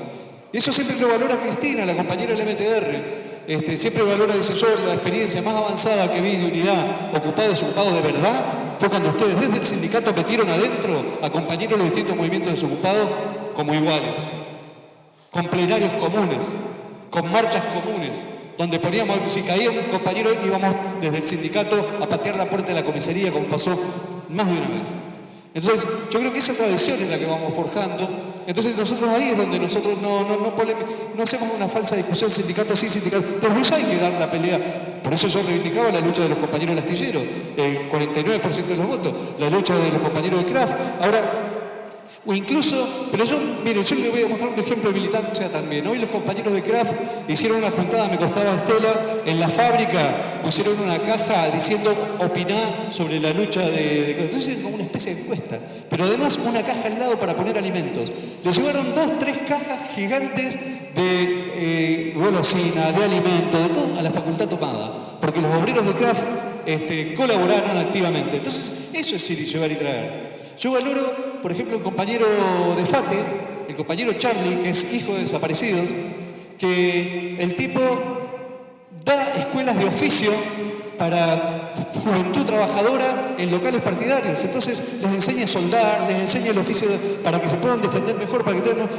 Y eso siempre lo valora Cristina, la compañera del MTR, siempre valora, dice yo, la experiencia más avanzada que vi de unidad, ocupados y desocupados de verdad, fue cuando ustedes desde el sindicato metieron adentro a compañeros de los distintos movimientos desocupados como iguales, con plenarios comunes, con marchas comunes, donde poníamos, si caía un compañero, íbamos desde el sindicato a patear la puerta de la comisaría, como pasó más de una vez. Entonces, yo creo que esa tradición es la que vamos forjando. Entonces, nosotros ahí es donde nosotros no hacemos una falsa discusión sindicato sí, sindicato. Desde ya hay que dar la pelea. Por eso yo reivindicaba la lucha de los compañeros astilleros, el 49% de los votos, la lucha de los compañeros de CRAF. Ahora, o incluso, pero yo le voy a mostrar un ejemplo de militancia también. Hoy los compañeros de CRAF hicieron una juntada, me costaba Estela, en la fábrica pusieron una caja diciendo opiná sobre la lucha entonces como una especie de encuesta, pero además una caja al lado para poner alimentos. Le llevaron 2, 3 cajas gigantes de golosina, de alimentos, de todo a la facultad tomada, porque los obreros de CRAF colaboraron activamente. Entonces, eso es ir y llevar y traer. Yo valoro, por ejemplo, un compañero de FATE, el compañero Charlie, que es hijo de desaparecidos, que el tipo da escuelas de oficio para juventud trabajadora en locales partidarios. Entonces les enseña a soldar, les enseña el oficio para que se puedan defender mejor,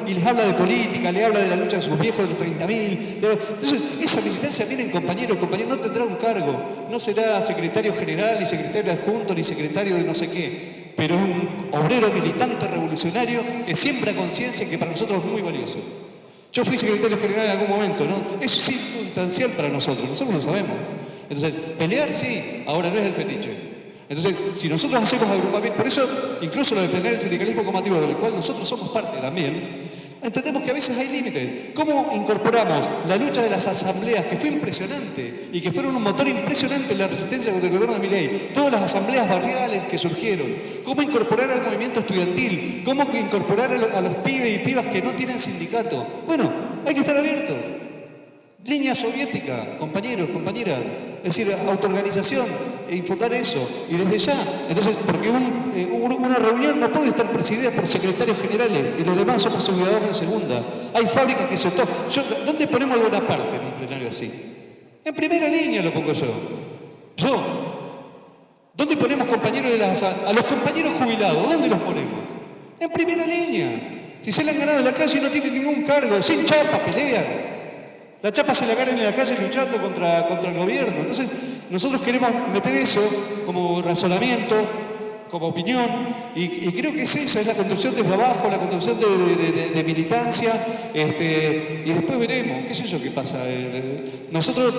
y les habla de política, les habla de la lucha de sus viejos, de los 30.000. Entonces esa militancia, miren compañeros, no tendrá un cargo, no será secretario general, ni secretario adjunto, ni secretario de no sé qué, pero es un obrero militante revolucionario que siembra conciencia y que para nosotros es muy valioso. Yo fui secretario general en algún momento, ¿no? Eso es circunstancial para nosotros lo sabemos. Entonces, pelear sí, ahora no es el fetiche. Entonces, si nosotros hacemos agrupamientos, por eso, incluso lo de pelear el sindicalismo combativo, del cual nosotros somos parte también, entendemos que a veces hay límites. ¿Cómo incorporamos la lucha de las asambleas, que fue impresionante, y que fueron un motor impresionante en la resistencia contra el gobierno de Milei? Todas las asambleas barriales que surgieron. ¿Cómo incorporar al movimiento estudiantil? ¿Cómo incorporar a los pibes y pibas que no tienen sindicato? Bueno, hay que estar abiertos. Línea soviética, compañeros, compañeras, es decir, autoorganización, infundar eso, y desde ya. Entonces, porque una reunión no puede estar presidida por secretarios generales, y los demás somos ciudadanos de segunda. Hay fábricas que se toman. ¿Dónde ponemos el Bonaparte en un plenario así? En primera línea lo pongo yo. ¿Dónde ponemos compañeros a los compañeros jubilados? ¿Dónde los ponemos? En primera línea. Si se le han ganado en la calle y no tienen ningún cargo, sin chapa, pelean. La chapa se la ganan en la calle luchando contra el gobierno. Entonces, nosotros queremos meter eso como razonamiento, como opinión, y creo que es la construcción desde abajo, la construcción de militancia, y después veremos, qué sé yo qué pasa. Nosotros,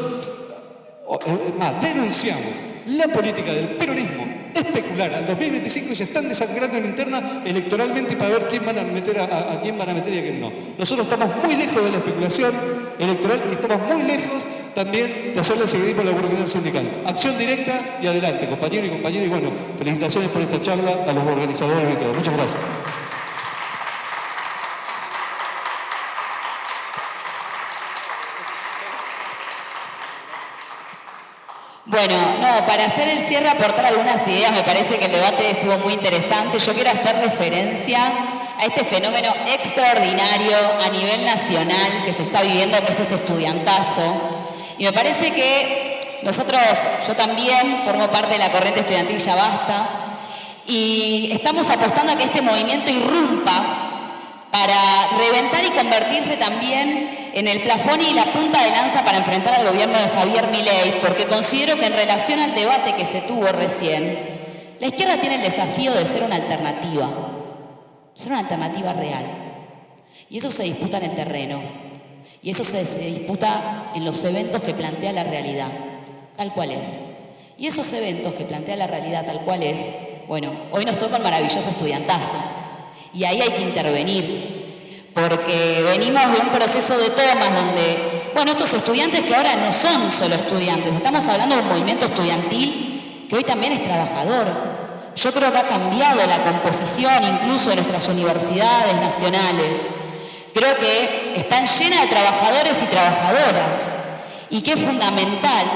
denunciamos la política del peronismo especular al 2025 y se están desangrando en interna electoralmente para ver quién van a meter a quién van a meter y a quién no. Nosotros estamos muy lejos de la especulación electoral y estamos muy lejos también de hacerle seguidismo a la organización sindical. Acción directa y adelante, compañeros y compañeras. Y bueno, felicitaciones por esta charla a los organizadores y todo. Muchas gracias. Bueno, para hacer el cierre, aportar algunas ideas, me parece que el debate estuvo muy interesante. Yo quiero hacer referencia a este fenómeno extraordinario a nivel nacional que se está viviendo, que es este estudiantazo. Y me parece que yo también formo parte de la corriente estudiantil Ya Basta, y estamos apostando a que este movimiento irrumpa para reventar y convertirse también en el plafón y la punta de lanza para enfrentar al gobierno de Javier Milei, porque considero que en relación al debate que se tuvo recién, la izquierda tiene el desafío de ser una alternativa real. Y eso se disputa en el terreno, y eso se disputa en los eventos que plantea la realidad, tal cual es. Y esos eventos que plantea la realidad tal cual es, bueno, hoy nos toca un maravilloso estudiantazo, y ahí hay que intervenir. Porque venimos de un proceso de tomas donde, estos estudiantes que ahora no son solo estudiantes, estamos hablando de un movimiento estudiantil que hoy también es trabajador. Yo creo que ha cambiado la composición incluso de nuestras universidades nacionales. Creo que están llenas de trabajadores y trabajadoras, y que es fundamental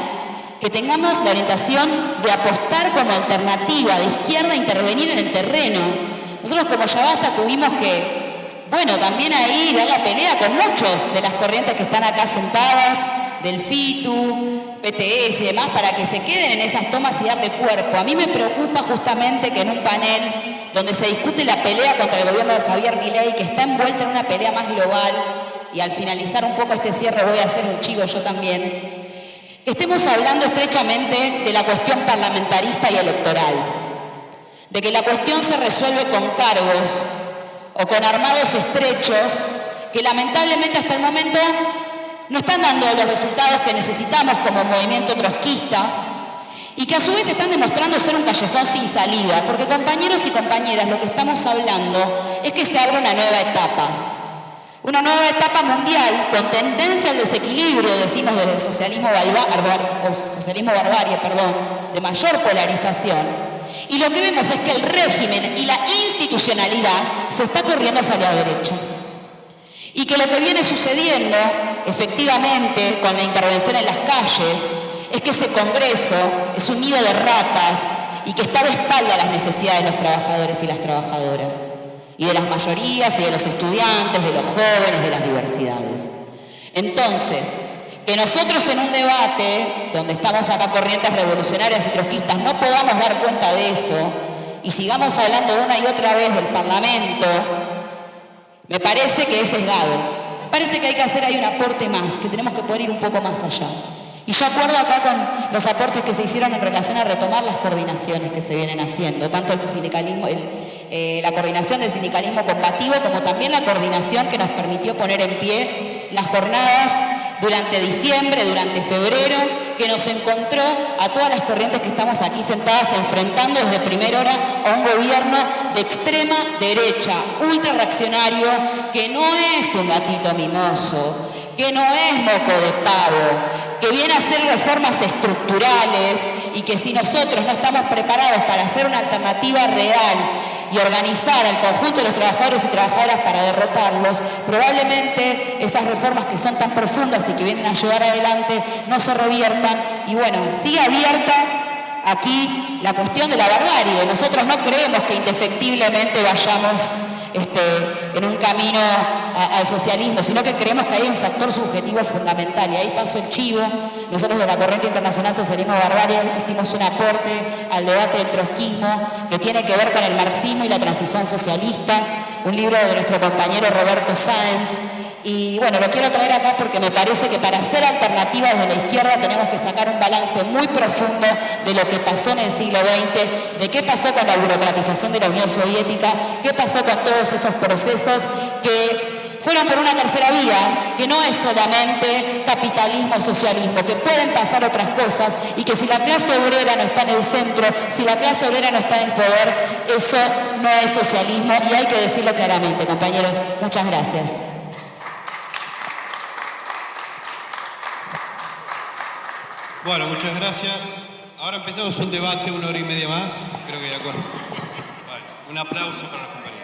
que tengamos la orientación de apostar como alternativa de izquierda a intervenir en el terreno. Nosotros como Ya Basta tuvimos que también ahí dar la pelea con muchos de las corrientes que están acá sentadas, del FITU, PTS y demás, para que se queden en esas tomas y darle cuerpo. A mí me preocupa justamente que en un panel donde se discute la pelea contra el gobierno de Javier Milei, que está envuelta en una pelea más global, y al finalizar un poco este cierre voy a hacer un chivo yo también, que estemos hablando estrechamente de la cuestión parlamentarista y electoral, de que la cuestión se resuelve con cargos o con armados estrechos que lamentablemente hasta el momento no están dando los resultados que necesitamos como movimiento trotskista, y que a su vez están demostrando ser un callejón sin salida, porque compañeros y compañeras, lo que estamos hablando es que se abre una nueva etapa mundial con tendencia al desequilibrio, decimos desde el socialismo barbarie, de mayor polarización. Y lo que vemos es que el régimen y la institucionalidad se está corriendo hacia la derecha. Y que lo que viene sucediendo, efectivamente, con la intervención en las calles, es que ese Congreso es un nido de ratas y que está de espalda a las necesidades de los trabajadores y las trabajadoras, y de las mayorías y de los estudiantes, de los jóvenes, de las diversidades. Entonces, que nosotros en un debate, donde estamos acá corrientes revolucionarias y trotskistas, no podamos dar cuenta de eso y sigamos hablando una y otra vez del Parlamento, me parece que es sesgado. Me parece que hay que hacer ahí un aporte más, que tenemos que poder ir un poco más allá. Y yo acuerdo acá con los aportes que se hicieron en relación a retomar las coordinaciones que se vienen haciendo, tanto el sindicalismo, la coordinación del sindicalismo combativo, como también la coordinación que nos permitió poner en pie las jornadas durante diciembre, durante febrero, que nos encontró a todas las corrientes que estamos aquí sentadas enfrentando desde primera hora a un gobierno de extrema derecha, ultra reaccionario, que no es un gatito mimoso, que no es moco de pavo, que viene a hacer reformas estructurales y que si nosotros no estamos preparados para hacer una alternativa real y organizar al conjunto de los trabajadores y trabajadoras para derrotarlos, probablemente esas reformas que son tan profundas y que vienen a llevar adelante no se reviertan y bueno, sigue abierta aquí la cuestión de la barbarie. Nosotros no creemos que indefectiblemente vayamos en un camino al socialismo, sino que creemos que hay un factor subjetivo fundamental, y ahí paso el chivo. Nosotros de la Corriente Internacional Socialismo Barbarie hicimos un aporte al debate del trotskismo que tiene que ver con el marxismo y la transición socialista, un libro de nuestro compañero Roberto Sáenz. Y bueno, lo quiero traer acá porque me parece que para hacer alternativas desde la izquierda tenemos que sacar un balance muy profundo de lo que pasó en el siglo XX, de qué pasó con la burocratización de la Unión Soviética, qué pasó con todos esos procesos que fueron por una tercera vía, que no es solamente capitalismo o socialismo, que pueden pasar otras cosas y que si la clase obrera no está en el centro, si la clase obrera no está en el poder, eso no es socialismo y hay que decirlo claramente, compañeros. Muchas gracias. Bueno, muchas gracias. Ahora empezamos un debate, 1 hora y media más. Creo que de acuerdo. Vale. Un aplauso para los compañeros.